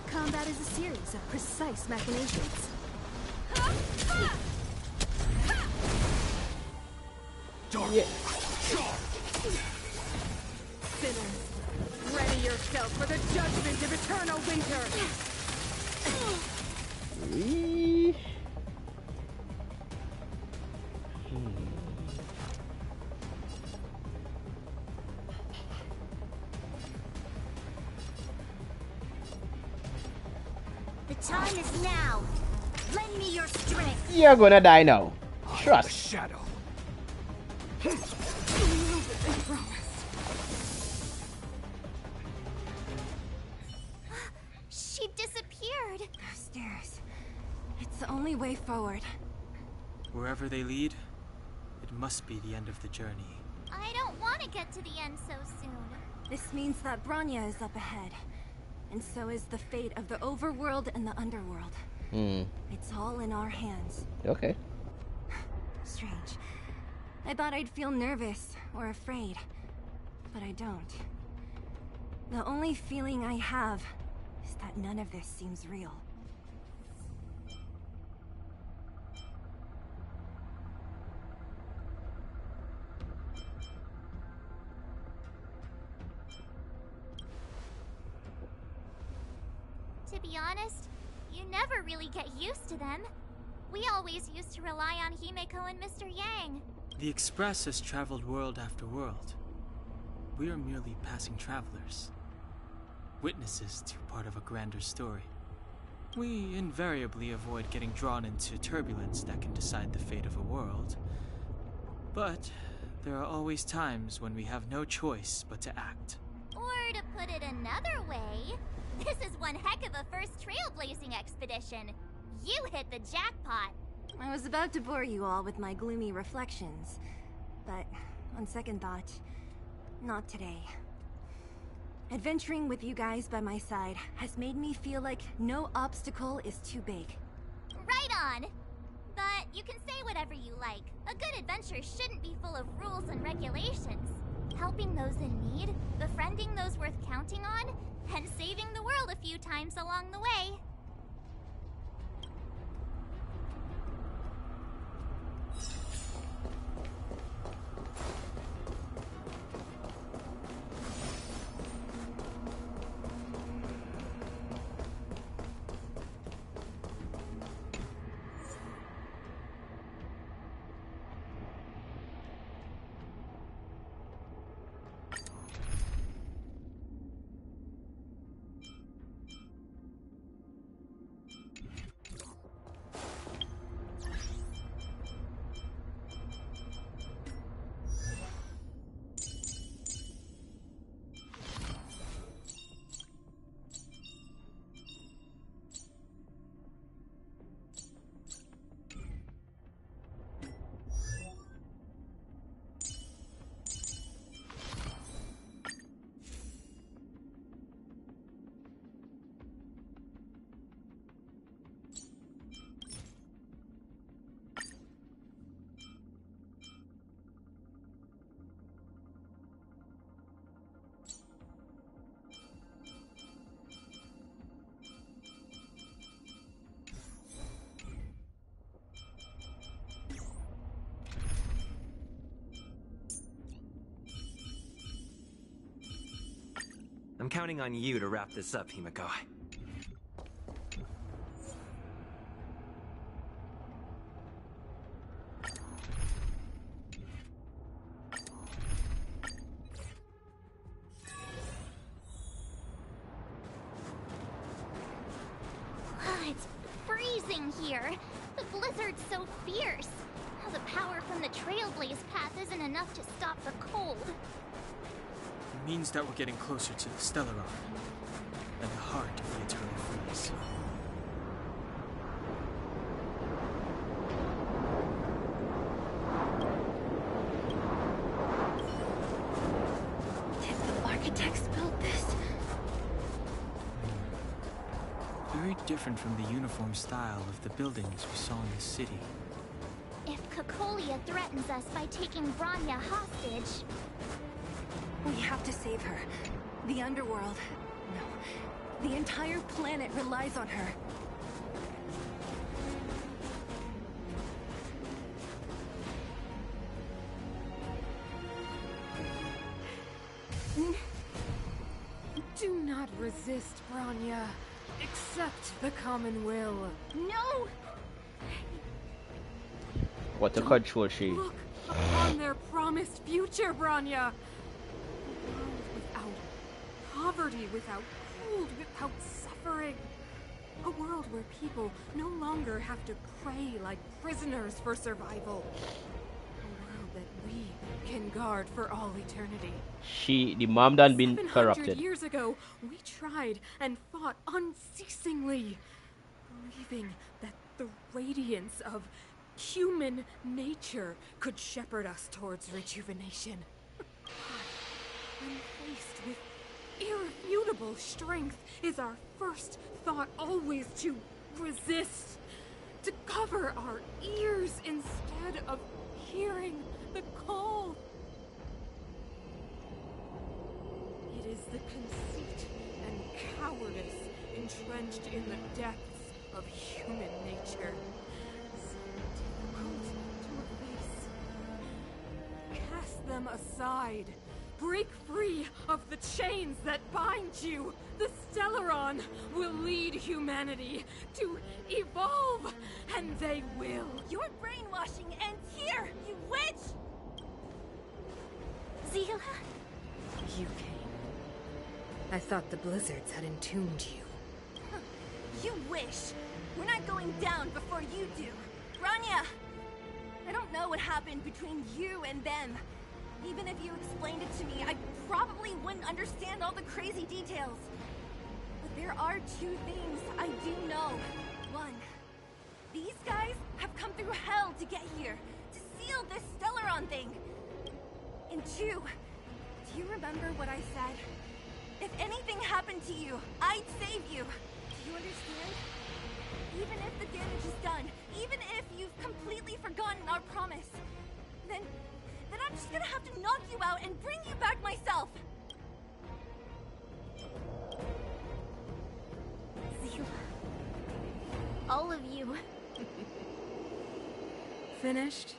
Combat is a series of precise machinations. Dark. Yeah. Charge. Sinners, ready yourself for the judgment of eternal winter. The time is now. Lend me your strength. You're gonna die now. Trust. Shadow. She disappeared. Those stairs. It's the only way forward. Wherever they lead, it must be the end of the journey. I don't want to get to the end so soon. This means that Bronya is up ahead. And so is the fate of the overworld and the underworld. It's all in our hands. Okay. Strange. I thought I'd feel nervous or afraid, but I don't. The only feeling I have is that none of this seems real. To be honest, you never really get used to them. We always used to rely on Himeko and Mr. Yang. The Express has traveled world after world. We are merely passing travelers. Witnesses to part of a grander story. We invariably avoid getting drawn into turbulence that can decide the fate of a world. But there are always times when we have no choice but to act. Or to put it another way, This is one heck of a first trailblazing expedition. You hit the jackpot. I was about to bore you all with my gloomy reflections, but on second thought, not today. Adventuring with you guys by my side has made me feel like no obstacle is too big. Right on! But you can say whatever you like. A good adventure shouldn't be full of rules and regulations. Helping those in need, befriending those worth counting on, and saving the world a few times along the way. I'm counting on you to wrap this up, Himiko. It's freezing here. The blizzard's so fierce. The power from the Trailblaze path isn't enough to stop the cold. It means that we're getting closer to the Stellaron, and the heart of the eternal freeze. Did the architects build this? Very different from the uniform style of the buildings we saw in the city. If Cocolia threatens us by taking Bronya hostage... We have to save her. The underworld... No. The entire planet relies on her. Do not resist, Bronya. Accept the common will. No! What a control she. Look upon their promised future, Bronya. A world without poverty, without cold, without suffering. A world where people no longer have to pray like prisoners for survival. A world that we can guard for all eternity. The mom done been 700 corrupted. years ago, we tried and fought unceasingly, believing that the radiance of human nature could shepherd us towards rejuvenation. When faced with irrefutable strength, is our first thought always to resist, to cover our ears instead of hearing the call? It is the conceit and cowardice entrenched in the depths of human nature. Cast them aside. Break free of the chains that bind you. The Stellaron will lead humanity to evolve, and they will. Your brainwashing ends here, you witch! Zila? You came. I thought the blizzards had entombed you. You wish. We're not going down before you do. Bronya! I don't know what happened between you and them. Even if you explained it to me, I probably wouldn't understand all the crazy details. There are two things I do know. One, these guys have come through hell to get here, to seal this Stellaron thing. And two, do you remember what I said? If anything happened to you, I'd save you. Do you understand? Even if the damage is done, even if you've completely forgotten our promise, then I'm just gonna have to knock you out and bring you back myself. Zila. All of you. Finished?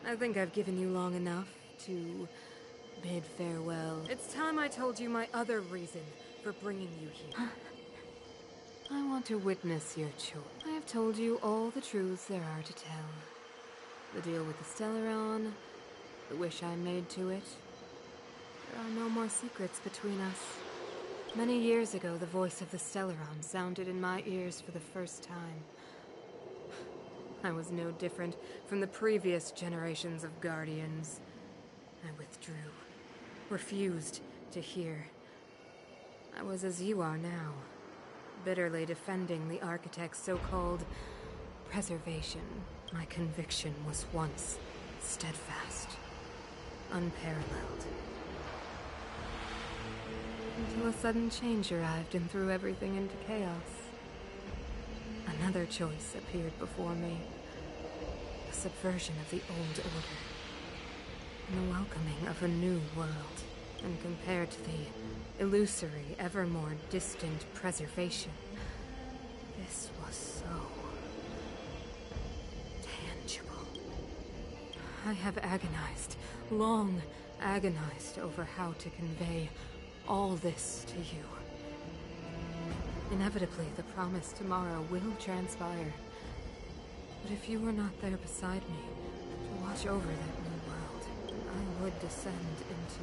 I think I've given you long enough to bid farewell. It's time I told you my other reason for bringing you here. I want to witness your choice. I have told you all the truths there are to tell. The deal with the Stellaron, the wish I made to it. There are no more secrets between us. Many years ago, the voice of the Stellaron sounded in my ears for the first time. I was no different from the previous generations of Guardians. I withdrew, refused to hear. I was as you are now, bitterly defending the Architect's so-called preservation. My conviction was once steadfast, unparalleled. Until a sudden change arrived and threw everything into chaos. Another choice appeared before me. The subversion of the old order. And the welcoming of a new world. And compared to the illusory, ever more distant preservation, this was so tangible. I have agonized, long agonized over how to convey all this to you. Inevitably, the promised tomorrow will transpire. But if you were not there beside me, to watch over that new world, I would descend into...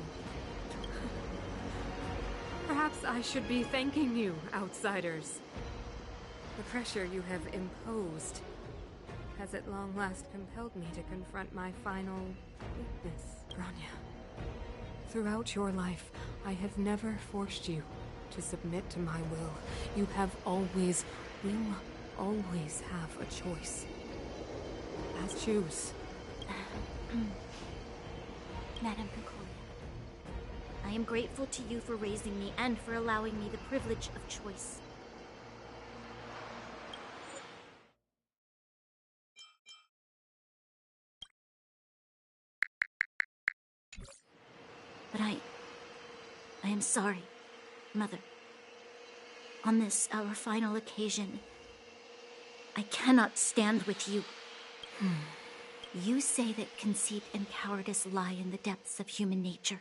Perhaps I should be thanking you, outsiders. The pressure you have imposed has at long last compelled me to confront my final weakness, Bronya. Throughout your life, I have never forced you to submit to my will. You have always, will always have a choice. As choose. Madame Cocolia, I am grateful to you for raising me and for allowing me the privilege of choice. But I am sorry, Mother. On this, our final occasion, I cannot stand with you. You say that conceit and cowardice lie in the depths of human nature.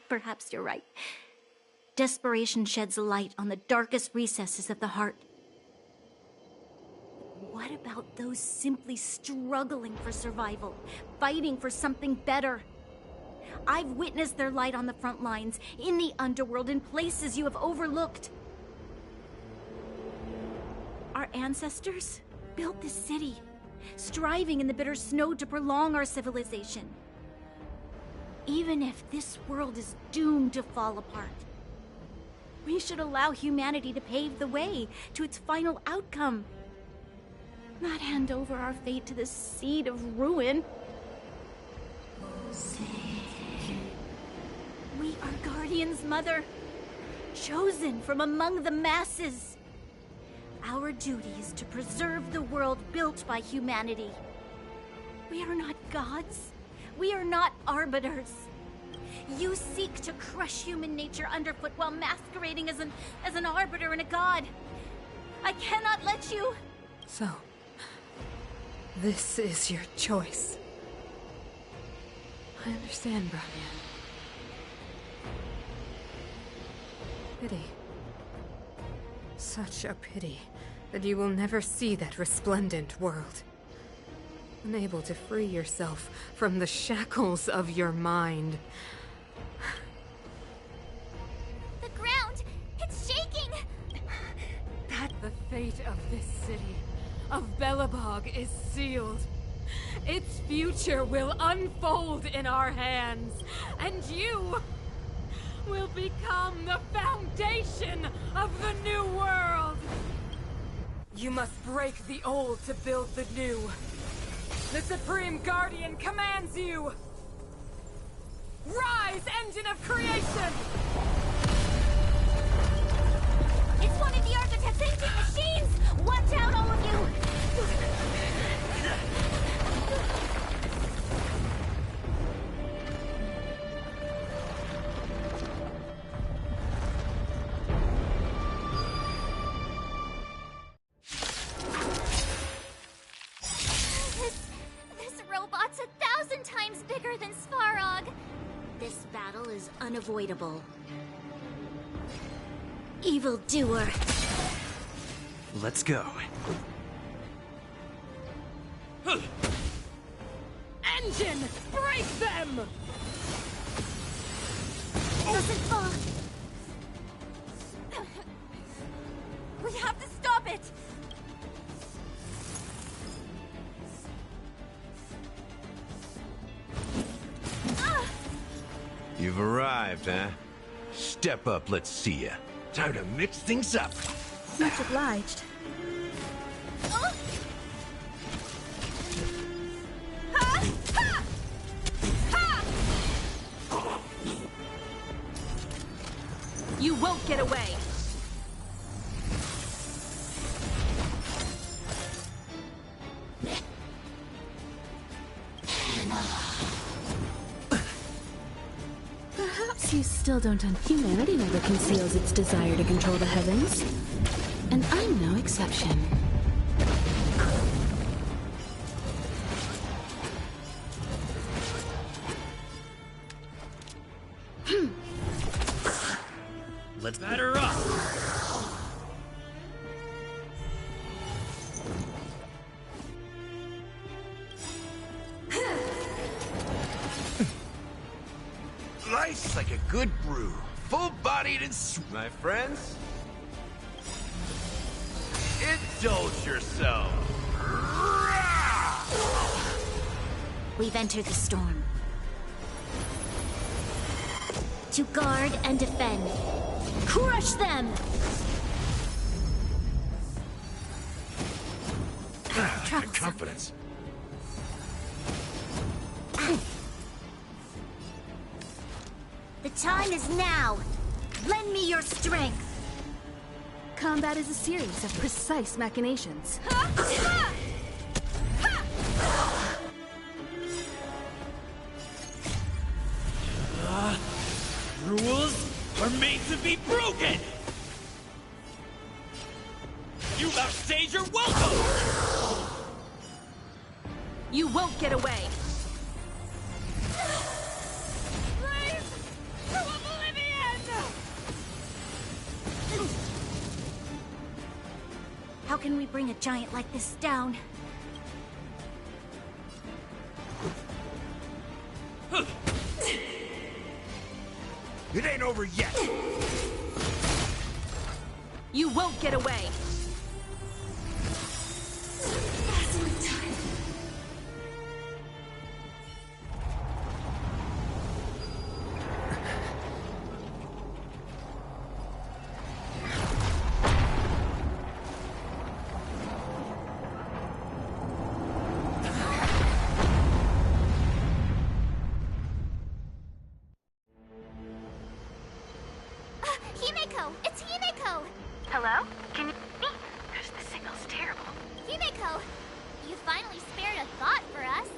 Perhaps you're right. Desperation sheds light on the darkest recesses of the heart. But what about those simply struggling for survival, fighting for something better? I've witnessed their light on the front lines, in the underworld, in places you have overlooked. Our ancestors built this city, striving in the bitter snow to prolong our civilization. Even if this world is doomed to fall apart, we should allow humanity to pave the way to its final outcome. Not hand over our fate to the seed of ruin. We are Guardians, Mother, chosen from among the masses. Our duty is to preserve the world built by humanity. We are not gods. We are not arbiters. You seek to crush human nature underfoot while masquerading as an arbiter and a god. I cannot let you... So, this is your choice. I understand, Bronya. Pity. Such a pity that you will never see that resplendent world. Unable to free yourself from the shackles of your mind. The ground! It's shaking! That the fate of this city, of Belobog, is sealed. Its future will unfold in our hands. And you will become the foundation of the new world. You must break the old to build the new. The Supreme Guardian commands you! Rise, engine of creation! It's one of the Architect's ancient machines! Watch out, all of you! This robot's 1,000 times bigger than Svarog. This battle is unavoidable. Evildoer. Let's go. Engine! Break them! Doesn't fall. We have to stop it! You've arrived, huh? Step up, let's see ya. Time to mix things up. Much obliged. You won't get away! Perhaps you still don't understand. Humanity never conceals its desire to control the heavens. And I'm no exception. Let's batter up! Nice like a good brew. Full-bodied and my friends. Indulge yourself. We've entered the storm. To guard and defend. Crush them! Confidence. The time is now. Lend me your strength. Combat is a series of precise machinations. Rules are made to be broken! You've outstayed your welcome! You won't get away! How can we bring a giant like this down? It ain't over yet. You won't get away! Himeko! It's Himeko! Hello? Can you hear me? The signal's terrible. Himeko! You finally spared a thought for us.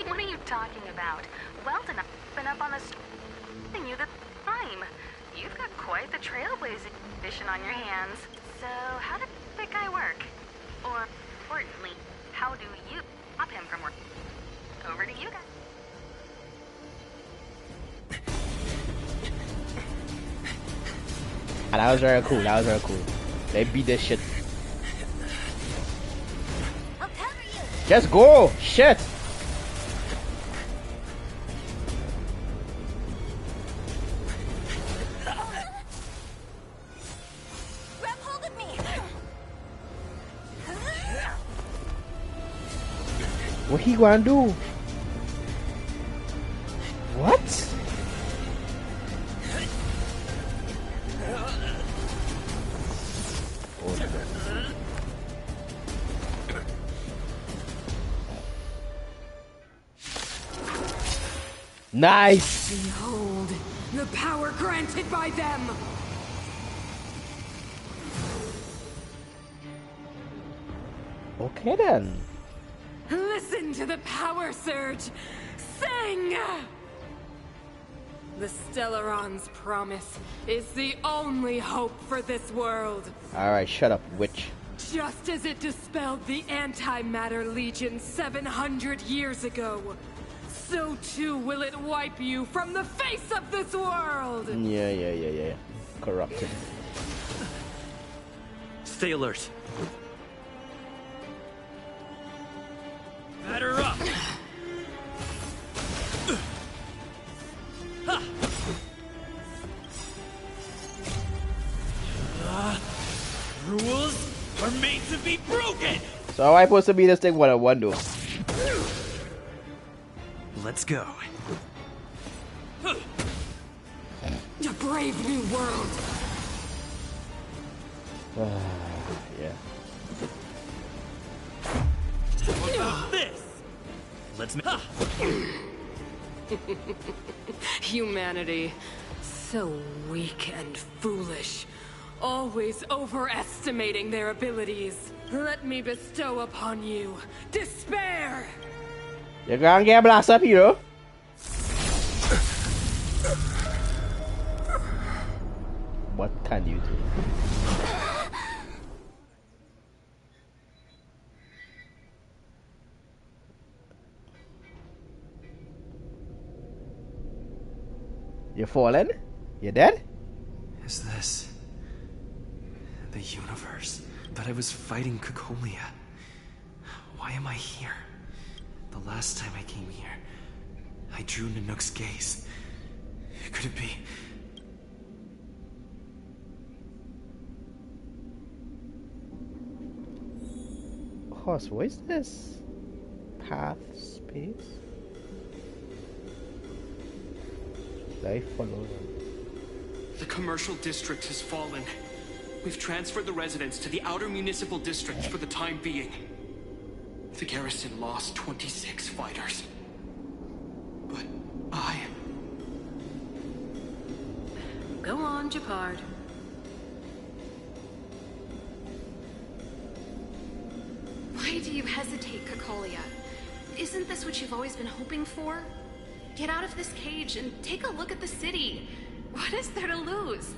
What are you talking about? Weldon, I've been up on the thing you the time. You've got quite the trailblazing mission on your hands. So, how did that guy work? Or, importantly, how do you stop him from working? Over to you guys. That was very cool. That was very cool. They beat this shit. Just go! Shit! Grab hold of me! What he gonna do? What? Nice. Behold, the power granted by them. Okay then. Listen to the power surge. Sing! The Stellaron's promise is the only hope for this world. Alright, shut up, witch. Just as it dispelled the Antimatter Legion 700 years ago, so too will it wipe you from the face of this world! Yeah. Corrupted. Stay alert. Batter up! Rules are made to be broken! So how am I supposed to be this thing 1-on-1 though? Let's go. A brave new world! Yeah. What about this? Let's Humanity, so weak and foolish, always overestimating their abilities. Let me bestow upon you despair! You're gonna get blast up, hero. What can you do? You're fallen? You're dead? Is this the universe? But I was fighting Cocolia. Why am I here? The last time I came here, I drew Nanook's gaze. Could it be? Horse, what is this? Path space? I follow them. The commercial district has fallen. We've transferred the residents to the outer municipal district for the time being. The garrison lost 26 fighters. But Go on, Japard. Why do you hesitate, Cocolia? Isn't this what you've always been hoping for? Get out of this cage and take a look at the city. What is there to lose?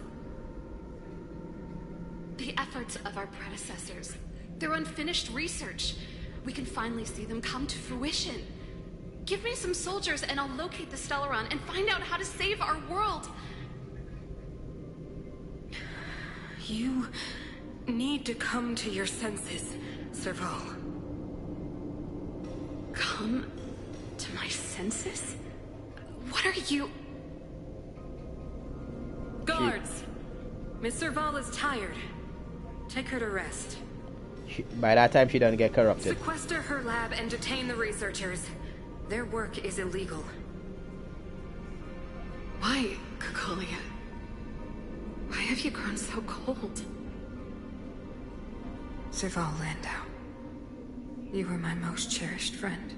The efforts of our predecessors, their unfinished research. We can finally see them come to fruition. Give me some soldiers and I'll locate the Stellaron and find out how to save our world. You need to come to your senses, Serval. Come to my senses? What are you... Guards! Miss Serval is tired. Take her to rest. By that time, she doesn't get corrupted. Sequester her lab and detain the researchers. Their work is illegal. Why, Cocolia? Why have you grown so cold? Serval Landau. You were my most cherished friend.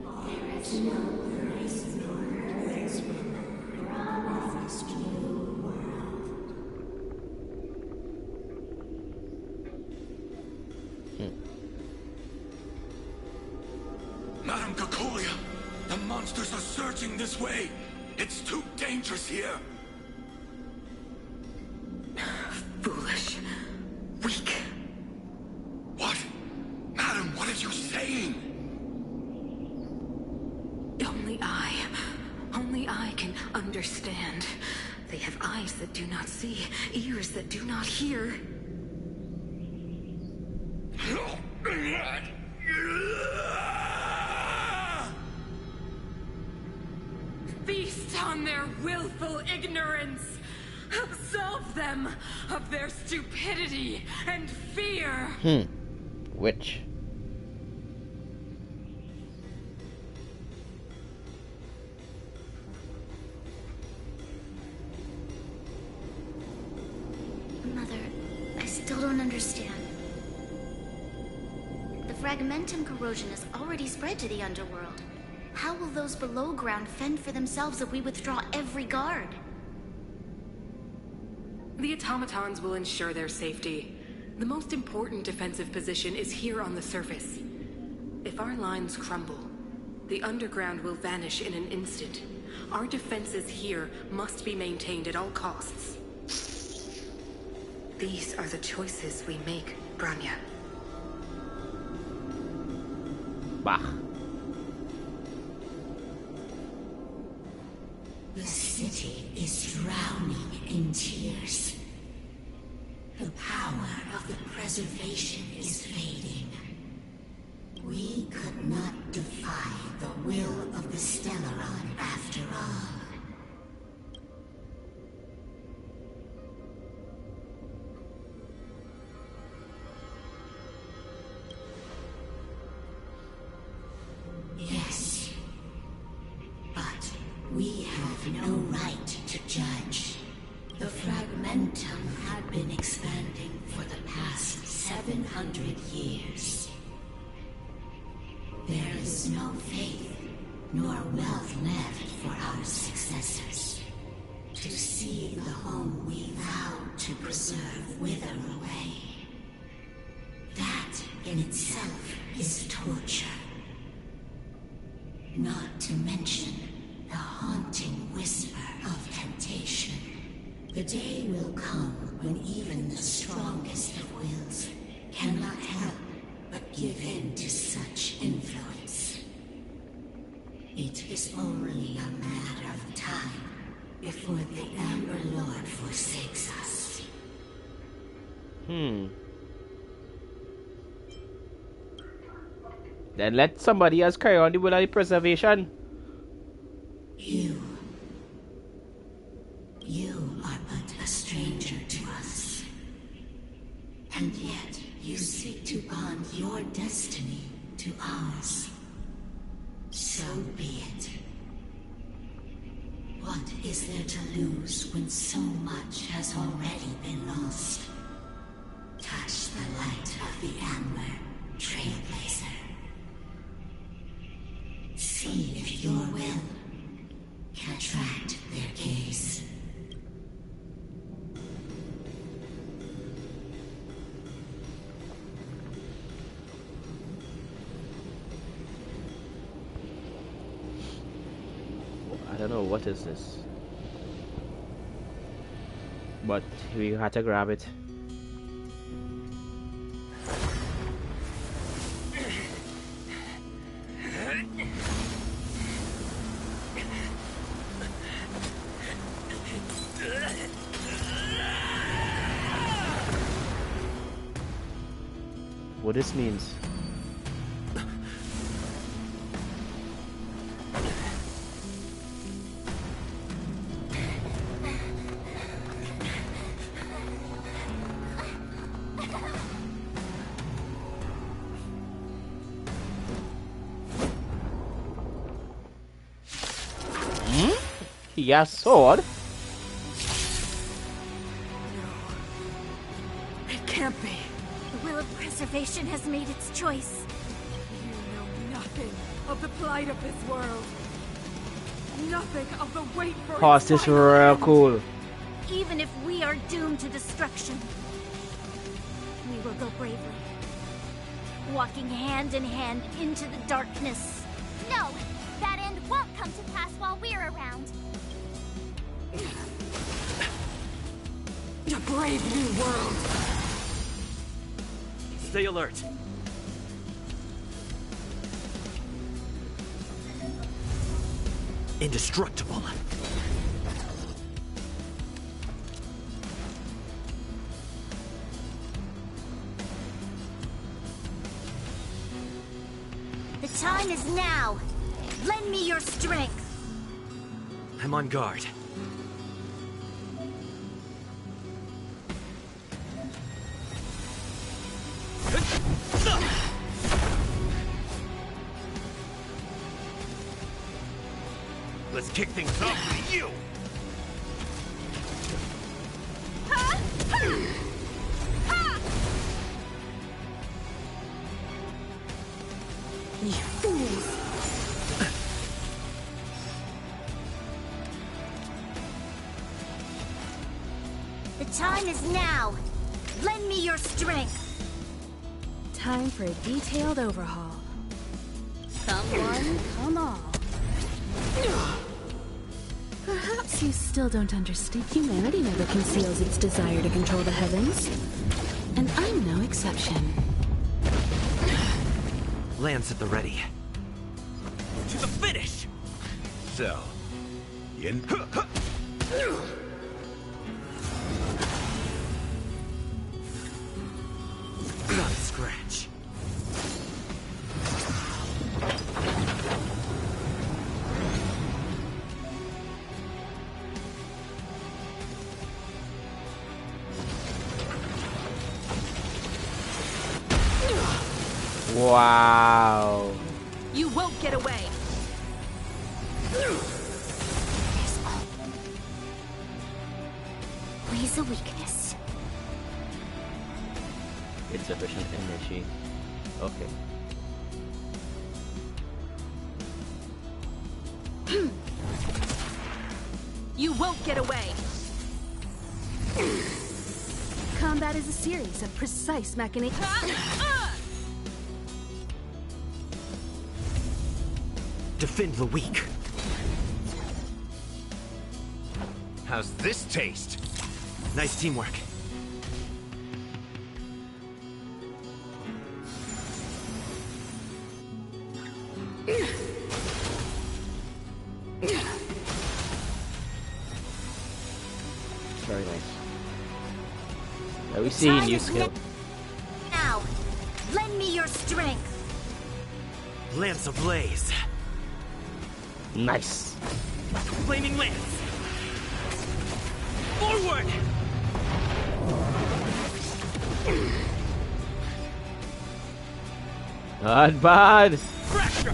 There is no grace nor grace promised new world. Madam Cocolia, the monsters are surging this way. It's too dangerous here. Foolish. Weak. What? Madam, what are you saying? Only I can understand. They have eyes that do not see, ears that do not hear. Feast on their willful ignorance! Absolve them of their stupidity and fear! Which? Mother, I still don't understand. The fragmentum corrosion has already spread to the underworld. How will those below ground fend for themselves if we withdraw every guard? The automatons will ensure their safety. The most important defensive position is here on the surface. If our lines crumble, the underground will vanish in an instant. Our defenses here must be maintained at all costs. These are the choices we make, Branya. Bah. The city is drowning in tears. The power of the preservation is fading. We could not defy the will of the Stellaron after all. Yes, but we have no right to judge. The Fragmentum had been expanding for the past 700 years. There is no faith nor wealth left for our successors. To see the home we vowed to preserve wither away. That in itself is torture. Not to mention the haunting whisper of temptation. The day will come when even the strongest of wills cannot help but give in to such influence. It is only a matter of time before the Amber Lord forsakes us. Then let somebody else carry on the will of the preservation. You are but a stranger to us. And yet you seek to bond your destiny to ours. So be it. What is there to lose when so much has already been lost? Touch the light of the Amber, Trailblazer. See if your will can attract their gaze. I don't know what is this, but we had to grab it. What this means? He has sword. It can't be. The will of preservation has made its choice. You know nothing of the plight of this world. Nothing of the weight for Horse is real cool. Even if we are doomed to destruction, we will go bravely. Walking hand in hand into the darkness. No! That end won't come to pass while we're around. A brave new world. Stay alert. Indestructible. The time is now. Lend me your strength. I'm on guard. Let's kick things off with you! You fools! time is now. Lend me your strength. Time for a detailed overhaul. Come one, come all. Perhaps you still don't understand. Humanity never conceals its desire to control the heavens. And I'm no exception. Lance at the ready. To the finish! So, in. Not a scratch. Wow. You won't get away. Always a weakness. Insufficient energy. Okay. You won't get away. Combat is a series of precise machinations. Defend the weak. How's this taste? Nice teamwork. Very nice. Are we seeing new skill? Now, lend me your strength. Lance ablaze. Nice. Flaming lance. Forward! Not bad. Fracture!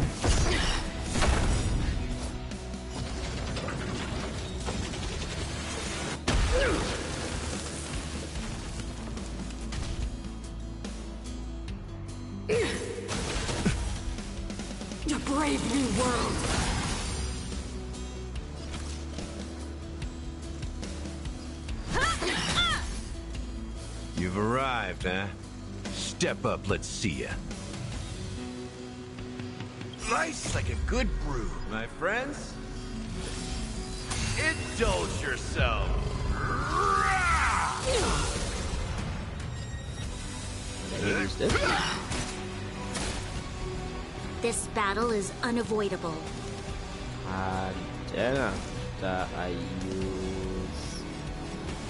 A brave new world. You've arrived, huh? Step up, let's see ya. Nice like a good brew, my friends. Indulge yourself. This battle is unavoidable. Then after I use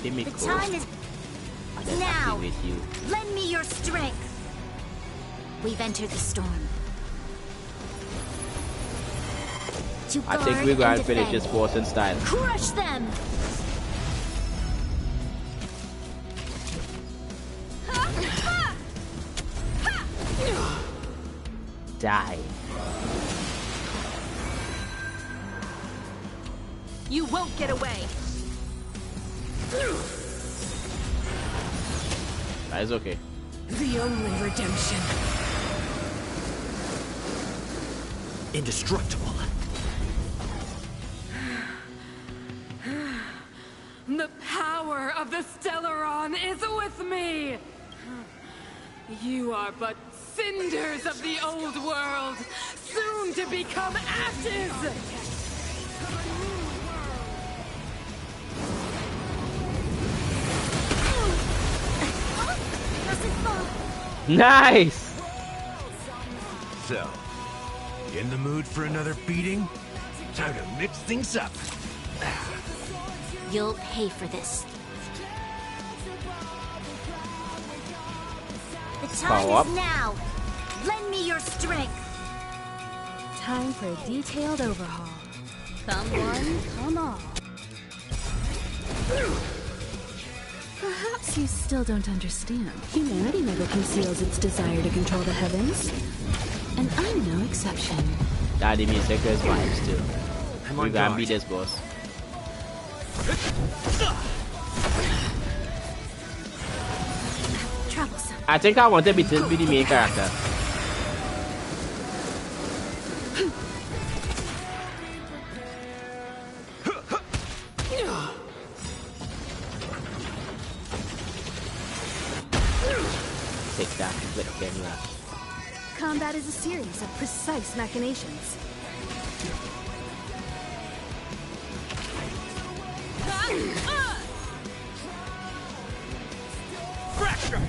chemical. The time is now. With you. Lend me your strength. We've entered the storm. To I think we're going to finish defend. this boss in style. Crush them. Die. You won't get away. That is okay. The only redemption. Indestructible. The power of the Stellaron is with me! You are but cinders of the old world, soon to become ashes! Nice! So, you in the mood for another beating? Time to mix things up. You'll pay for this. The time Follow up. is now. Lend me your strength. Time for a detailed overhaul. Come one, come all. Perhaps you still don't understand. Humanity never conceals its desire to control the heavens. And I'm no exception. Daddy music is vibes too. I'm We on gotta guard. beat this boss. Troublesome. I think I want to be the main character. combat is a series of precise machinations. Fracture!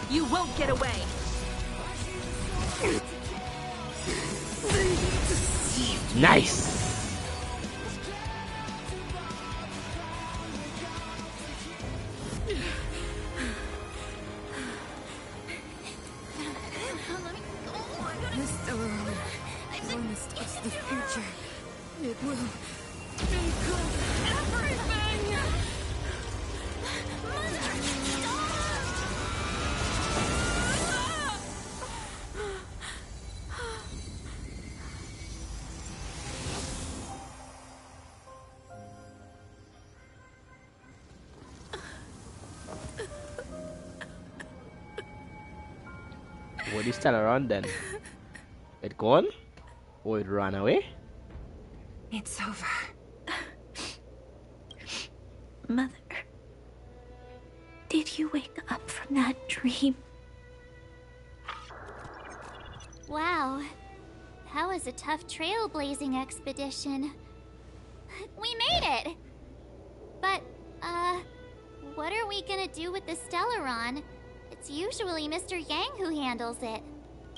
You won't get away! Nice! The Stellaron. Once it's the future, it will include everything! What is Acheron then? It gone? Or it ran away? It's over. Mother, did you wake up from that dream? Wow. That was a tough trailblazing expedition. We made it! But, what are we gonna do with the Stellaron? It's usually Mr. Yang who handles it.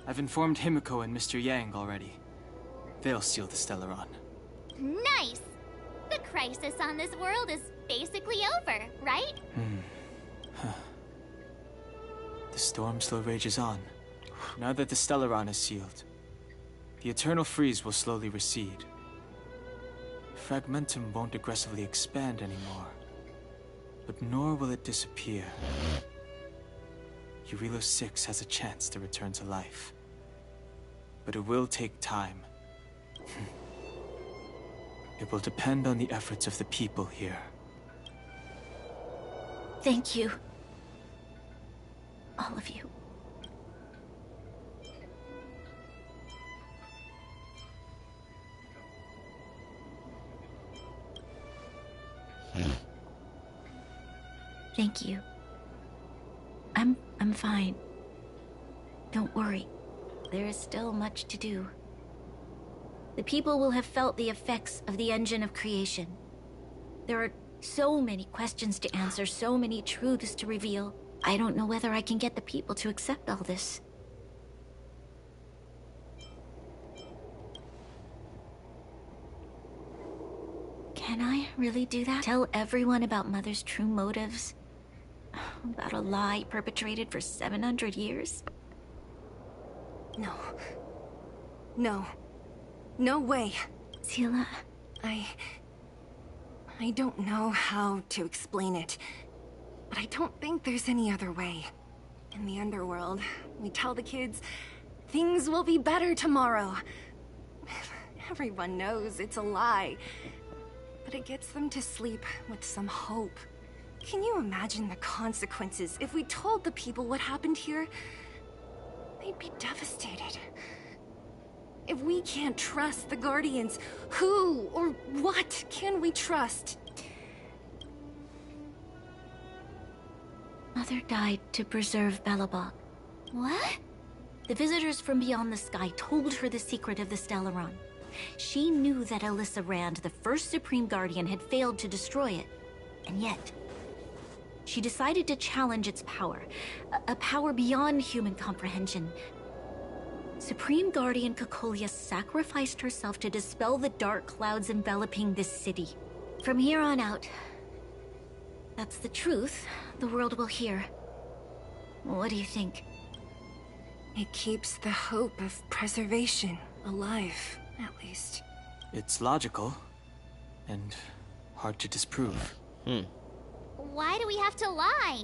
I've informed Himiko and Mr. Yang already. They'll steal the Stellaron. Nice! The crisis on this world is basically over, right? The storm still rages on. Now that the Stellaron is sealed, the eternal freeze will slowly recede. Fragmentum won't aggressively expand anymore, but nor will it disappear. Eurilo 6 has a chance to return to life, but it will take time. It will depend on the efforts of the people here. Thank you. All of you. Thank you. I'm fine. Don't worry. There is still much to do. The people will have felt the effects of the engine of creation. There are so many questions to answer, so many truths to reveal. I don't know whether I can get the people to accept all this. Can I really do that? Tell everyone about Mother's true motives? About a lie perpetrated for 700 years? No. No. No way. Zila. I don't know how to explain it, but I don't think there's any other way. In the underworld, we tell the kids, things will be better tomorrow. Everyone knows it's a lie, but it gets them to sleep with some hope. Can you imagine the consequences if we told the people what happened here? They'd be devastated. If we can't trust the Guardians, who or what can we trust? Mother died to preserve Belobog. What? The visitors from beyond the sky told her the secret of the Stellaron. She knew that Alyssa Rand, the first Supreme Guardian, had failed to destroy it. And yet, she decided to challenge its power. A power beyond human comprehension. Supreme Guardian Cocolia sacrificed herself to dispel the dark clouds enveloping this city. From here on out, that's the truth the world will hear. What do you think? It keeps the hope of preservation alive, at least. It's logical, and hard to disprove. Why do we have to lie?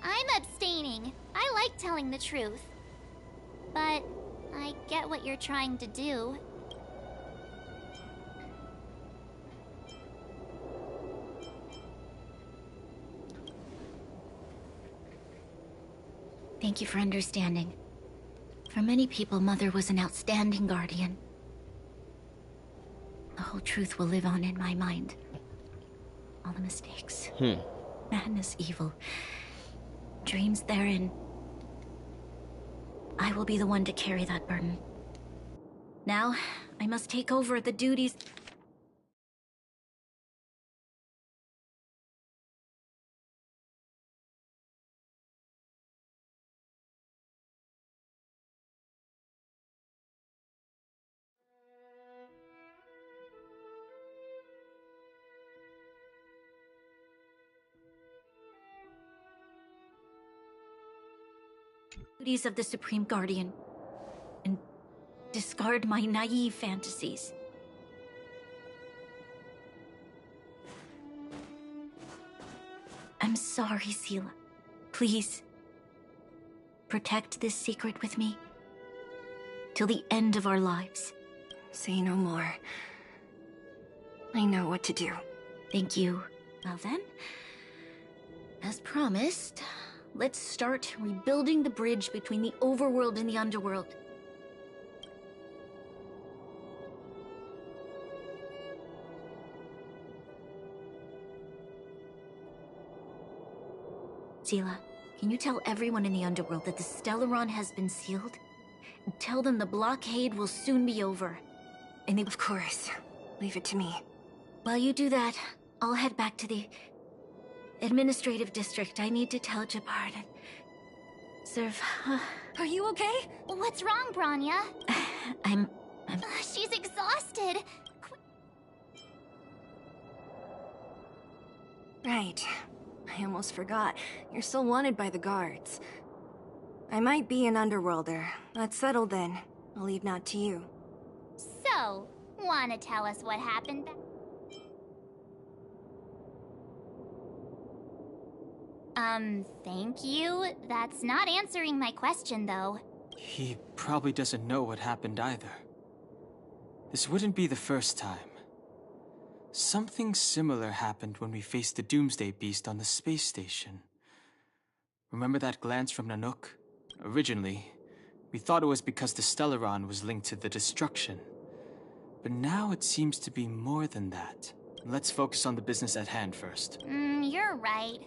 I'm abstaining. I like telling the truth. But I get what you're trying to do. Thank you for understanding. For many people, Mother was an outstanding guardian. The whole truth will live on in my mind. All the mistakes. Madness, evil. Dreams therein. I will be the one to carry that burden. Now, I must take over the duties... duties of the Supreme Guardian, and discard my naive fantasies. I'm sorry, Seela. Please, protect this secret with me till the end of our lives. Say no more. I know what to do. Thank you. Well then, as promised, let's start rebuilding the bridge between the overworld and the underworld. Seela, can you tell everyone in the underworld that the Stellaron has been sealed? And tell them the blockade will soon be over. And they... Of course. Leave it to me. While you do that, I'll head back to the administrative district. I need to tell Jabard and serve... Are you okay? What's wrong, Branya? I'm... She's exhausted. Right. I almost forgot. You're still wanted by the guards. I might be an underworlder. That's settled then. I'll leave that to you. So, wanna tell us what happened back... Thank you. That's not answering my question, though. He probably doesn't know what happened either. This wouldn't be the first time. Something similar happened when we faced the Doomsday Beast on the space station. Remember that glance from Nanook? Originally, we thought it was because the Stellaron was linked to the destruction. But now it seems to be more than that. Let's focus on the business at hand first. You're right.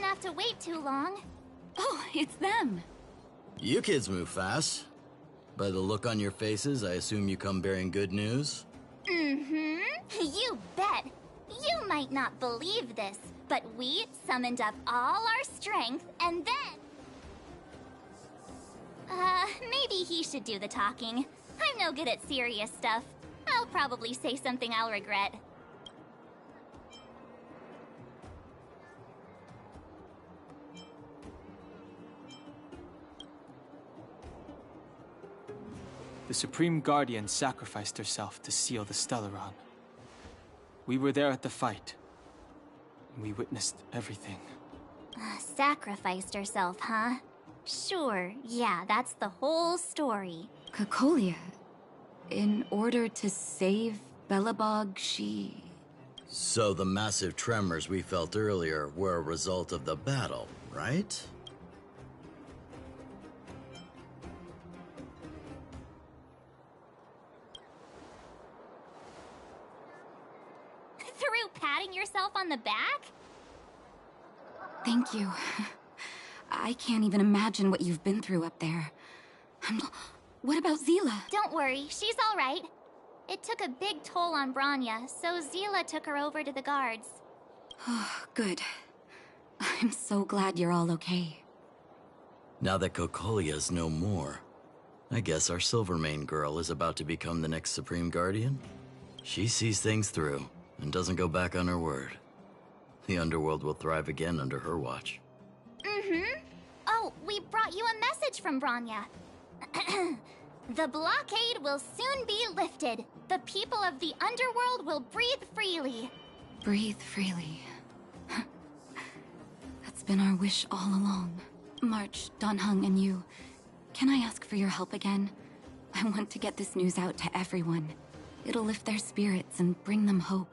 have to wait too long. Oh, it's them. You kids move fast. By the look on your faces, I assume you come bearing good news? Mm-hmm. You bet. You might not believe this, but we summoned up all our strength and then... maybe he should do the talking. I'm no good at serious stuff. I'll probably say something I'll regret. The Supreme Guardian sacrificed herself to seal the Stellaron. We were there at the fight. And we witnessed everything. Sacrificed herself, huh? Sure, yeah, that's the whole story. Cocolia, in order to save Belobog, she... So the massive tremors we felt earlier were a result of the battle, right? Through patting yourself on the back? Thank you. I can't even imagine what you've been through up there. What about Zila? Don't worry, she's all right. It took a big toll on Branya, so Zila took her over to the guards. Oh, good. I'm so glad you're all okay. Now that Cocolia's no more, I guess our Silvermane girl is about to become the next Supreme Guardian? She sees things through and doesn't go back on her word. The underworld will thrive again under her watch. Mm-hmm. Oh, we brought you a message from Branya. The blockade will soon be lifted. The people of the underworld will breathe freely. Breathe freely. That's been our wish all along. March, Danheng, and you, can I ask for your help again? I want to get this news out to everyone. It'll lift their spirits and bring them hope.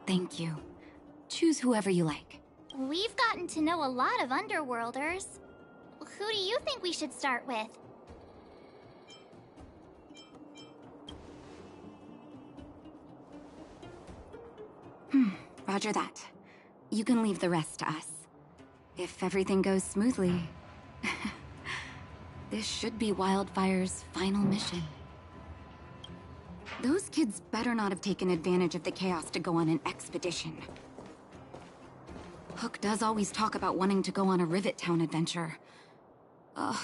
Thank you. Choose whoever you like. We've gotten to know a lot of Underworlders. Who do you think we should start with? Roger that. You can leave the rest to us. If everything goes smoothly... this should be Wildfire's final mission. Those kids better not have taken advantage of the chaos to go on an expedition. Hook does always talk about wanting to go on a Rivet Town adventure. Ugh,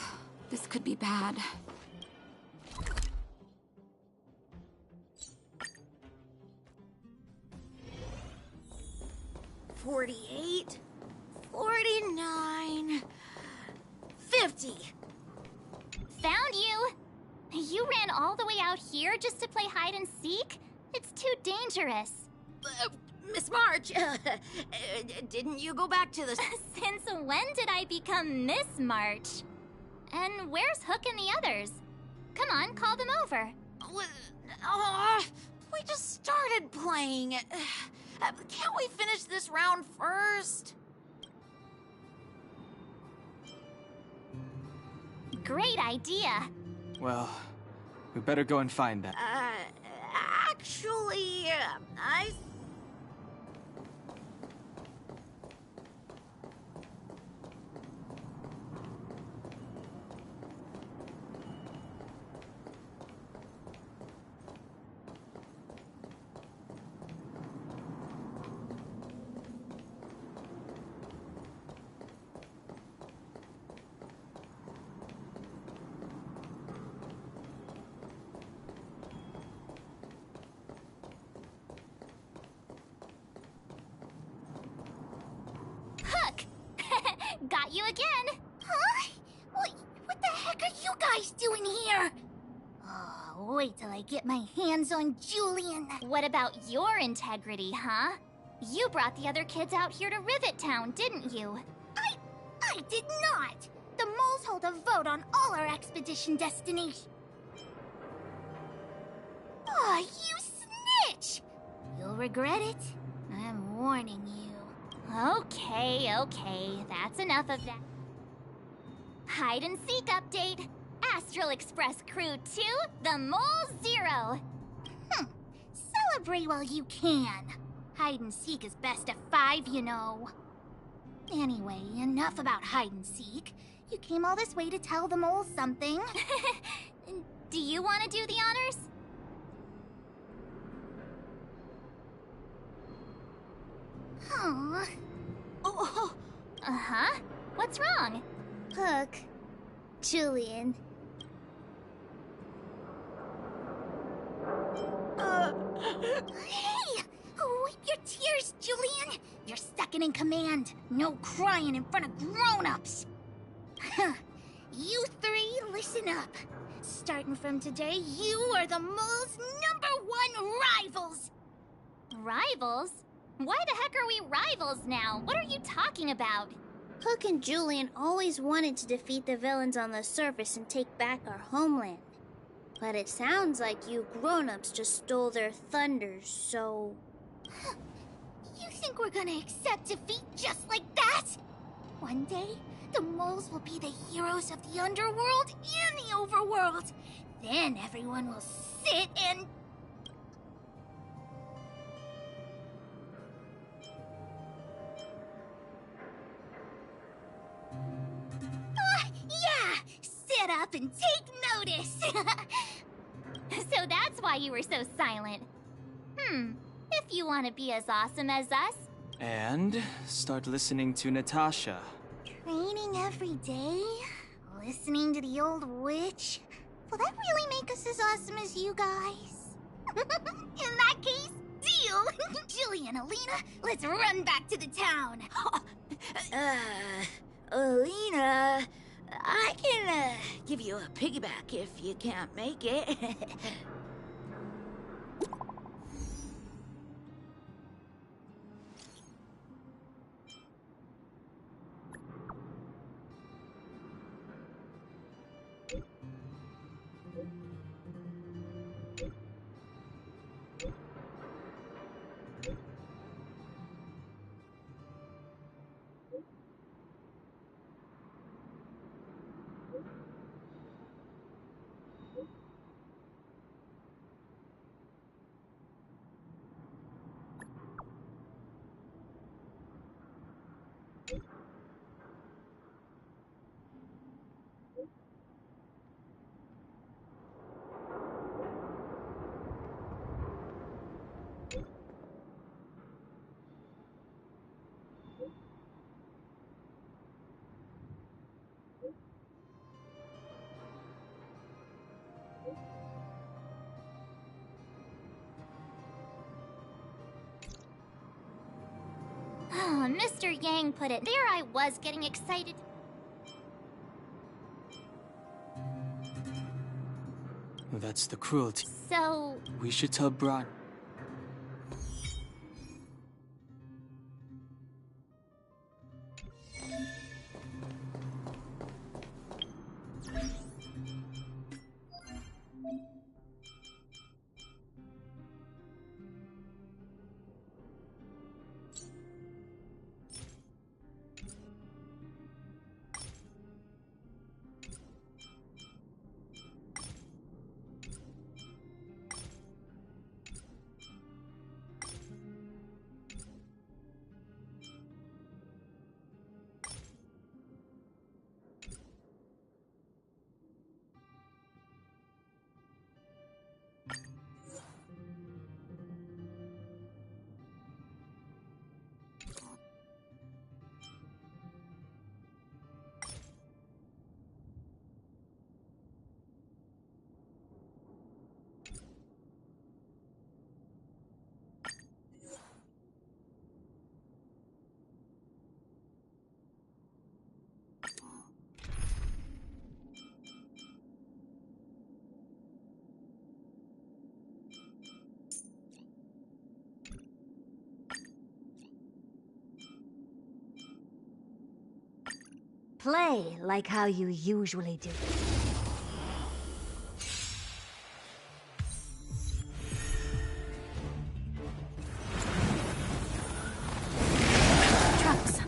this could be bad. $48, $49, $50. Found you! You ran all the way out here just to play hide and seek? It's too dangerous. Miss March, didn't you go back to the... Since when did I become Miss March? And where's Hook and the others? Come on, call them over. We just started playing. Can't we finish this round first? Great idea. Well, we better go and find that. Actually, I... Got you again! Huh? What the heck are you guys doing here? Oh, wait till I get my hands on Julian. What about your integrity, huh? You brought the other kids out here to Rivet Town, didn't you? I did not! The moles hold a vote on all our expedition destinations. Oh, you snitch! You'll regret it. I'm warning you. Okay, that's enough of that. Hide and seek update. Astral Express Crew 2, the Mole 0. So Celebrate while you can. Hide and seek is best of 5, you know. Anyway, enough about hide and seek. You came all this way to tell the moles something. Do you want to do the honors? Huh. Oh. Uh-huh. What's wrong? Hook. Julian. Hey! Wipe your tears, Julian! You're second in command. No crying in front of grown-ups. You 3, listen up. Starting from today, you are the mole's #1 rivals! Rivals? Why the heck are we rivals now? What are you talking about? Hook and Julian always wanted to defeat the villains on the surface and take back our homeland. But it sounds like you grown-ups just stole their thunders, so... You think we're gonna accept defeat just like that? One day, the moles will be the heroes of the underworld and the overworld. Then everyone will sit and... yeah! Sit up and take notice! So that's why you were so silent. If you want to be as awesome as us... And start listening to Natasha. Training every day? Listening to the old witch? Will that really make us as awesome as you guys? In that case, deal! Jillian, Alina, let's run back to the town! Alina, I can, give you a piggyback if you can't make it. Mr. Yang put it. There I was getting excited. That's the cruelty. So... We should tell Bron. Play like how you usually do. Trucks.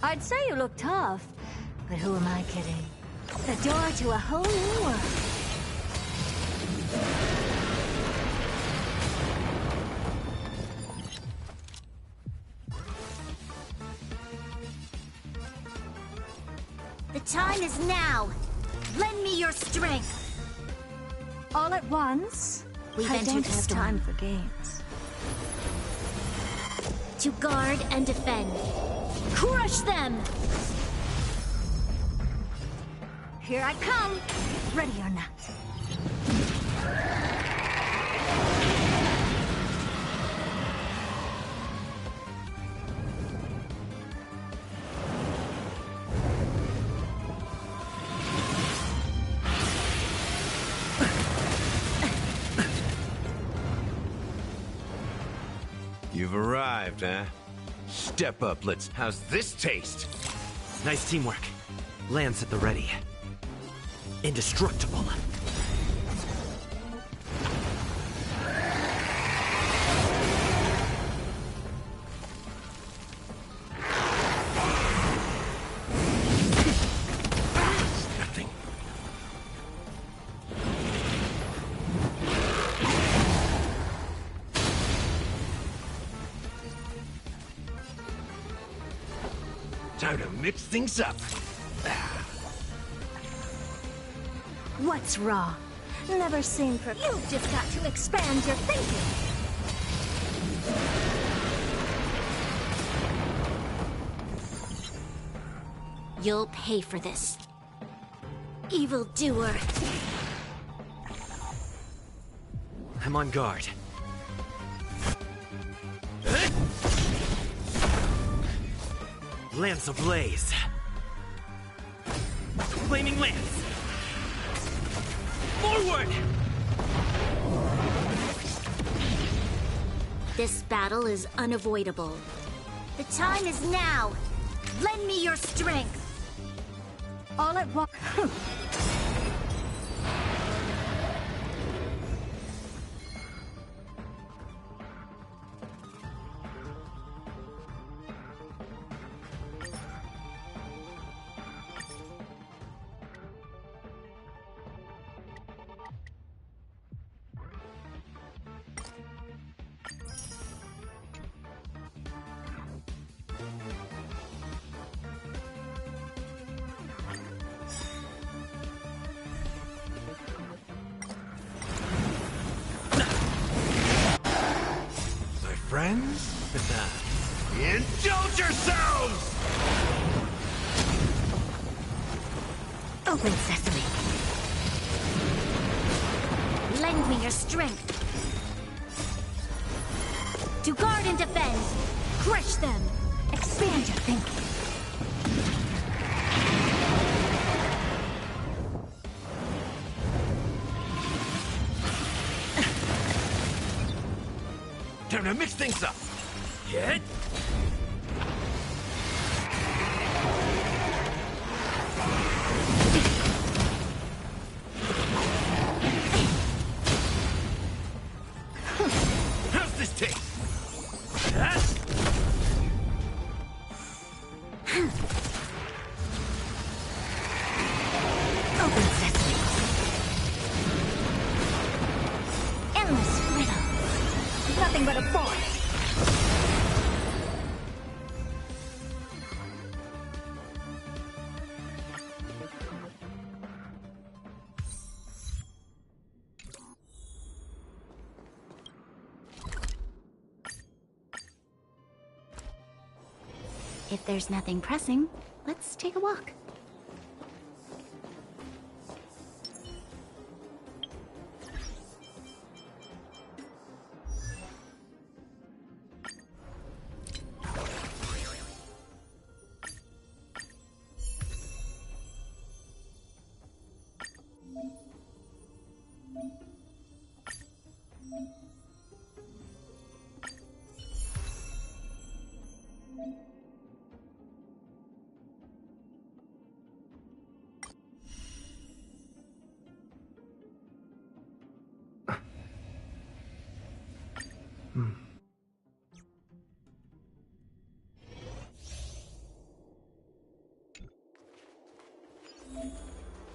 I'd say you look tough, but who am I kidding? The door to a whole new world. The time is now. Lend me your strength. All at once? I don't have time for games. To guard and defend. Crush them! Here I come, ready or not. You've arrived, huh? Step up, let's... How's this taste? Nice teamwork. Lance at the ready. Indestructible. Nothing. Time to mix things up. What's wrong? Never seen for... You've just got to expand your thinking. You'll pay for this. Evildoer. I'm on guard. Lance ablaze. Flaming lance. Forward! This battle is unavoidable. The time is now. Lend me your strength. All at once. Friends? Indulge yourselves! Open sesame. Lend me your strength. To guard and defend. Crush them. Expand your thinking. Time to mix things up. Get. How's this taste? Open sesame. Endless riddle. Nothing but a force. If there's nothing pressing, let's take a walk.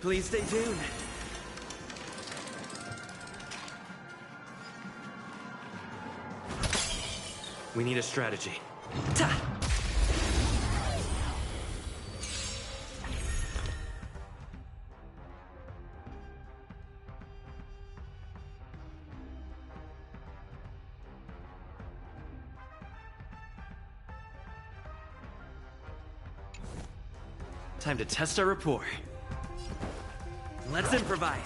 Please stay tuned. We need a strategy. Ta! Time to test our rapport. Let's improvise.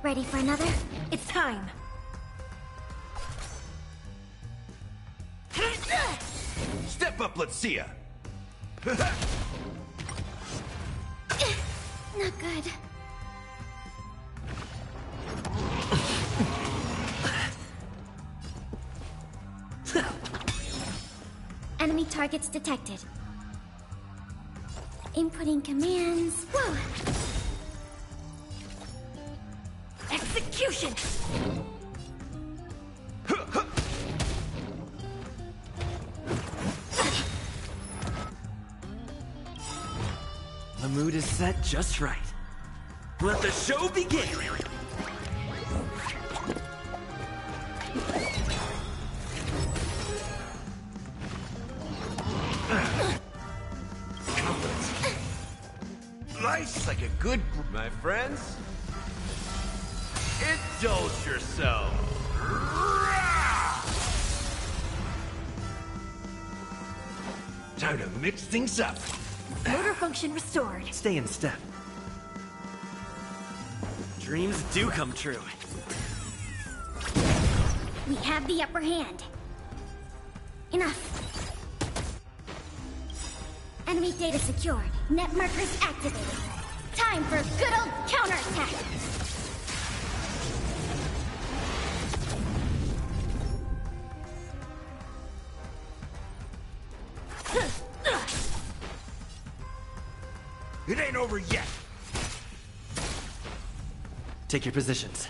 Ready for another? It's time. Step up, let's see ya. Not good. Enemy targets detected. Inputting commands. Whoa! Execution! The mood is set just right. Let the show begin! Life's like a good group, my friends. Indulge yourself. Time to mix things up. Motor function restored. Stay in step. Dreams do come true. We have the upper hand. Enough. Enemy data secured. Net markers activated. Time for a good old counterattack. It ain't over yet. Take your positions.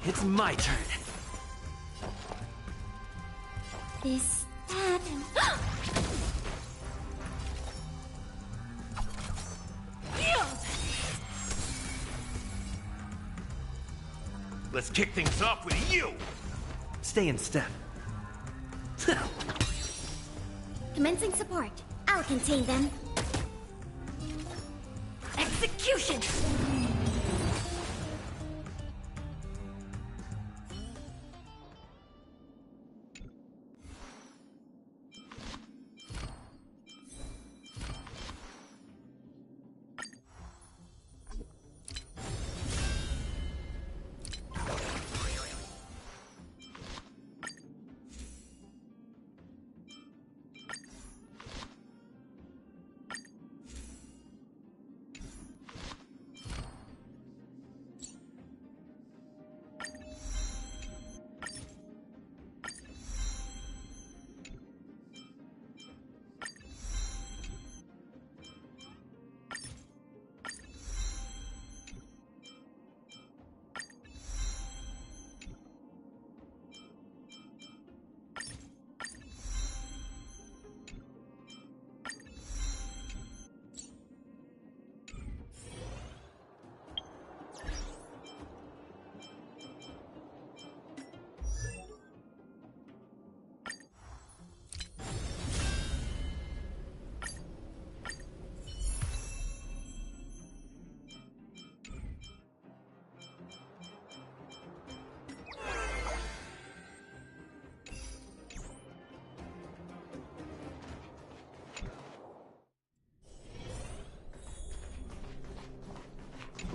It's my turn. This, that, and... Let's kick things off with you. Stay in step. Commencing support. I'll contain them. Execution!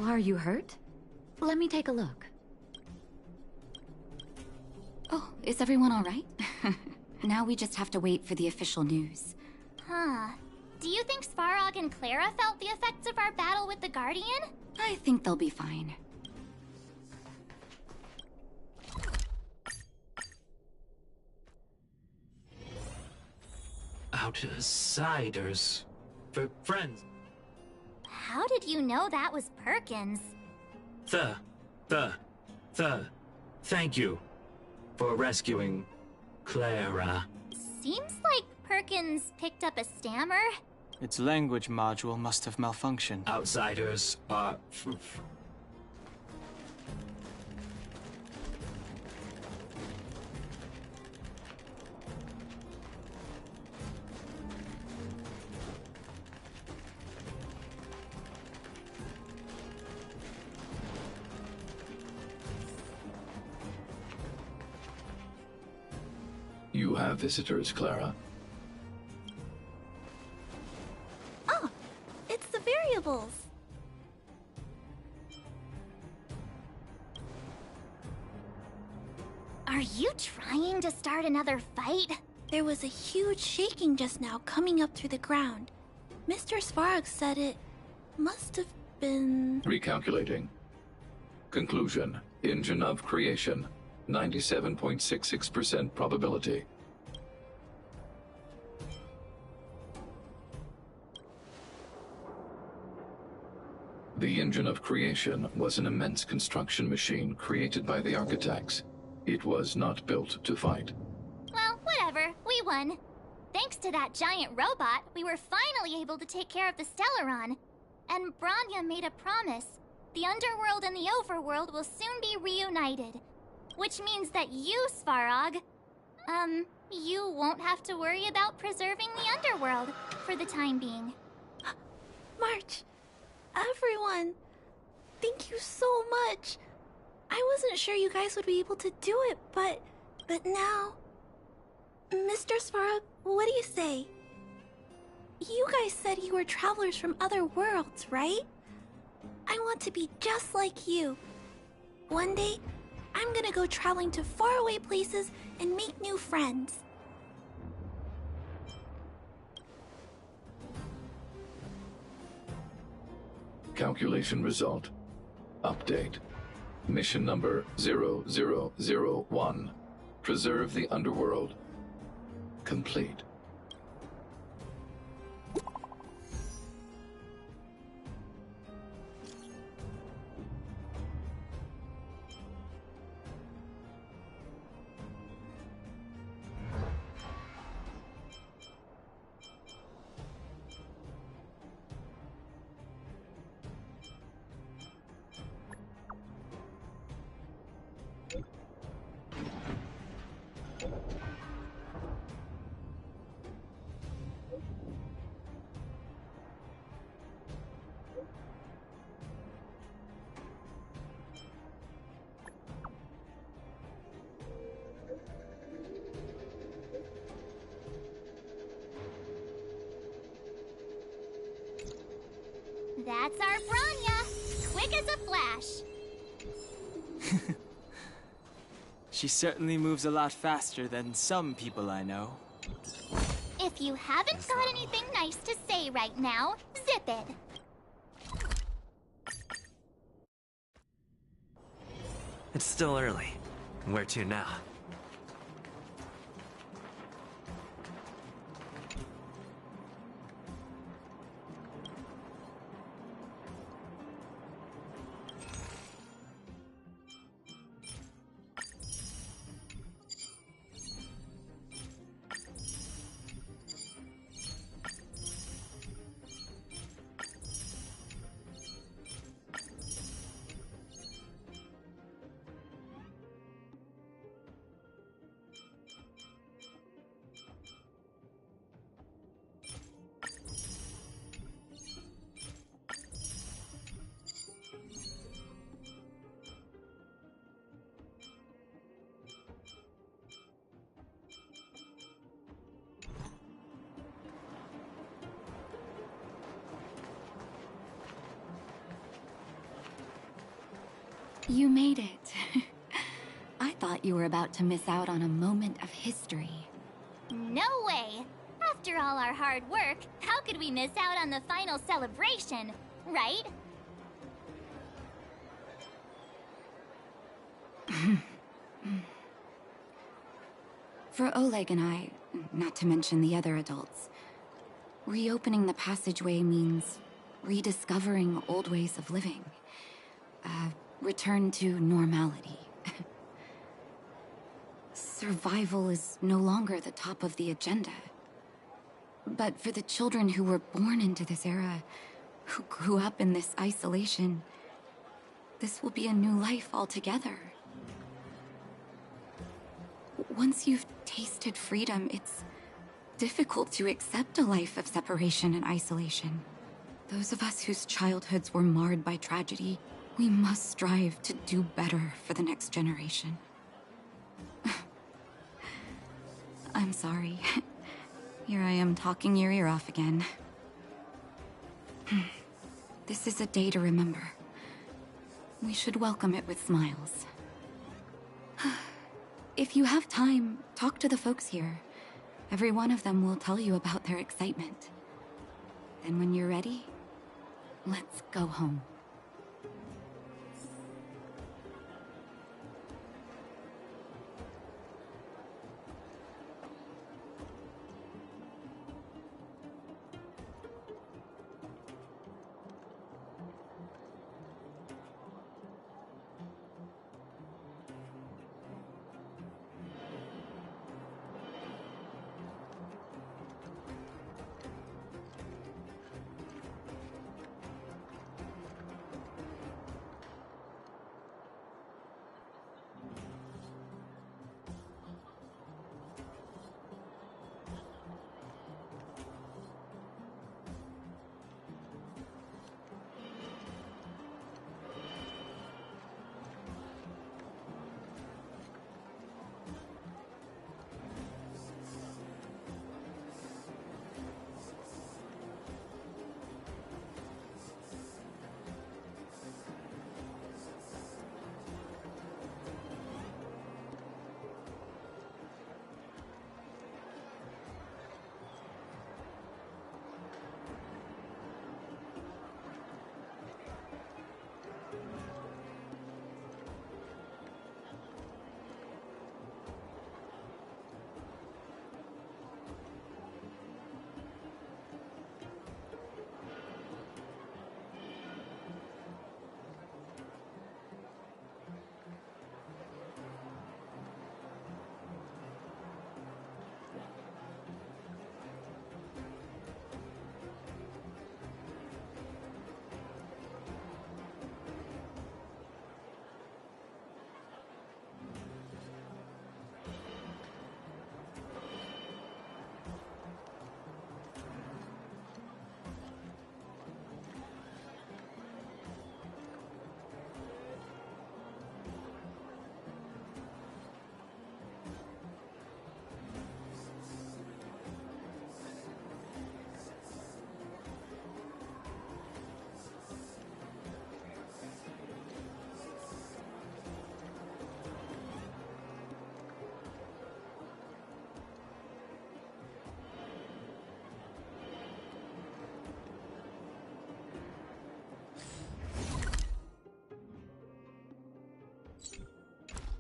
Are you hurt? Let me take a look. Oh, is everyone all right? Now we just have to wait for the official news. Huh. Do you think Svarog and Clara felt the effects of our battle with the Guardian? I think they'll be fine. Outsiders. For friends. How did you know that was Perkins? Thank you for rescuing Clara. Seems like Perkins picked up a stammer. Its language module must have malfunctioned. Outsiders are... You have visitors, Clara. Oh, it's the variables. Are you trying to start another fight? There was a huge shaking just now coming up through the ground. Mr. Svarog said it must have been... Recalculating. Conclusion. Engine of creation. 97.66% probability. The engine of creation was an immense construction machine created by the architects. It was not built to fight. Well, whatever. We won. Thanks to that giant robot, we were finally able to take care of the Stellaron. And Branya made a promise. The underworld and the overworld will soon be reunited. Which means that you, Svarog, you won't have to worry about preserving the underworld for the time being. March, everyone, thank you so much. I wasn't sure you guys would be able to do it, but now... Mr. Svarog, what do you say? You guys said you were travelers from other worlds, right? I want to be just like you. One day, I'm gonna go traveling to faraway places and make new friends. Calculation result. Update. Mission number 0001. Preserve the underworld. Complete. That's our Branya! Quick as a flash! She certainly moves a lot faster than some people I know. If you haven't got anything nice to say right now, zip it! It's still early. Where to now? You made it. I thought you were about to miss out on a moment of history. No way! After all our hard work, how could we miss out on the final celebration, right? For Oleg and I, not to mention the other adults, reopening the passageway means rediscovering old ways of living. Return to normality. Survival is no longer the top of the agenda. But for the children who were born into this era, who grew up in this isolation, this will be a new life altogether. Once you've tasted freedom, it's difficult to accept a life of separation and isolation. Those of us whose childhoods were marred by tragedy, we must strive to do better for the next generation. I'm sorry. Here I am talking your ear off again. This is a day to remember. We should welcome it with smiles. If you have time, talk to the folks here. Every one of them will tell you about their excitement. Then when you're ready, let's go home.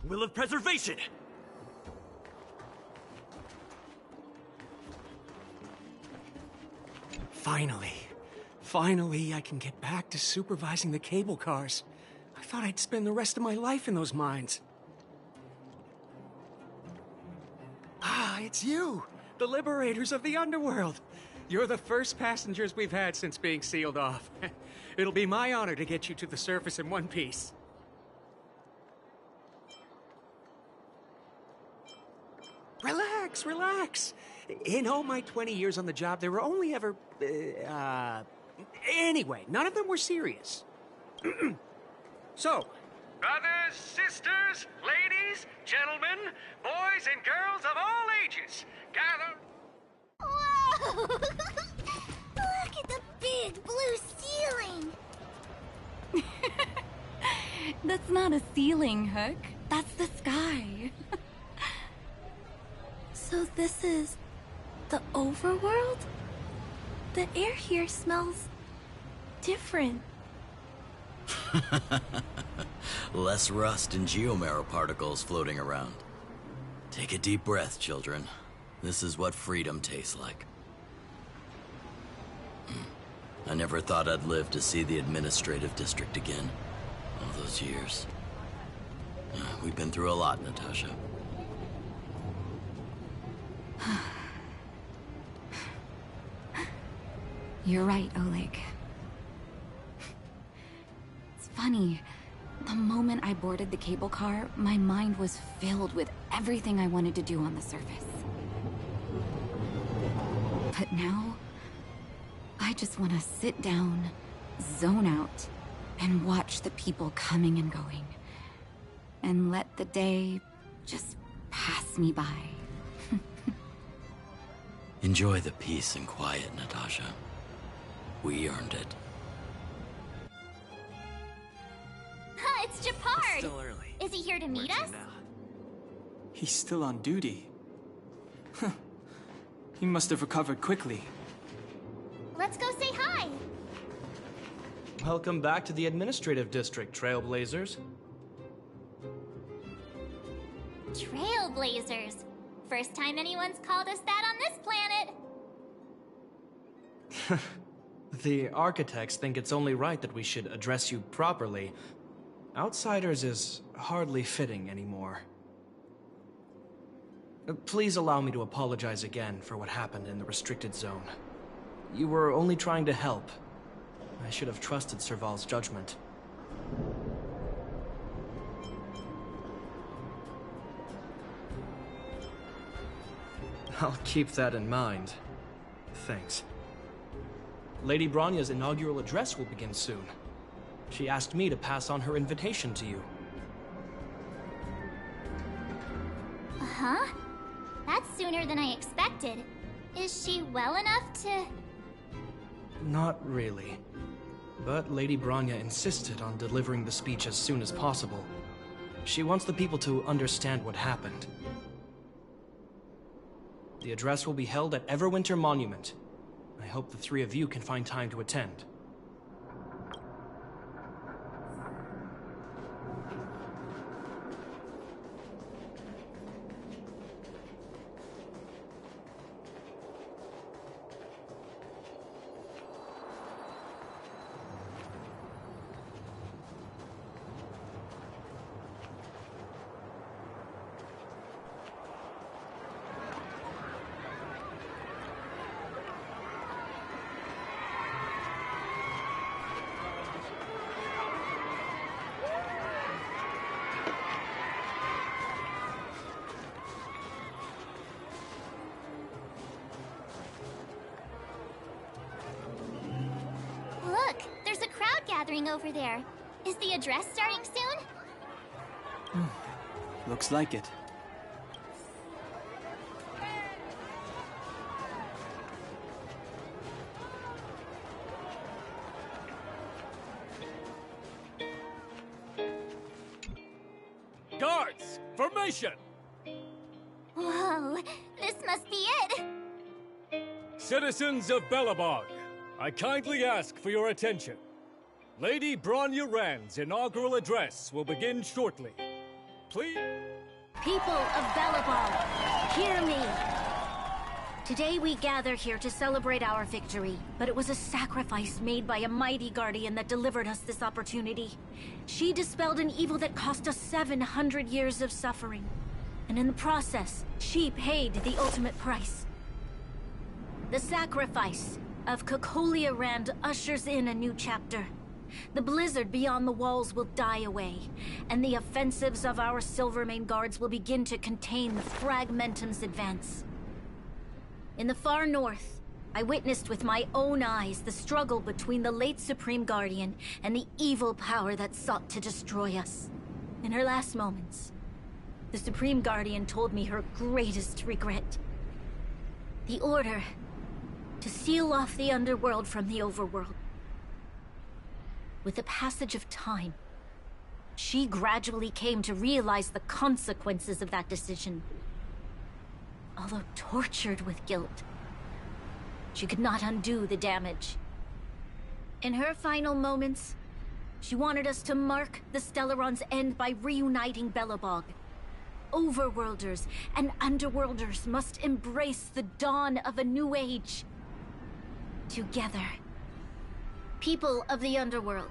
Will of Preservation! Finally, I can get back to supervising the cable cars. I thought I'd spend the rest of my life in those mines. Ah, it's you! The liberators of the underworld! You're the first passengers we've had since being sealed off. It'll be my honor to get you to the surface in one piece. Relax. In all my 20 years on the job, there were only ever... Anyway, none of them were serious. So... Brothers, sisters, ladies, gentlemen, boys and girls of all ages, gather... Whoa! Look at the big blue ceiling! That's not a ceiling, Hook. That's the sky. So this is the overworld? The air here smells different. Less rust and geomarrow particles floating around. Take a deep breath, children. This is what freedom tastes like. I never thought I'd live to see the administrative district again. All those years. We've been through a lot, Natasha. You're right, Oleg. It's funny. The moment I boarded the cable car, my mind was filled with everything I wanted to do on the surface. But now, I just want to sit down, zone out, and watch the people coming and going. And let the day just pass me by. Enjoy the peace and quiet, Natasha. We earned it. It's Japard! It's still early. Is he here to meet us? He's still on duty. He must have recovered quickly. Let's go say hi! Welcome back to the administrative district, Trailblazers. Trailblazers. First time anyone's called us that on this planet. The architects think it's only right that we should address you properly. Outsiders is hardly fitting anymore. Please allow me to apologize again for what happened in the restricted zone. You were only trying to help. I should have trusted Serval's judgment. I'll keep that in mind. Thanks. Lady Bronya's inaugural address will begin soon. She asked me to pass on her invitation to you. Uh-huh. That's sooner than I expected. Is she well enough to... Not really. But Lady Bronya insisted on delivering the speech as soon as possible. She wants the people to understand what happened. The address will be held at Everwinter Monument. I hope the three of you can find time to attend. Look, there's a crowd gathering over there. Is the address starting soon? Looks like it. Guards! Formation! Whoa, this must be it! Citizens of Belobog, I kindly ask for your attention. Lady Bronya Rand's inaugural address will begin shortly. Please... People of Belobog, hear me! Today we gather here to celebrate our victory, but it was a sacrifice made by a mighty guardian that delivered us this opportunity. She dispelled an evil that cost us 700 years of suffering. And in the process, she paid the ultimate price. The sacrifice of Cocolia Rand ushers in a new chapter. The blizzard beyond the walls will die away, and the offensives of our Silvermane guards will begin to contain the Fragmentum's advance. In the far north, I witnessed with my own eyes the struggle between the late Supreme Guardian and the evil power that sought to destroy us. In her last moments, the Supreme Guardian told me her greatest regret. The order to seal off the underworld from the overworld. With the passage of time, she gradually came to realize the consequences of that decision. Although tortured with guilt, she could not undo the damage. In her final moments, she wanted us to mark the Stellaron's end by reuniting Belobog. Overworlders and Underworlders must embrace the dawn of a new age. Together. People of the Underworld,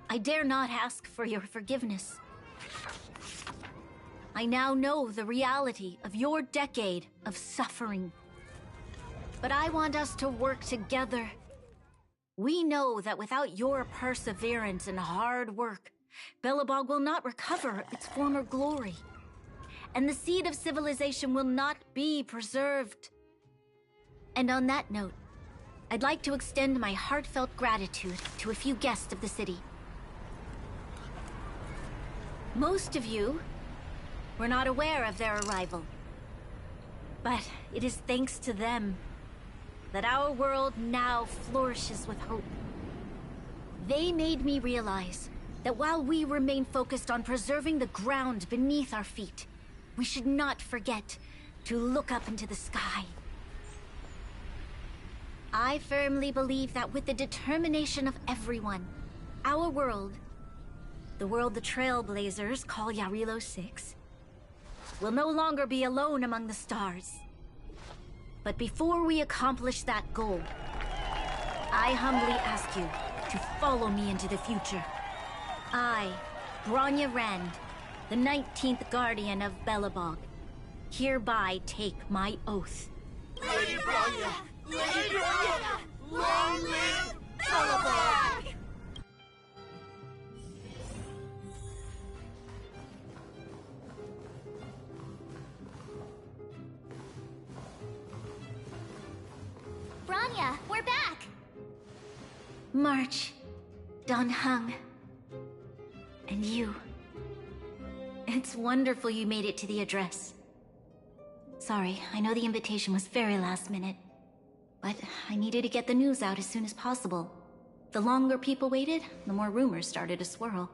I dare not ask for your forgiveness. I now know the reality of your decade of suffering. but I want us to work together. We know that without your perseverance and hard work, Belobog will not recover its former glory. And the seed of civilization will not be preserved. And on that note, I'd like to extend my heartfelt gratitude to a few guests of the city. Most of you were not aware of their arrival. But it is thanks to them that our world now flourishes with hope. They made me realize that while we remain focused on preserving the ground beneath our feet, we should not forget to look up into the sky. I firmly believe that with the determination of everyone, our world, the world the Trailblazers call Yarilo 6, will no longer be alone among the stars. But before we accomplish that goal, I humbly ask you to follow me into the future. I, Bronya Rand, the 19th Guardian of Belobog, hereby take my oath. Lady Bronya! Lady Bronya! Long live Belobog! Bronya, we're back! March, Don Hung, and you. It's wonderful you made it to the address. Sorry, I know the invitation was very last minute, but I needed to get the news out as soon as possible. The longer people waited, the more rumors started to swirl.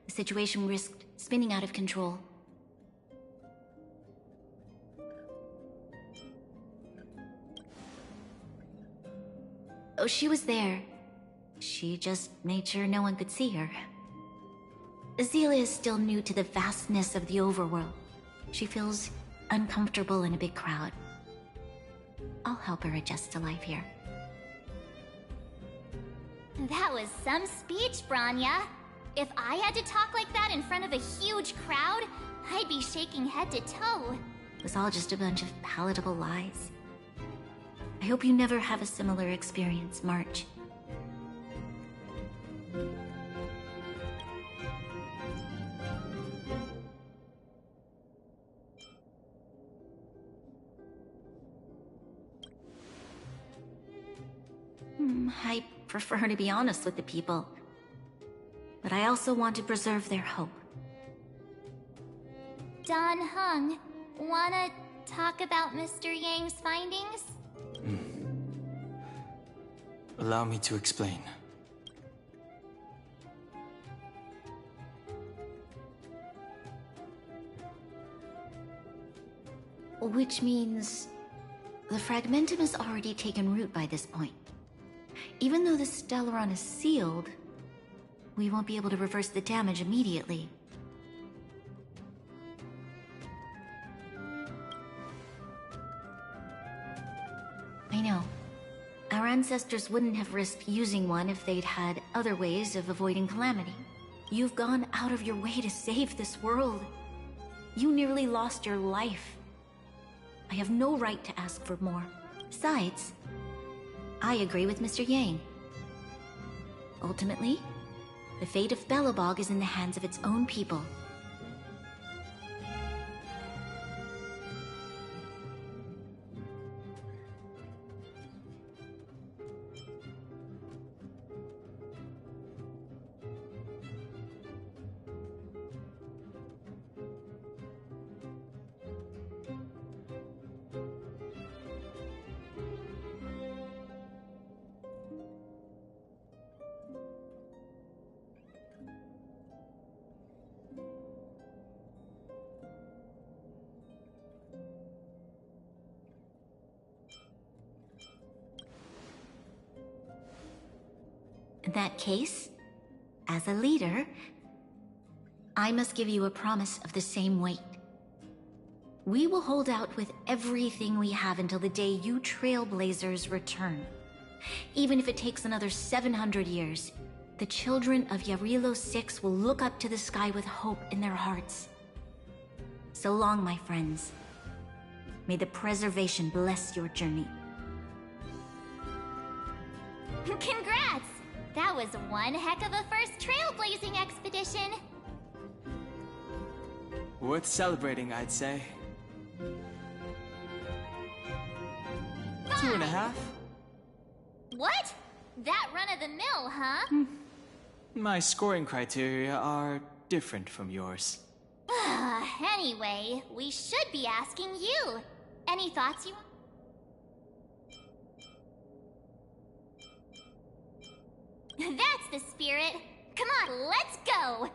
The situation risked spinning out of control. Oh, she was there. She just made sure no one could see her. Azela is still new to the vastness of the overworld. She feels uncomfortable in a big crowd. I'll help her adjust to life here. That was some speech, Bronya. If I had to talk like that in front of a huge crowd, I'd be shaking head to toe. It was all just a bunch of palatable lies. I hope you never have a similar experience, March. I prefer to be honest with the people, but I also want to preserve their hope. Don Hung, wanna talk about Mr. Yang's findings? Allow me to explain. Which means the fragmentum has already taken root by this point. Even though the Stellaron is sealed, we won't be able to reverse the damage immediately. I know. Our ancestors wouldn't have risked using one if they'd had other ways of avoiding calamity. You've gone out of your way to save this world. You nearly lost your life. I have no right to ask for more. Besides, I agree with Mr. Yang. Ultimately, the fate of Belobog is in the hands of its own people. In that case, as a leader, I must give you a promise of the same weight. We will hold out with everything we have until the day you Trailblazers return. Even if it takes another 700 years, the children of Yarilo 6 will look up to the sky with hope in their hearts. So long, my friends. May the preservation bless your journey. Congrats! That was one heck of a first trailblazing expedition. Worth celebrating, I'd say. 2.5? What? That run-of-the-mill, huh? My scoring criteria are different from yours. Anyway, we should be asking you. Any thoughts you... That's the spirit. Come on, let's go!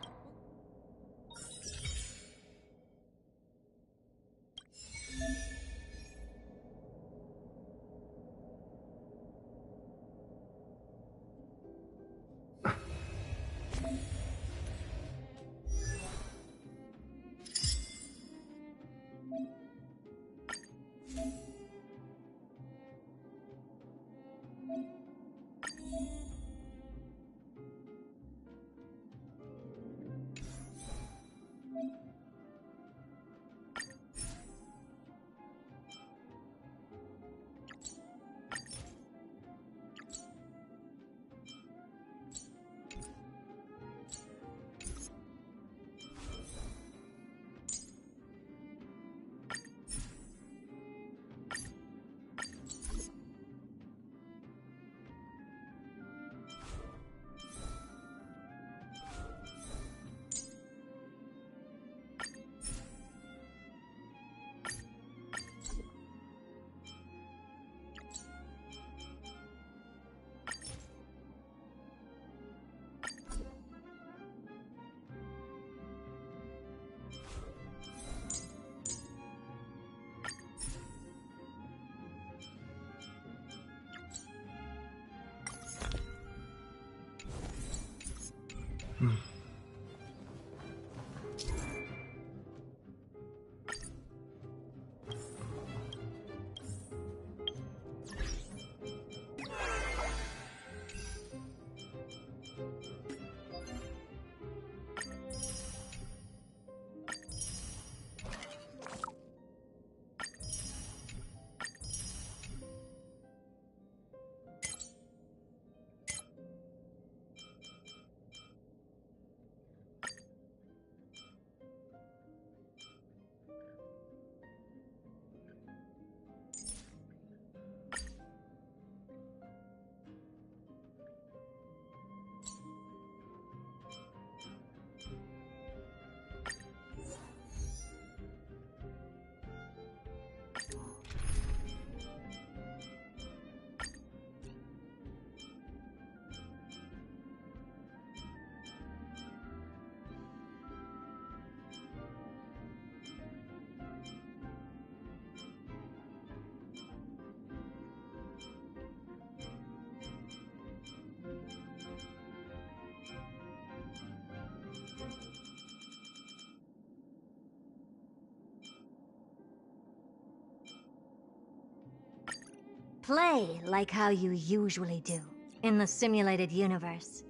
Play like how you usually do in the simulated universe.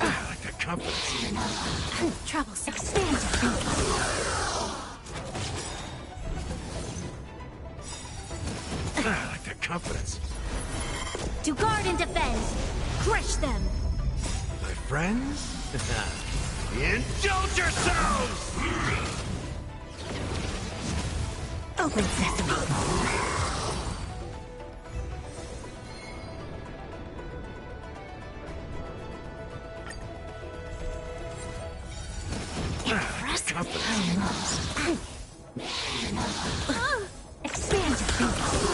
I like that confidence. Troubles expand. I like that confidence. To guard and defend, crush them. My friends? Indulge yourselves! Open sesame. Expand your thinking.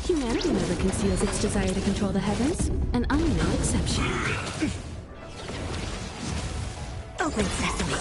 Humanity never conceals its desire to control the heavens, and I'm no exception. Open sesame.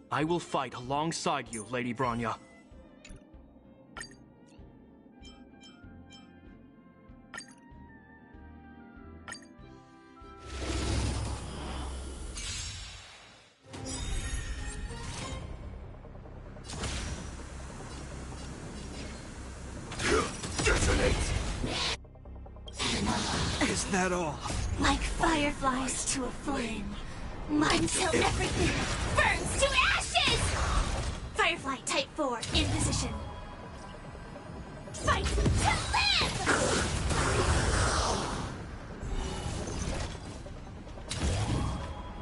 I will fight alongside you, Lady Bronya. Is that all? Like fireflies to a flame. Until everything burns to ashes! Firefly Type 4 in position. Fight to live!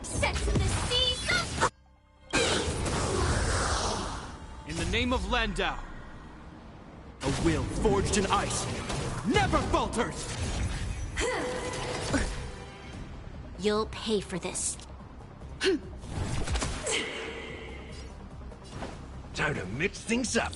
Sense the seas of... In the name of Landau, a will forged in ice never falters! You'll pay for this. Time to mix things up.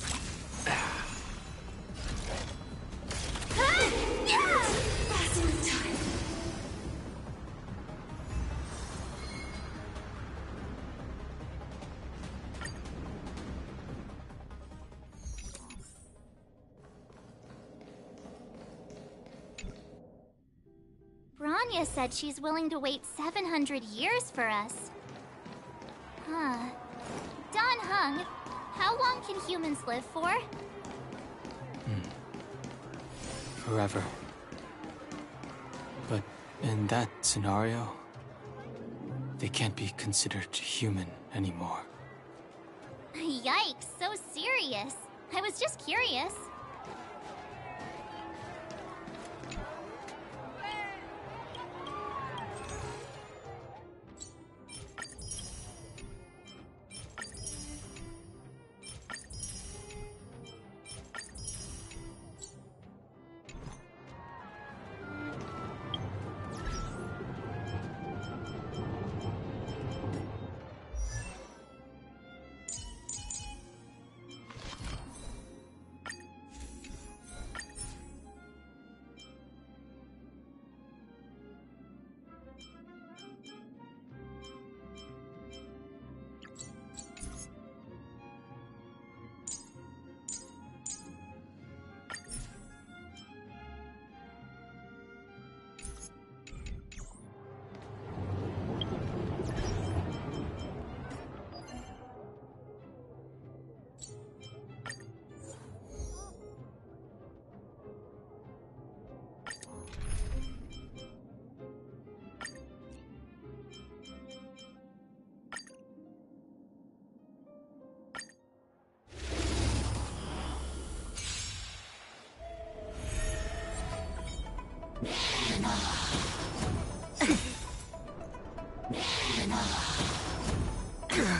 Bronya said she's willing to wait 700 years for us. Huh. Don Hung, how long can humans live for? Forever. But in that scenario, they can't be considered human anymore. Yikes, so serious. I was just curious.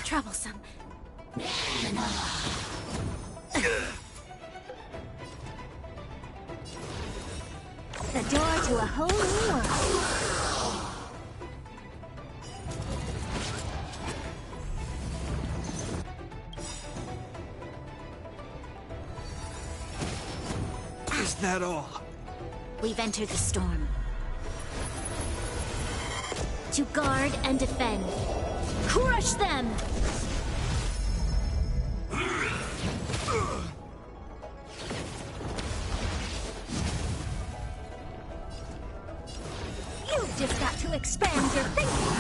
Troublesome. The door to a whole new world. Is that all? We've entered the storm. To guard and defend. Crush them! You've just got to expand your thinking.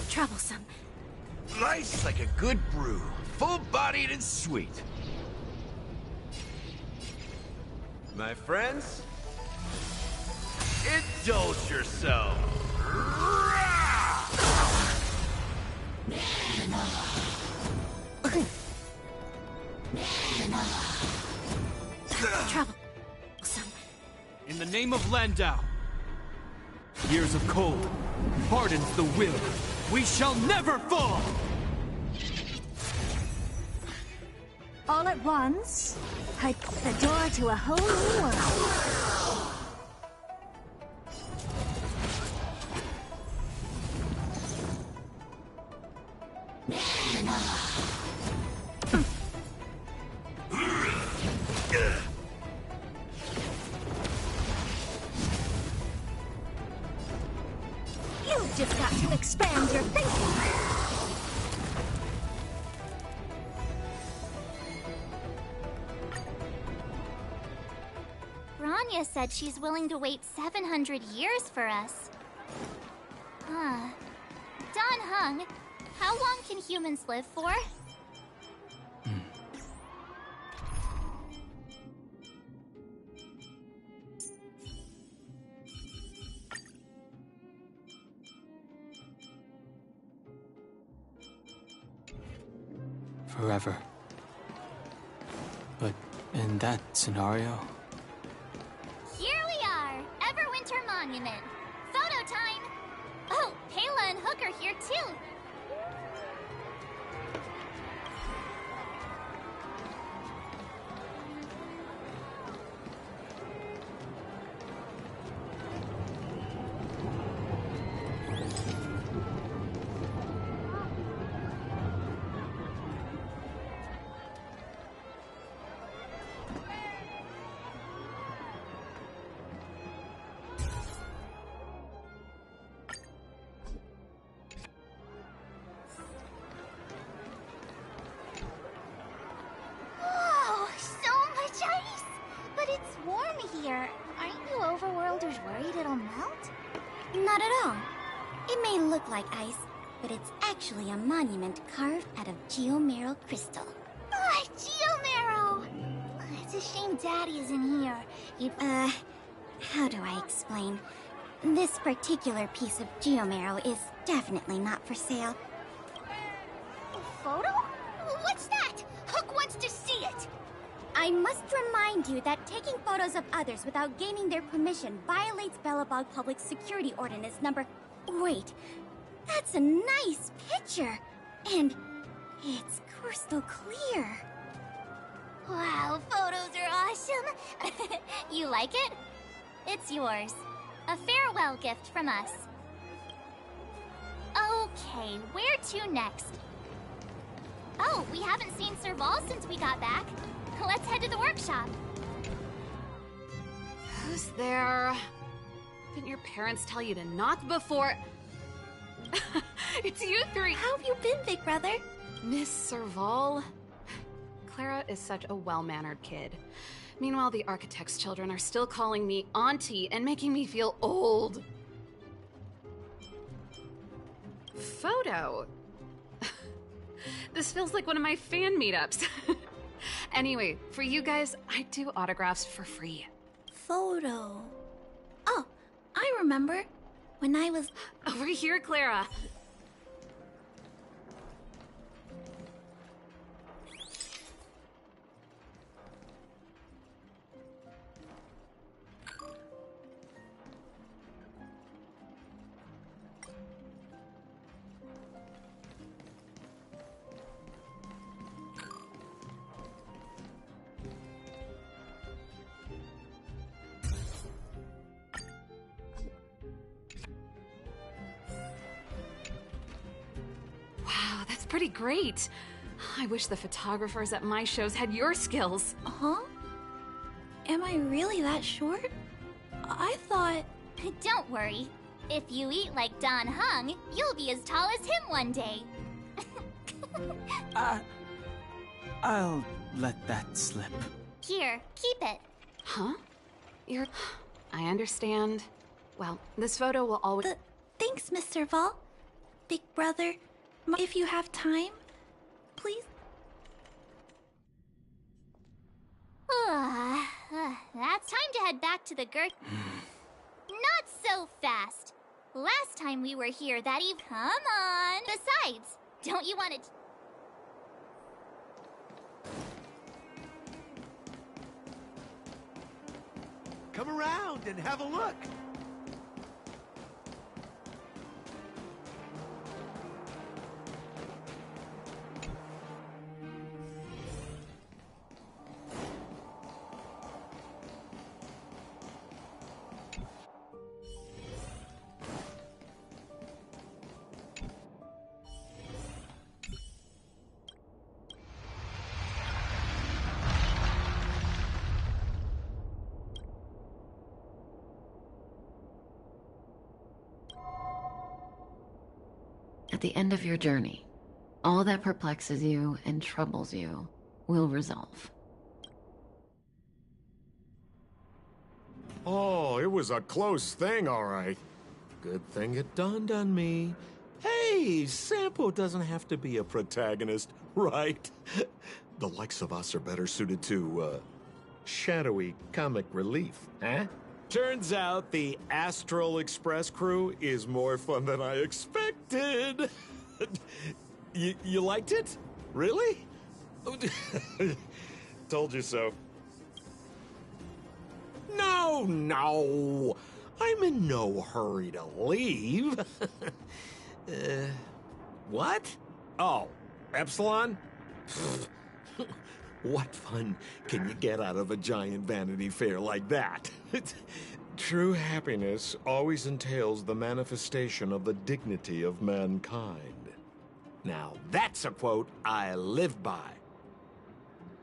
Troublesome. Nice like a good brew. Full-bodied and sweet. My friends, indulge yourself. Troublesome. In the name of Landau, years of cold hardens the will. We shall never fall! All at once, the door to a whole new world. Bronya said she's willing to wait 700 years for us. Huh. Don Hung, how long can humans live for? Forever. But in that scenario... Here we are! Everwinter Monument. Photo time! Oh, Pela and Hook are here too! Whoa, so much ice! But it's warm here. Aren't you overworlders worried it'll melt? Not at all. It may look like ice, but it's actually a monument carved out of geomeral crystal. Ah, Geomero! It's a shame Daddy isn't here. How do I explain? This particular piece of geomeral is definitely not for sale. A photo? What's that? Hook wants to see it! I must remind you that taking photos of others without gaining their permission violates Belobog Public Security Ordinance number... Wait, that's a nice picture! And it's crystal clear. Wow, photos are awesome! You like it? It's yours. A farewell gift from us. Okay, where to next? Oh, we haven't seen Serval since we got back. Let's head to the workshop. Who's there? Didn't your parents tell you to knock before... It's you three! How have you been, big brother? Miss Serval? Clara is such a well-mannered kid. Meanwhile, the architect's children are still calling me auntie and making me feel old. Photo? This feels like one of my fan meetups. Anyway, for you guys, I do autographs for free. Photo. Oh, I remember. When I was... Over here, Clara. Wow, that's pretty great. I wish the photographers at my shows had your skills. Huh? Am I really that short? I thought... Don't worry. If you eat like Don Hung, you'll be as tall as him one day. I'll let that slip. Here, keep it. Huh? I understand. Well, this photo will always... Thanks, Mr. Vol. Big brother, if you have time, please... That's time to head back to the Not so fast. Last time we were here that eve... Come on! Besides, don't you want to... Come around and have a look. At the end of your journey, all that perplexes you and troubles you will resolve. Oh, it was a close thing, all right. Good thing it dawned on me. Hey, Sampo doesn't have to be a protagonist, right? The likes of us are better suited to, shadowy comic relief, huh? Turns out the Astral Express crew is more fun than I expected. You liked it? Really? Told you so. No. I'm in no hurry to leave. What? Oh, Epsilon? What fun can you get out of a giant Vanity Fair like that? True happiness always entails the manifestation of the dignity of mankind. Now, that's a quote I live by.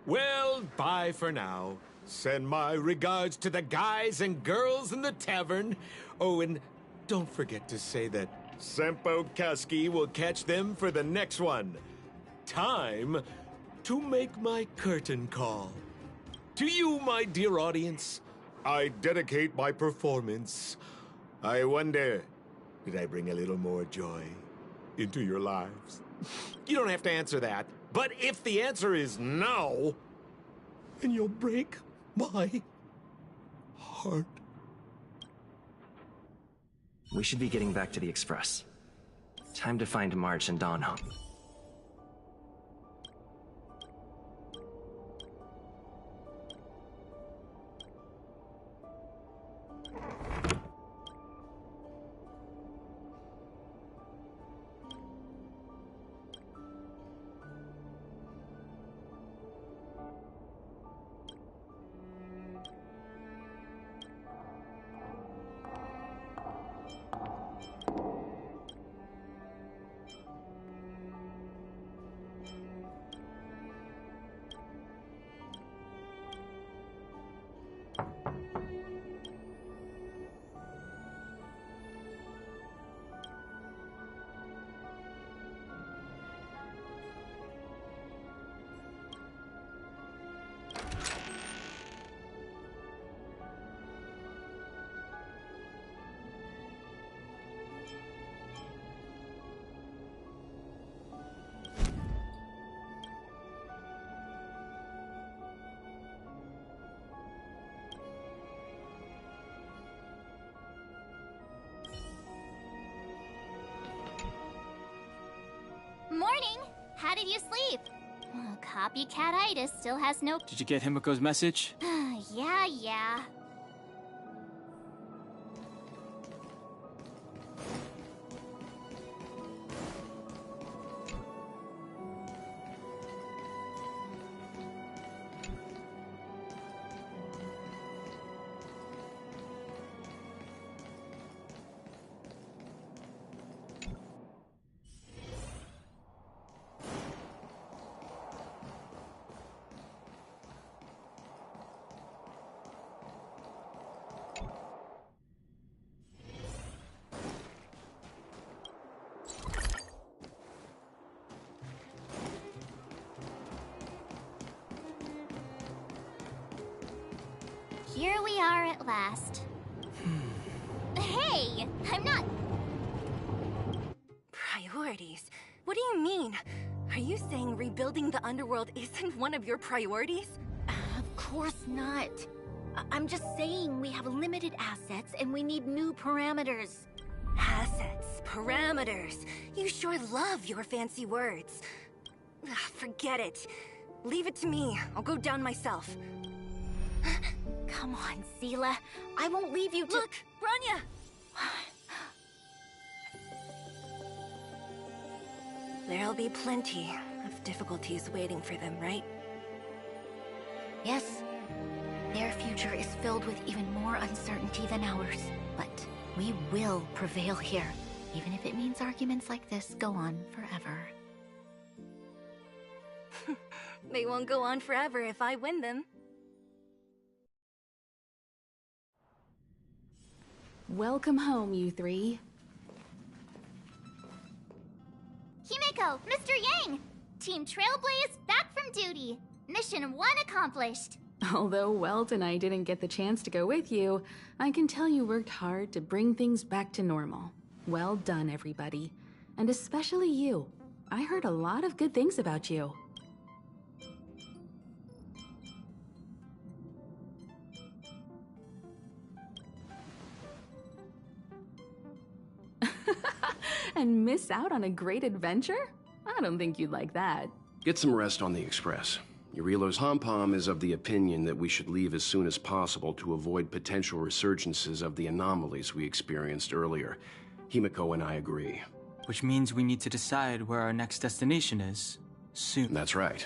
Well, bye for now. Send my regards to the guys and girls in the tavern. Oh, and don't forget to say that Sampo Kasky will catch them for the next one. Time to make my curtain call. To you, my dear audience, I dedicate my performance. I wonder, did I bring a little more joy into your lives? You don't have to answer that, but if the answer is no, then you'll break my heart. We should be getting back to the Express. Time to find March and Dawn home. Morning! How did you sleep? Well, copycat-itis still has no... Did you get Himiko's message? Yeah. Here we are at last. Hey! I'm not... Priorities? What do you mean? Are you saying rebuilding the underworld isn't one of your priorities? Of course not. I'm just saying we have limited assets and we need new parameters. Assets, parameters. You sure love your fancy words. Forget it. Leave it to me. I'll go down myself. Come on, Seela. I won't leave you to— Look, Branya! There'll be plenty of difficulties waiting for them, right? Yes. Their future is filled with even more uncertainty than ours. But we will prevail here, even if it means arguments like this go on forever. They won't go on forever if I win them. Welcome home, you three. Himiko, Mr. Yang! Team Trailblaze back from duty. Mission 1 accomplished. Although Welt and I didn't get the chance to go with you, I can tell you worked hard to bring things back to normal. Well done, everybody. And especially you. I heard a lot of good things about you. And miss out on a great adventure? I don't think you'd like that. Get some rest on the Express. Yurilo's Hompom is of the opinion that we should leave as soon as possible to avoid potential resurgences of the anomalies we experienced earlier. Himiko and I agree. Which means we need to decide where our next destination is soon. That's right.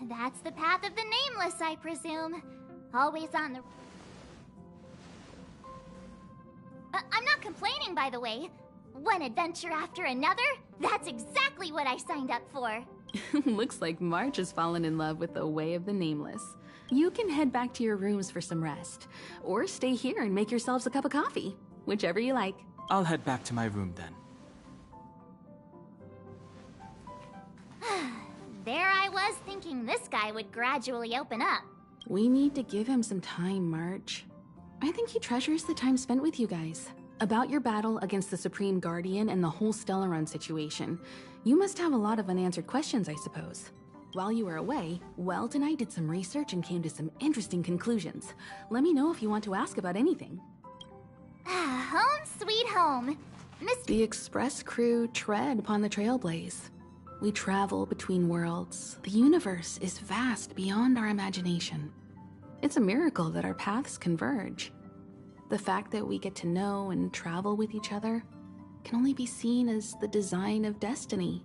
That's the path of the Nameless, I presume. Always on the... I'm not complaining, by the way. One adventure after another? That's exactly what I signed up for. Looks like March has fallen in love with the way of the Nameless. You can head back to your rooms for some rest, or stay here and make yourselves a cup of coffee. Whichever you like. I'll head back to my room then. There I was thinking this guy would gradually open up. We need to give him some time, March. I think he treasures the time spent with you guys. About your battle against the Supreme Guardian and the whole Stellaron situation, you must have a lot of unanswered questions, I suppose. While you were away, Welt and I did some research and came to some interesting conclusions. Let me know if you want to ask about anything. Home sweet home. The Express crew tread upon the trailblaze. We travel between worlds. The universe is vast beyond our imagination. It's a miracle that our paths converge. The fact that we get to know and travel with each other can only be seen as the design of destiny.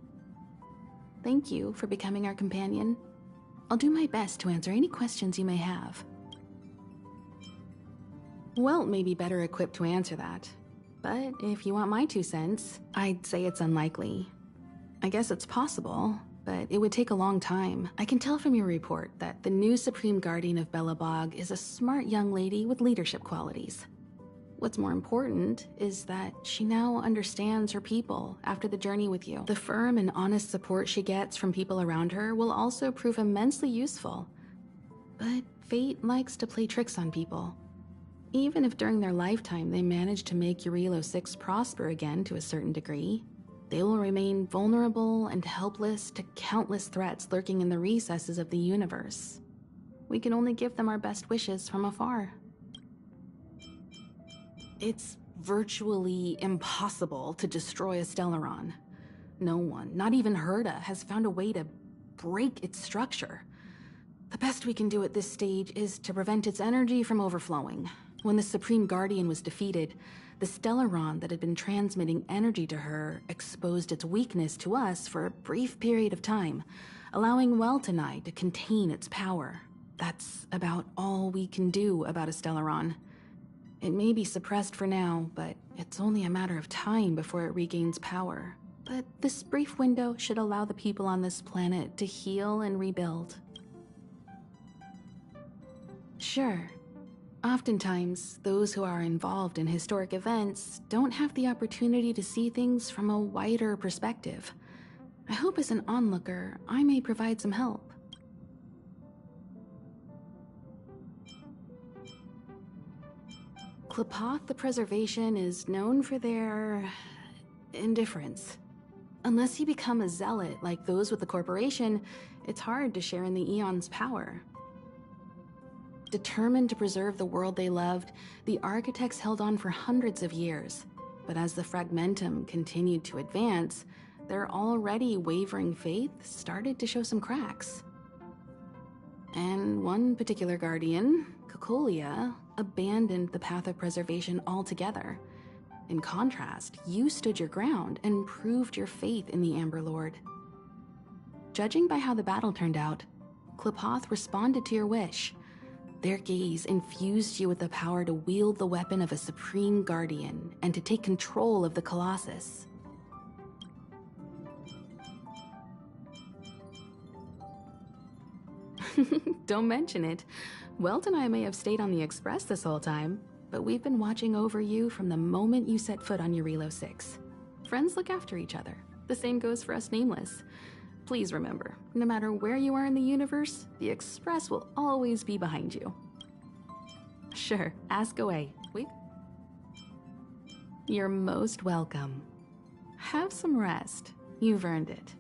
Thank you for becoming our companion. I'll do my best to answer any questions you may have. Welt may be better equipped to answer that, but if you want my 2 cents, I'd say it's unlikely. I guess it's possible, but it would take a long time. I can tell from your report that the new Supreme Guardian of Belobog is a smart young lady with leadership qualities. What's more important is that she now understands her people after the journey with you. The firm and honest support she gets from people around her will also prove immensely useful. But fate likes to play tricks on people. Even if during their lifetime they manage to make Yurilo 6 prosper again to a certain degree, they will remain vulnerable and helpless to countless threats lurking in the recesses of the universe. We can only give them our best wishes from afar. It's virtually impossible to destroy a Stellaron. No one, not even Herta, has found a way to break its structure. The best we can do at this stage is to prevent its energy from overflowing. When the Supreme Guardian was defeated, the Stellaron that had been transmitting energy to her exposed its weakness to us for a brief period of time, allowing Welt and I to contain its power. That's about all we can do about a Stellaron. It may be suppressed for now, but it's only a matter of time before it regains power. But this brief window should allow the people on this planet to heal and rebuild. Sure. Oftentimes, those who are involved in historic events don't have the opportunity to see things from a wider perspective. I hope as an onlooker, I may provide some help. Qlipoth the Preservation is known for their indifference. Unless you become a zealot like those with the corporation, it's hard to share in the Aeon's power. Determined to preserve the world they loved, the architects held on for hundreds of years. But as the Fragmentum continued to advance, their already wavering faith started to show some cracks. And one particular guardian, Cocolia, abandoned the path of preservation altogether. In contrast, you stood your ground and proved your faith in the Amber Lord. Judging by how the battle turned out, Qlipoth responded to your wish. Their gaze infused you with the power to wield the weapon of a supreme guardian and to take control of the Colossus. Don't mention it. Welt and I may have stayed on the Express this whole time, but we've been watching over you from the moment you set foot on Yurilo 6. Friends look after each other. The same goes for us Nameless. Please remember, no matter where you are in the universe, the Express will always be behind you. Sure, ask away. You're most welcome. Have some rest. You've earned it.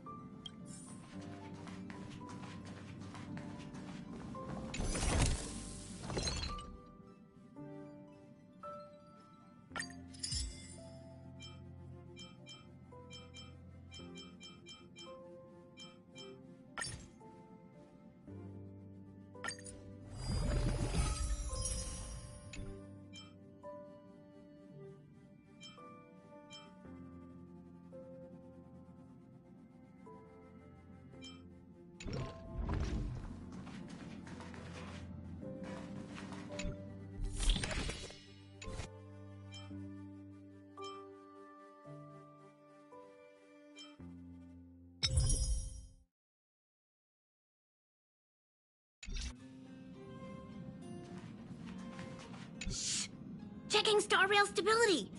Checking star rail stability.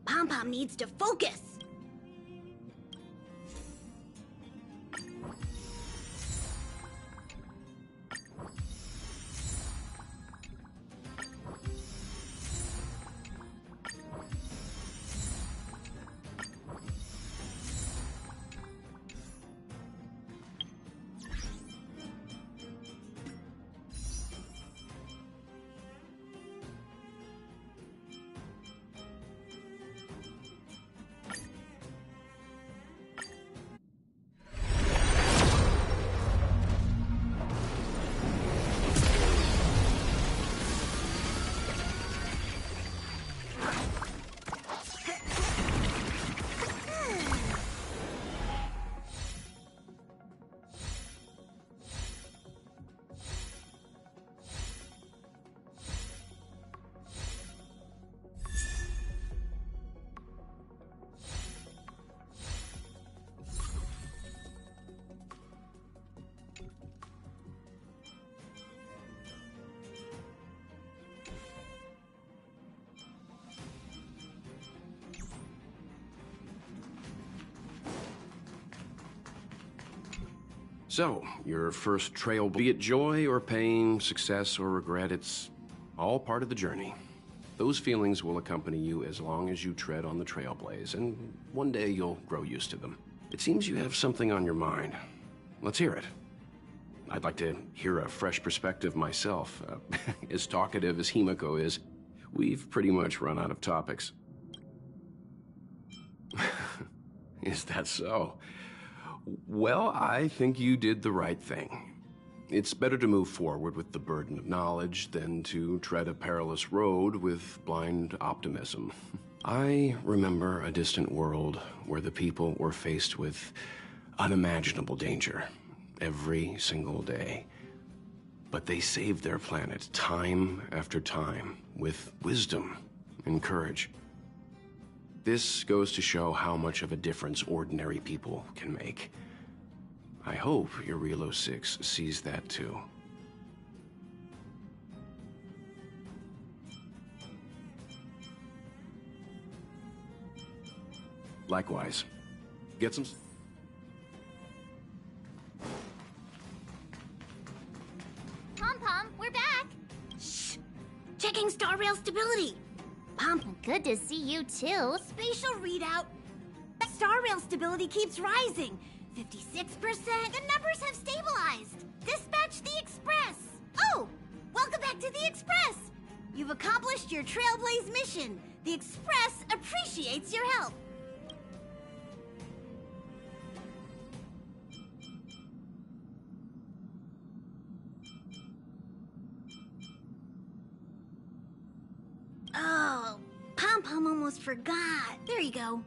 Pom-Pom needs to focus. So, your first trail, be it joy or pain, success or regret, it's all part of the journey. Those feelings will accompany you as long as you tread on the trailblaze, and one day you'll grow used to them. It seems you have something on your mind. Let's hear it. I'd like to hear a fresh perspective myself. As talkative as Himiko is, we've pretty much run out of topics. Is that so? Well, I think you did the right thing. It's better to move forward with the burden of knowledge than to tread a perilous road with blind optimism. I remember a distant world where the people were faced with unimaginable danger every single day. But they saved their planet time after time with wisdom and courage. This goes to show how much of a difference ordinary people can make. I hope your Relo 6 sees that too. Likewise. Get some... Pom-Pom, we're back! Shh! Checking star rail stability. Pom-Pom. Good to see you too. Spatial readout. Star rail stability keeps rising. 56%. The numbers have stabilized. Dispatch the Express. Oh! Welcome back to the Express! You've accomplished your Trailblaze mission. The Express appreciates your help. Oh, Pom-Pom almost forgot. There you go.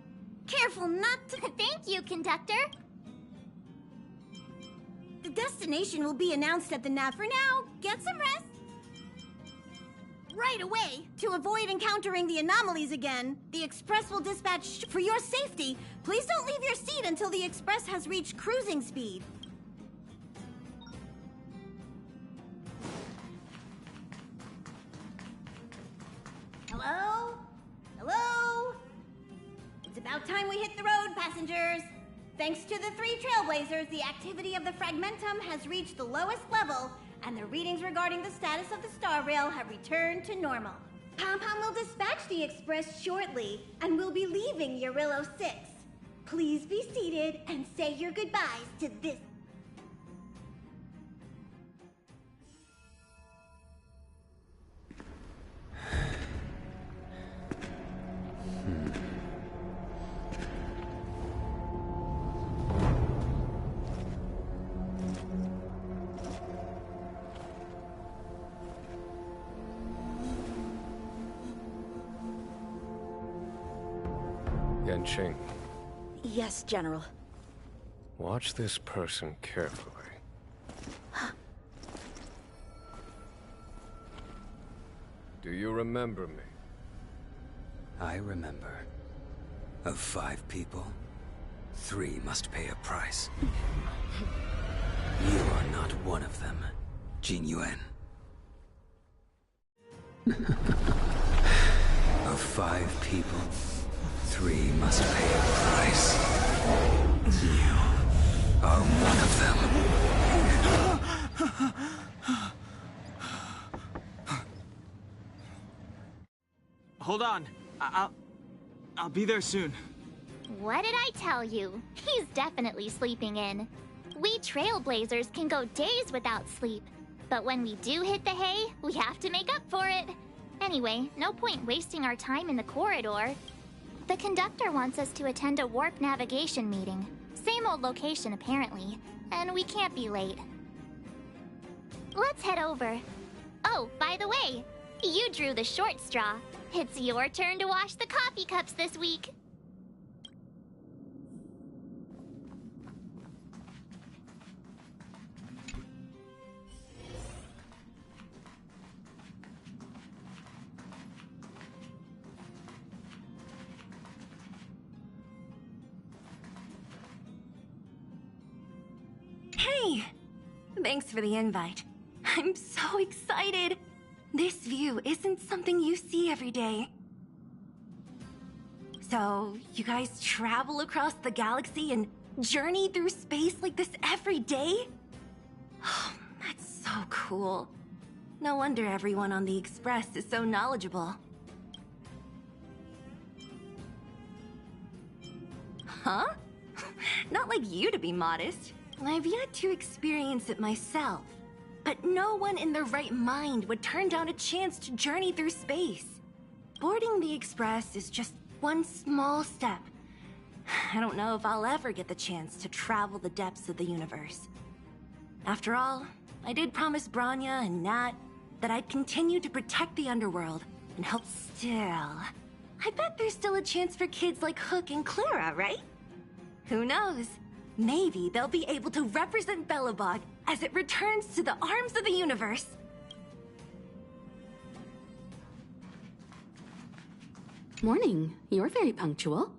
Careful not to... Thank you, conductor. The destination will be announced at the nav. For now, get some rest. Right away. To avoid encountering the anomalies again, the Express will dispatch... For your safety, please don't leave your seat until the Express has reached cruising speed. Hello? Hello? It's about time we hit the road, passengers. Thanks to the 3 Trailblazers, the activity of the Fragmentum has reached the lowest level, and the readings regarding the status of the Star Rail have returned to normal. Pom-Pom will dispatch the Express shortly, and will be leaving Eurillo 6. Please be seated and say your goodbyes to this. Yanqing, Yes, General. watch this person carefully. Do you remember me? I remember. Of 5 people, 3 must pay a price. You are not one of them, Jin Yuan. Of 5 people, 3 must pay a price. You are one of them. Hold on. I'll be there soon. What did I tell you? He's definitely sleeping in. We Trailblazers can go days without sleep. But when we do hit the hay, we have to make up for it. Anyway, no point wasting our time in the corridor. The conductor wants us to attend a warp navigation meeting. Same old location, apparently. And we can't be late. Let's head over. Oh, by the way, you drew the short straw. It's your turn to wash the coffee cups this week. Hey! Thanks for the invite. I'm so excited! This view isn't something you see every day. So, you guys travel across the galaxy and journey through space like this every day? Oh, that's so cool. No wonder everyone on the Express is so knowledgeable. Huh? Not like you to be modest. I've yet to experience it myself. But no one in their right mind would turn down a chance to journey through space. Boarding the Express is just one small step. I don't know if I'll ever get the chance to travel the depths of the universe. After all, I did promise Bronya and Nat that I'd continue to protect the underworld and help still. I bet there's still a chance for kids like Hook and Clara, right? Who knows? Maybe they'll be able to represent Belobog as it returns to the arms of the universe. Morning. You're very punctual.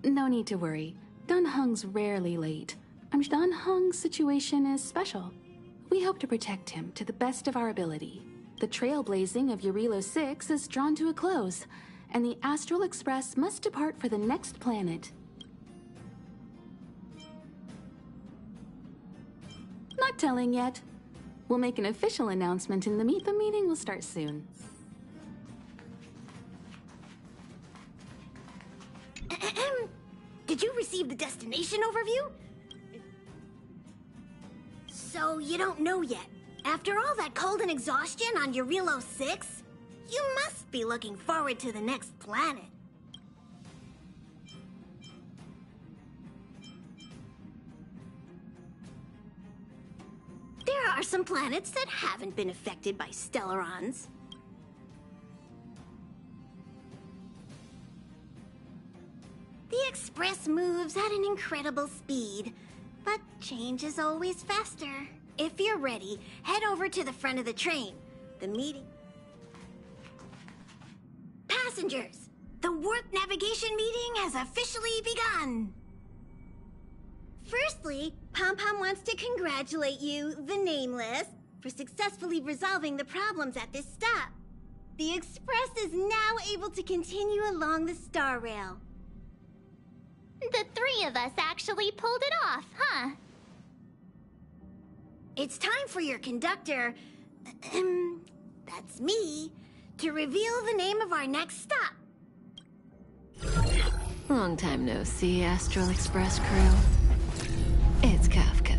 No need to worry. Dunhung's rarely late. Dunhung's situation is special. We hope to protect him to the best of our ability. The trailblazing of Eurillo 6 is drawn to a close, and the Astral Express must depart for the next planet. Not telling yet. We'll make an official announcement in the meeting will start soon. Did you receive the destination overview? So you don't know yet. After all that cold and exhaustion on Eurillo 6, you must be looking forward to the next planet. There are some planets that haven't been affected by Stellarons. The Express moves at an incredible speed, but change is always faster. If you're ready, head over to the front of the train. The meeting... Passengers, the warp navigation meeting has officially begun. Firstly, Pom-Pom wants to congratulate you, the Nameless, for successfully resolving the problems at this stop. The Express is now able to continue along the Star Rail. The three of us actually pulled it off, huh? It's time for your conductor, that's me, to reveal the name of our next stop. Long time no see, Astral Express crew. It's Kafka.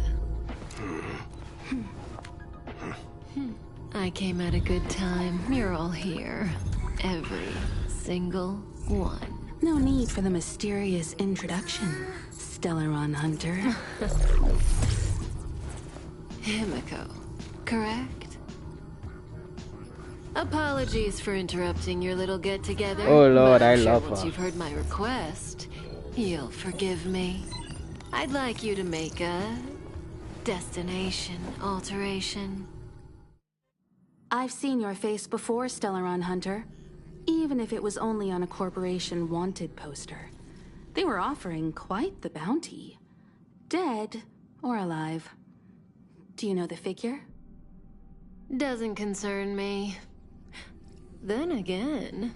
I came at a good time. You're all here. Every single one. No need for the mysterious introduction, Stellaron Hunter. Himiko, correct? Apologies for interrupting your little get-together. Oh Lord, but I'm I sure love once her. you've heard my request, you'll forgive me. I'd like you to make a destination alteration. I've seen your face before, Stellaron Hunter. Even if it was only on a corporation wanted poster. They were offering quite the bounty. Dead or alive. Do you know the figure? Doesn't concern me. Then again,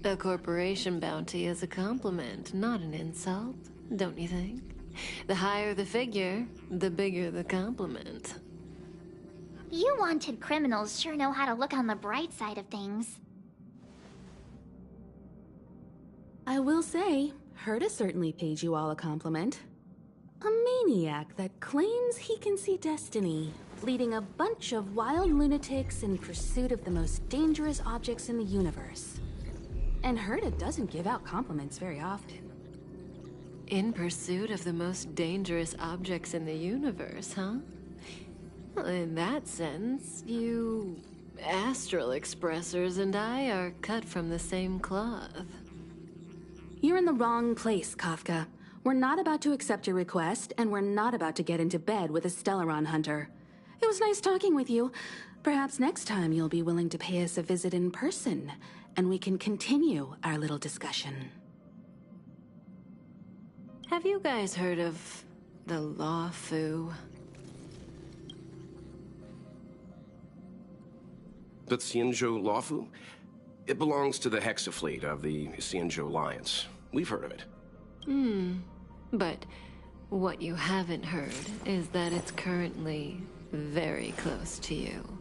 a corporation bounty is a compliment, not an insult, don't you think? The higher the figure, the bigger the compliment. You wanted criminals sure know how to look on the bright side of things. I will say, Herta certainly paid you all a compliment. A maniac that claims he can see destiny, leading a bunch of wild lunatics in pursuit of the most dangerous objects in the universe. And Herta doesn't give out compliments very often. In pursuit of the most dangerous objects in the universe, huh? Well, in that sense, you Astral Expressers and I are cut from the same cloth. You're in the wrong place, Kafka. We're not about to accept your request, and we're not about to get into bed with a Stellaron Hunter. It was nice talking with you. Perhaps next time you'll be willing to pay us a visit in person, and we can continue our little discussion. Have you guys heard of the Law Fu? The Xianzhou Lawfu? It belongs to the Hexafleet of the Xianzhou Alliance. We've heard of it. But what you haven't heard is that it's currently very close to you.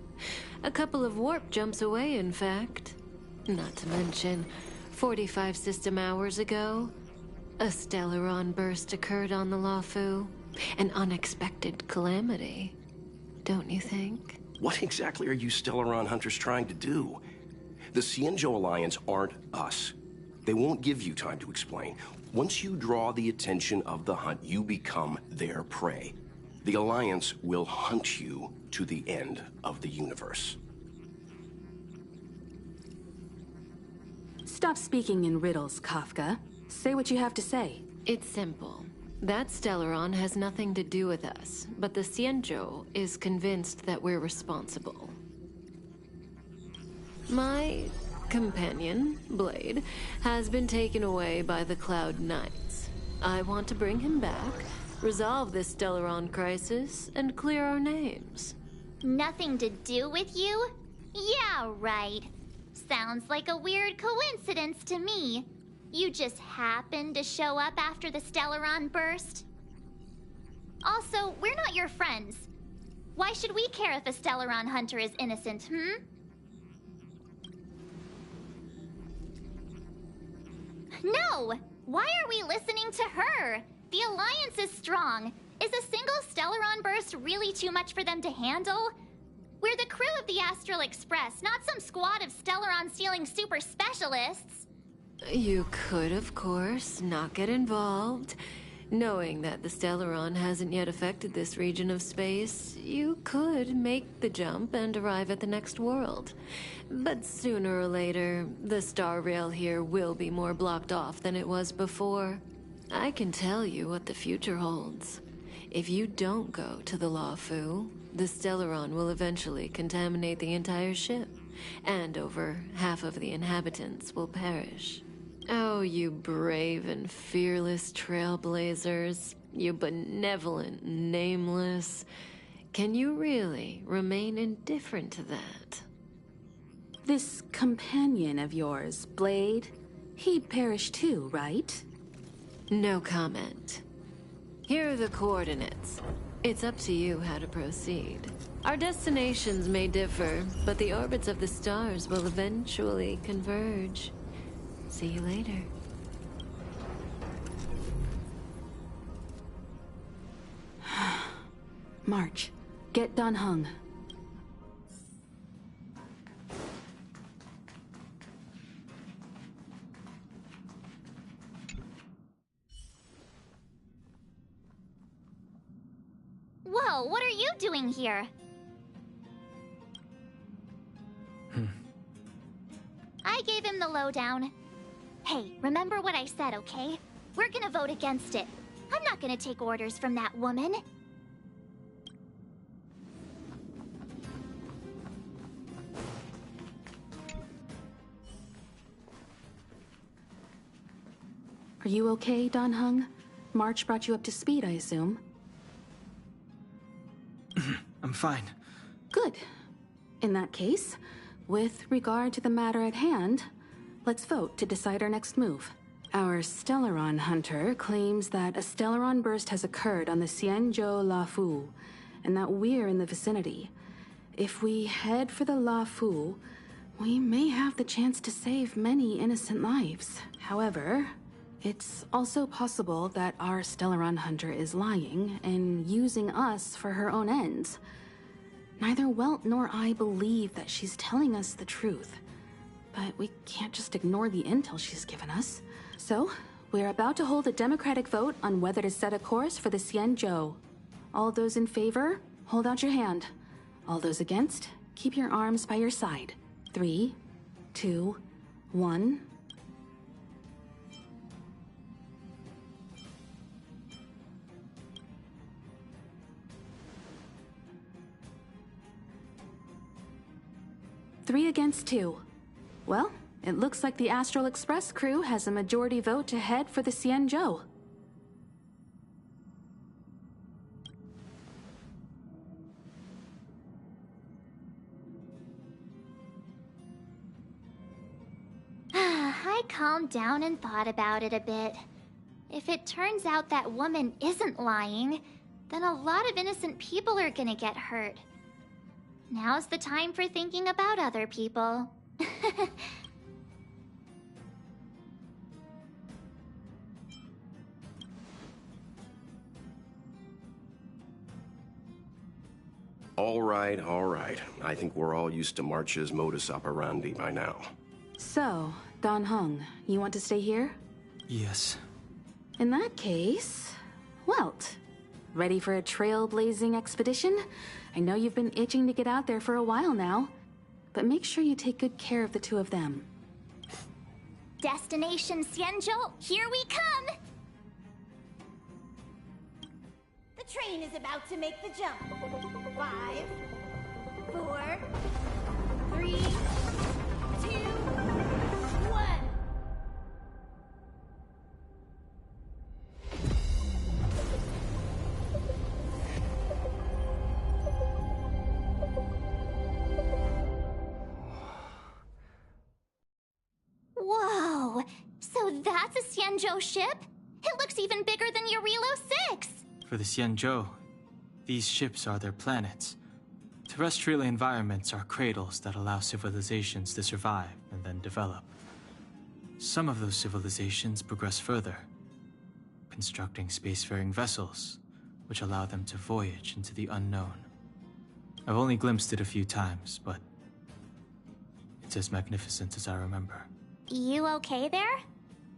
A couple of warp jumps away, in fact. Not to mention, 45 system hours ago, a Stellaron burst occurred on the Lawfu. An unexpected calamity, don't you think? What exactly are you Stellaron hunters trying to do? The Xianzhou Alliance aren't us. They won't give you time to explain. Once you draw the attention of the hunt, you become their prey. The Alliance will hunt you to the end of the universe. Stop speaking in riddles, Kafka. Say what you have to say. It's simple. That Stellaron has nothing to do with us, but the Xianzhou is convinced that we're responsible. My companion, Blade, has been taken away by the Cloud Knights. I want to bring him back, resolve this Stellaron crisis, and clear our names. Nothing to do with you? Yeah, right. Sounds like a weird coincidence to me. You just happened to show up after the Stellaron burst? Also, we're not your friends. Why should we care if a Stellaron hunter is innocent, No! Why are we listening to her? The Alliance is strong. Is a single Stellaron burst really too much for them to handle? We're the crew of the Astral Express, not some squad of Stellaron-stealing super specialists. You could, of course, not get involved. Knowing that the Stellaron hasn't yet affected this region of space, you could make the jump and arrive at the next world. But sooner or later, the star rail here will be more blocked off than it was before. I can tell you what the future holds. If you don't go to the Lawfu, the Stellaron will eventually contaminate the entire ship, and over half of the inhabitants will perish. Oh, you brave and fearless trailblazers, you benevolent nameless. Can you really remain indifferent to that? This companion of yours, Blade, he perished too, right? No comment. Here are the coordinates. It's up to you how to proceed. Our destinations may differ, but the orbits of the stars will eventually converge. See you later. March, get Dan Heng. Whoa, what are you doing here? I gave him the lowdown. Hey, remember what I said, okay? We're gonna vote against it. I'm not gonna take orders from that woman. Are you okay, Dan Heng? March brought you up to speed, I assume. I'm fine. Good. In that case, with regard to the matter at hand, let's vote to decide our next move. Our Stellaron hunter claims that a Stellaron burst has occurred on the Xianzhou Lafu, and that we're in the vicinity. If we head for the Lafu, we may have the chance to save many innocent lives. However, it's also possible that our Stellaron hunter is lying and using us for her own ends. Neither Welt nor I believe that she's telling us the truth, but we can't just ignore the intel she's given us. So, we're about to hold a democratic vote on whether to set a course for the Xianzhou. All those in favor, hold out your hand. All those against, keep your arms by your side. 3, 2, 1... Three against 2. Well, it looks like the Astral Express crew has a majority vote to head for the Xianzhou. I calmed down and thought about it a bit. If it turns out that woman isn't lying, then a lot of innocent people are gonna get hurt. Now's the time for thinking about other people. All right, all right. I think we're all used to March's modus operandi by now. So, Dan Heng, you want to stay here? Yes. In that case, Welt, ready for a trailblazing expedition? I know you've been itching to get out there for a while now, but make sure you take good care of the two of them. Destination Xianzhou, here we come! The train is about to make the jump. 5, 4, 3, 2, 1. Whoa! So that's a Xianzhou ship? It looks even bigger than Eurilo 6! For the Xianzhou, these ships are their planets. Terrestrial environments are cradles that allow civilizations to survive and then develop. Some of those civilizations progress further, constructing spacefaring vessels, which allow them to voyage into the unknown. I've only glimpsed it a few times, but it's as magnificent as I remember. You okay there?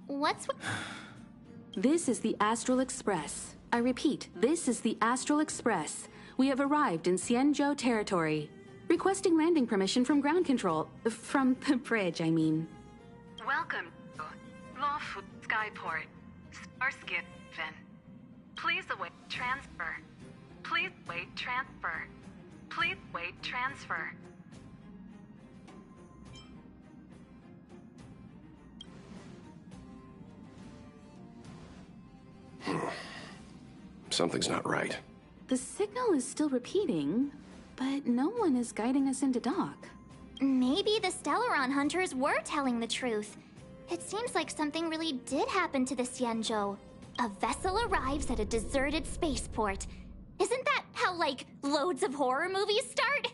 What's with... This is the Astral Express. I repeat, this is the Astral Express. We have arrived in Xianzhou territory. Requesting landing permission from ground control. From the bridge, I mean. Welcome to Lawful Skyport. Starskin Fin. Please await transfer. Please wait transfer. Please wait transfer. Something's not right. The signal is still repeating, but no one is guiding us into dock. maybe the Stellaron hunters were telling the truth. It seems like something really did happen to the Xianzhou. A vessel arrives at a deserted spaceport. Isn't that how, like, loads of horror movies start?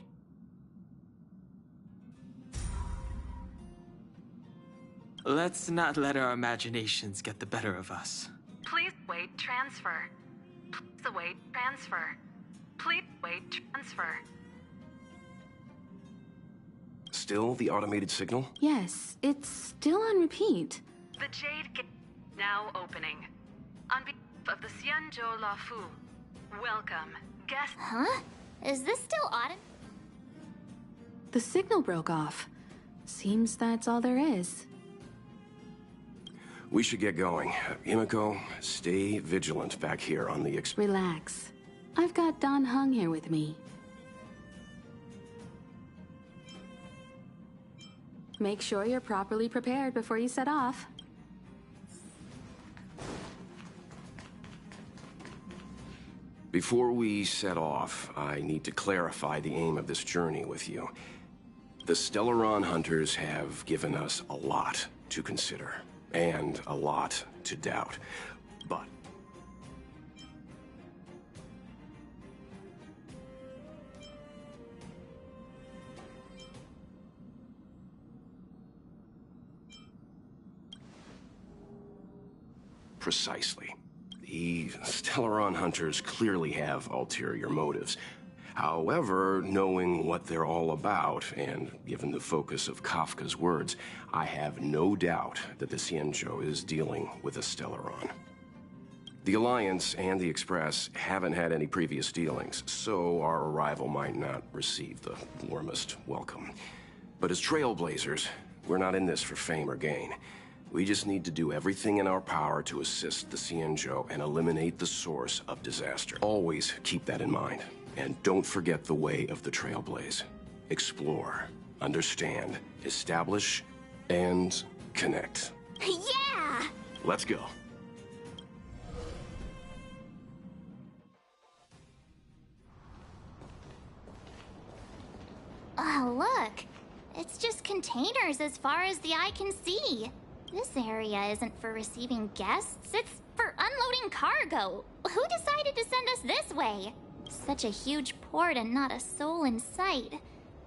Let's not let our imaginations get the better of us. Please wait transfer. Please await transfer. Please wait transfer. Still the automated signal? Yes, it's still on repeat. The Jade Gate now opening. On behalf of the Xianzhou Lafu, welcome, guests. Huh? Is this still autumn? The signal broke off. Seems that's all there is. We should get going. Himiko, stay vigilant back here on the Relax. I've got Dan Heng here with me. Make sure you're properly prepared before you set off. Before we set off, I need to clarify the aim of this journey with you. The Stellaron hunters have given us a lot to consider, and a lot to doubt. But precisely. The Stellaron hunters clearly have ulterior motives. However, knowing what they're all about, and given the focus of Kafka's words, I have no doubt that the Xianzhou is dealing with a Stellaron. The Alliance and the Express haven't had any previous dealings, so our arrival might not receive the warmest welcome. But as trailblazers, we're not in this for fame or gain. We just need to do everything in our power to assist the Xianzhou and eliminate the source of disaster. Always keep that in mind. And don't forget the way of the Trailblaze. Explore, understand, establish, and connect. Yeah! Let's go. Oh, look. It's just containers as far as the eye can see. This area isn't for receiving guests, it's for unloading cargo. Who decided to send us this way? Such a huge port and not a soul in sight.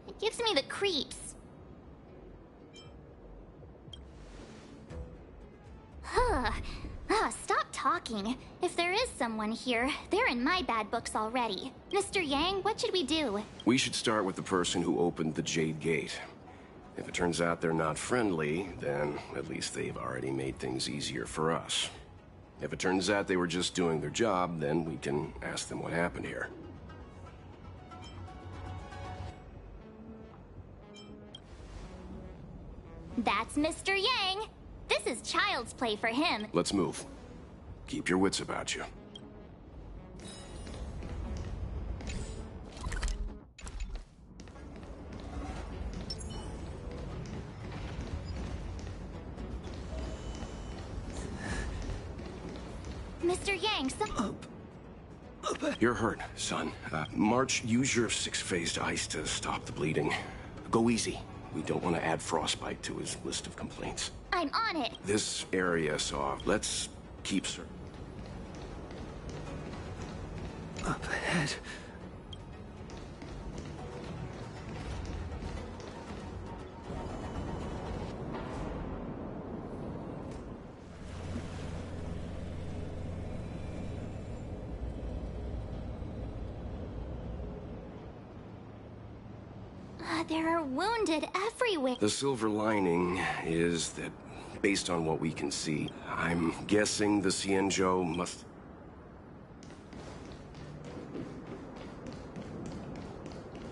It gives me the creeps. Stop talking. If there is someone here, they're in my bad books already. Mr. Yang, what should we do? We should start with the person who opened the Jade Gate. If it turns out they're not friendly, then at least they've already made things easier for us. If it turns out they were just doing their job, then we can ask them what happened here. That's Mr. Yang. This is child's play for him. Let's move. Keep your wits about you. Mr. Yang, You're hurt, son. March, use your 6-phased ice to stop the bleeding. Go easy. We don't want to add frostbite to his list of complaints. I'm on it. This area saw. Let's keep certain. Up ahead. There are wounded everywhere. The silver lining is that, based on what we can see, I'm guessing the Xianzhou must...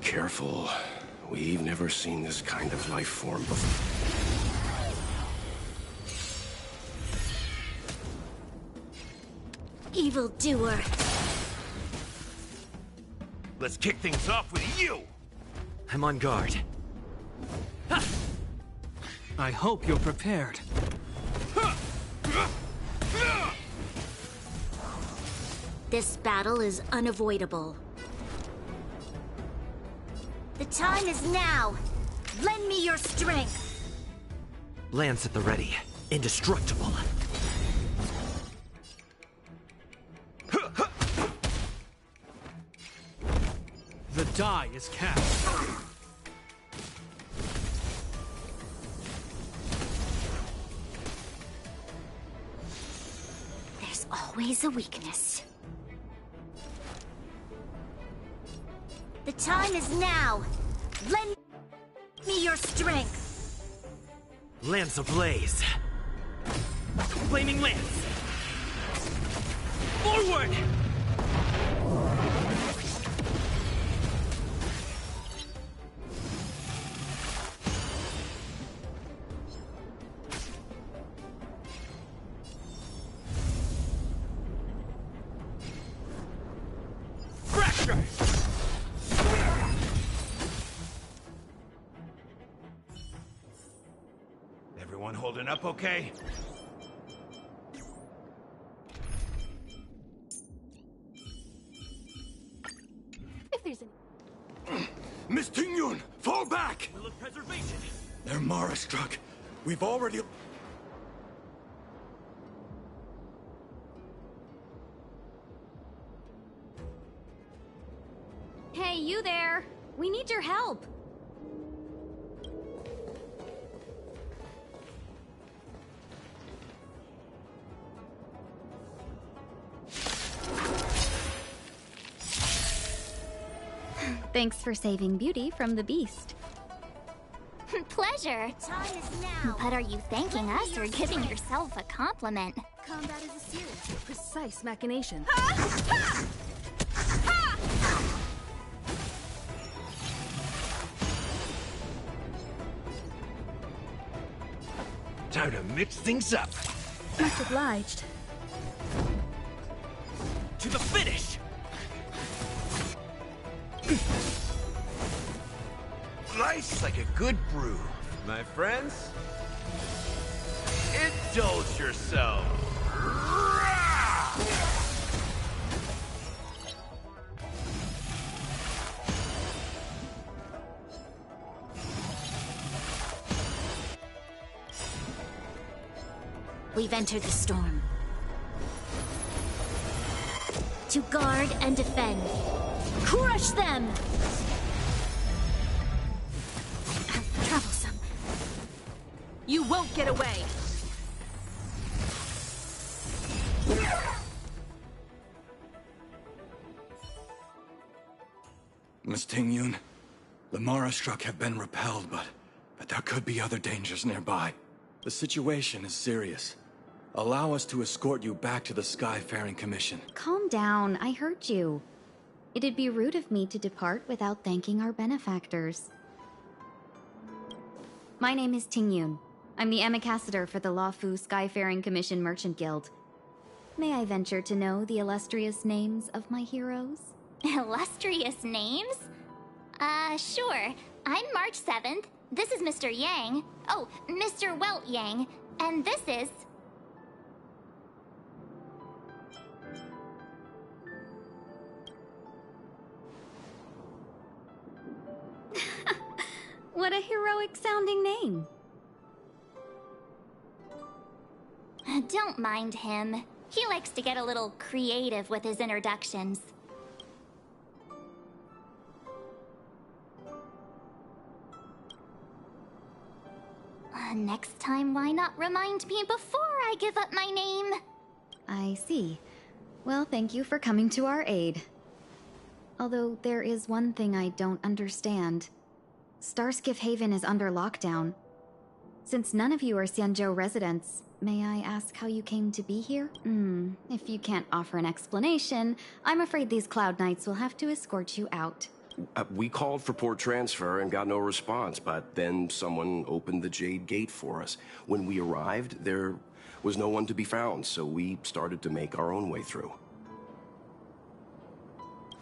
Careful. We've never seen this kind of life form before. Evildoer. Let's kick things off with you! I'm on guard. I hope you're prepared. This battle is unavoidable. The time is now. Lend me your strength! Lance at the ready. Indestructible. The die is cast. There's always a weakness. The time is now! Lend me your strength! Lance ablaze. Flaming lance. Forward! Fracture! Everyone holding up okay? If there's any... Miss Tingyun, fall back! Will of preservation. They're Mara struck. We've already... Hey, you there! We need your help! Thanks for saving Beauty from the beast. Pleasure. Time is now! But are you thanking us or giving yourself a compliment? Combat is a series. Precise machination. Time to mix things up. Much obliged. To the finish! Nice like a good brew. My friends, indulge yourself. We've entered the storm. To guard and defend. Crush them! Troublesome. You won't get away! Miss Tingyun, the Mara struck have been repelled, but there could be other dangers nearby. The situation is serious. Allow us to escort you back to the Skyfaring Commission. Calm down, I heard you. It'd be rude of me to depart without thanking our benefactors. My name is Tingyun. I'm the ambassador for the Lafu Skyfaring Commission Merchant Guild. May I venture to know the illustrious names of my heroes? Illustrious names? Sure. I'm March 7th. This is Mr. Yang. Oh, Mr. Welt Yang. And this is... What a heroic-sounding name. Don't mind him. He likes to get a little creative with his introductions. Next time, why not remind me before I give up my name? I see. Well, thank you for coming to our aid. Although there is one thing I don't understand. Starskiff Haven is under lockdown. Since none of you are Xianzhou residents, may I ask how you came to be here? If you can't offer an explanation, I'm afraid these Cloud Knights will have to escort you out. We called for port transfer and got no response, but then someone opened the Jade Gate for us. When we arrived, there was no one to be found, so we started to make our own way through.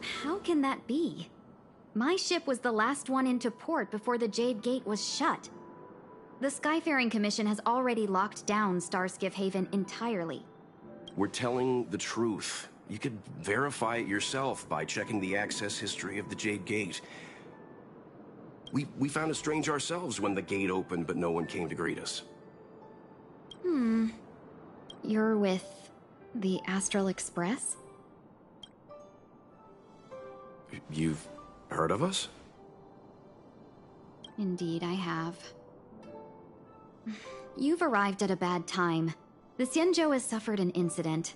How can that be? My ship was the last one into port before the Jade Gate was shut. The Skyfaring Commission has already locked down Starskiff Haven entirely. We're telling the truth. You could verify it yourself by checking the access history of the Jade Gate. We found it strange ourselves when the gate opened, but no one came to greet us. You're with the Astral Express? You've heard of us? Indeed, I have. You've arrived at a bad time. The Xianzhou has suffered an incident.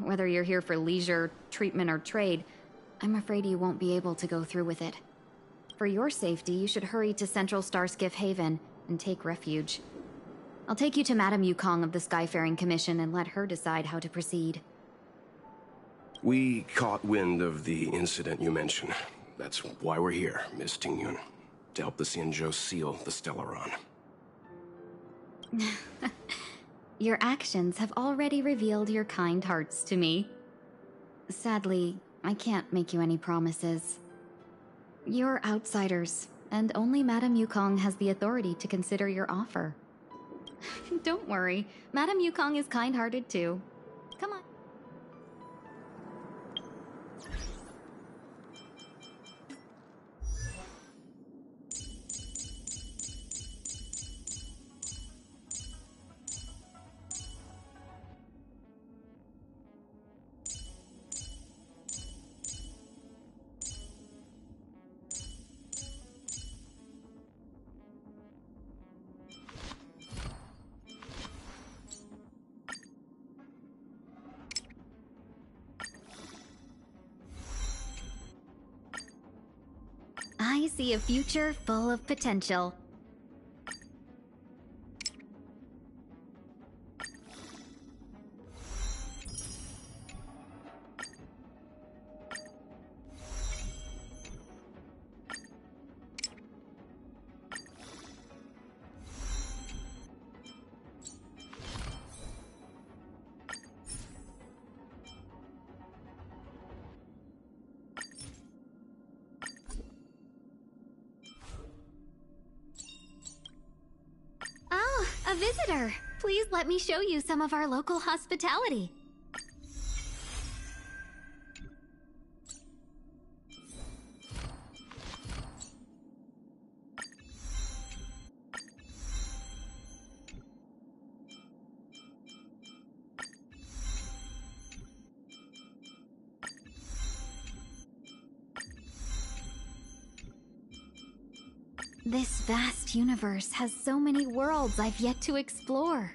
Whether you're here for leisure, treatment, or trade, I'm afraid you won't be able to go through with it. For your safety, you should hurry to Central Starskiff Haven and take refuge. I'll take you to Madame Yukong of the Skyfaring Commission and let her decide how to proceed. We caught wind of the incident you mentioned. That's why we're here, Miss Tingyun. To help the Xianzhou seal the Stellaron. Your actions have already revealed your kind hearts to me. Sadly, I can't make you any promises. You're outsiders, and only Madame Yukong has the authority to consider your offer. Don't worry, Madame Yukong is kind-hearted too. Come on. I see a future full of potential. A visitor! Please let me show you some of our local hospitality. This vast universe has so many worlds I've yet to explore.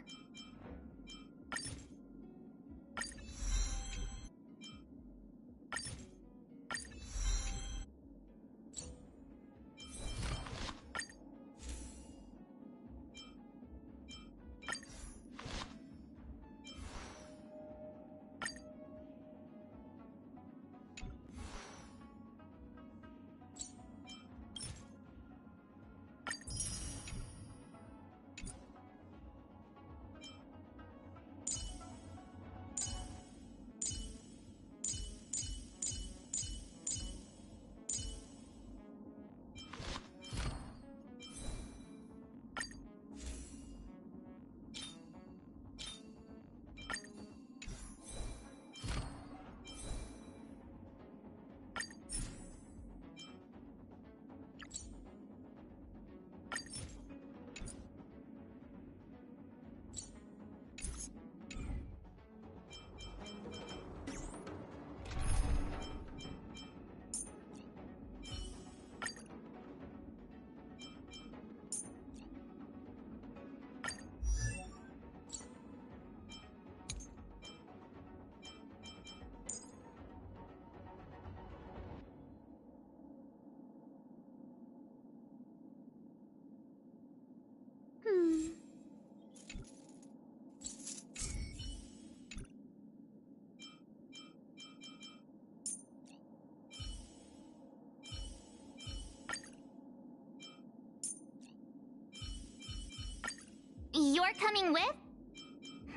You're coming with?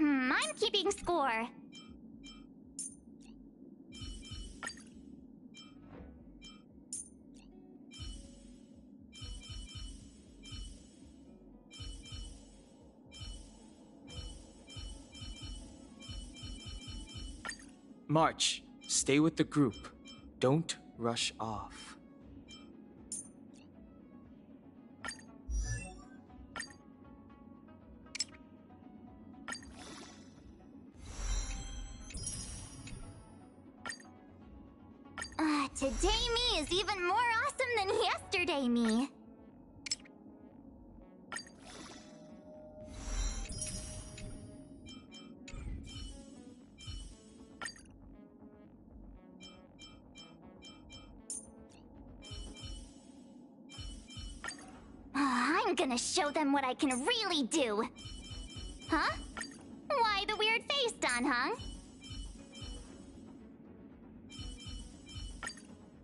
I'm keeping score. March, stay with the group. Don't rush off. Bet today me is even more awesome than yesterday me. I'm gonna show them what I can really do. Huh? Why the weird face, Don Hung?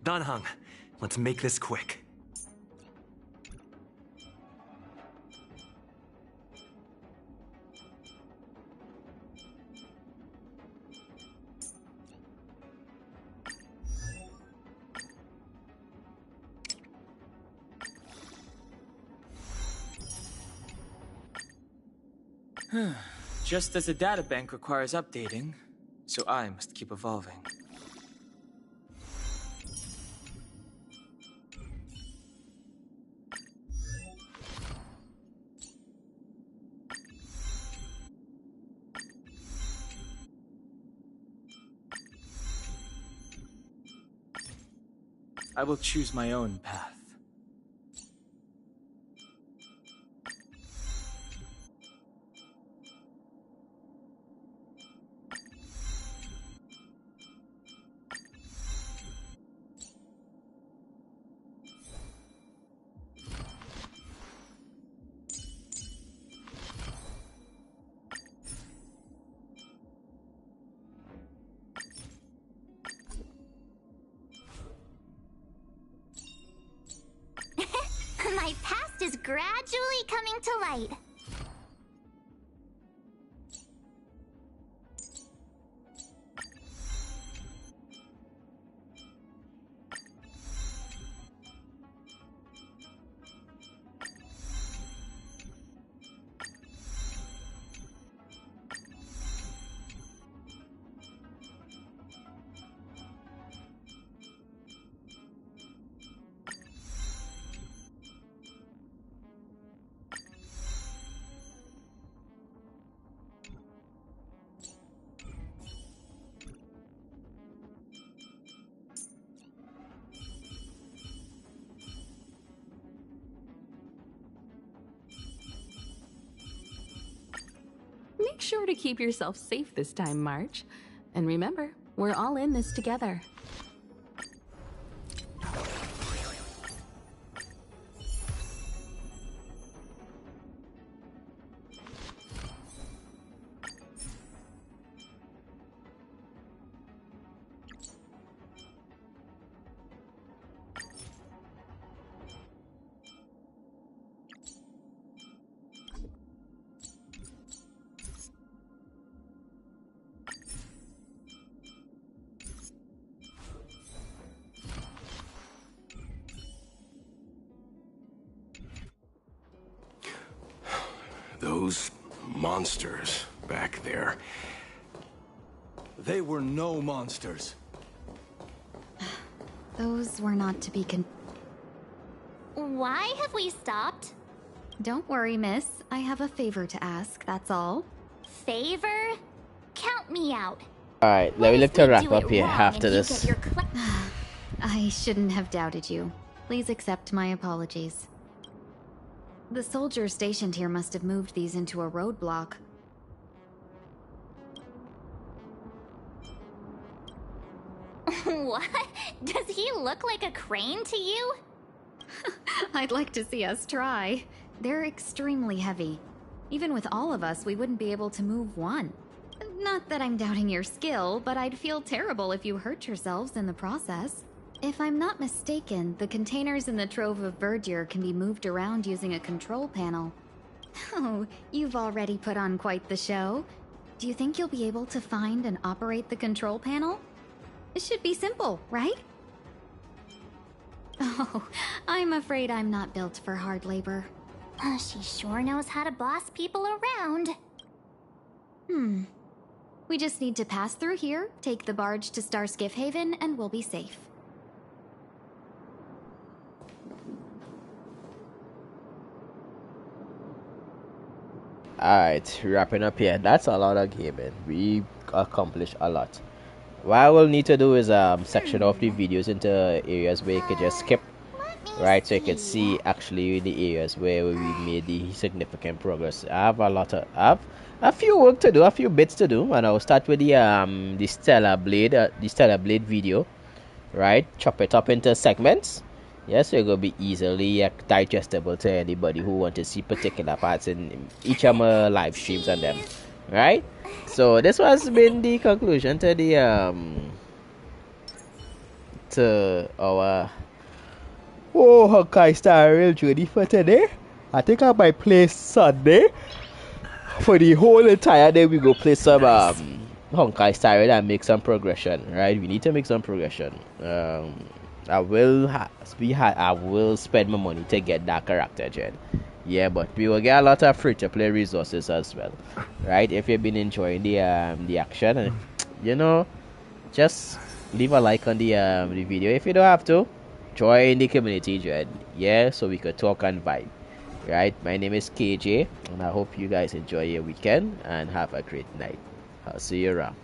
Don Hung, let's make this quick. Just as the databank requires updating, so I must keep evolving. I will choose my own path. My past is gradually coming to light. Make sure to keep yourself safe this time, March. And remember, we're all in this together. Those monsters back there. They were no monsters. Those were not to be Why have we stopped? Don't worry, miss. I have a favor to ask, that's all. Favor? Count me out. Alright, let me look to wrap up here after this. I shouldn't have doubted you. Please accept my apologies. The soldiers stationed here must have moved these into a roadblock. What? Does he look like a crane to you? I'd like to see us try. They're extremely heavy. Even with all of us, we wouldn't be able to move one. Not that I'm doubting your skill, but I'd feel terrible if you hurt yourselves in the process. If I'm not mistaken, the containers in the Trove of Verdure can be moved around using a control panel. Oh, you've already put on quite the show. Do you think you'll be able to find and operate the control panel? It should be simple, right? Oh, I'm afraid I'm not built for hard labor. She sure knows how to boss people around. We just need to pass through here, take the barge to Star Skiff Haven, and we'll be safe. Alright, wrapping up here. That's a lot of gaming. We accomplished a lot. what I will need to do is section off the videos into areas where you could just skip, right? So you can see actually the areas where we made the significant progress. I have a few work to do, a few bits to do, and I'll start with the Stellar Blade video, right? Chop it up into segments. Yes, so it will be easily digestible to anybody who want to see particular parts in each of my live streams and them, right? So this has been the conclusion to the to our Honkai Star Rail journey for today. I think I might play Sunday. For the whole entire day, we go play some Honkai Star Rail and make some progression, right? We need to make some progression. I will spend my money to get that character gen. Yeah, but we will get a lot of free-to-play resources as well, right? If you've been enjoying the action, and you know, just leave a like on the video. If you don't have to, join the community gen. Yeah, so we could talk and vibe. Right? My name is KJ, and I hope you guys enjoy your weekend and have a great night. I'll see you around.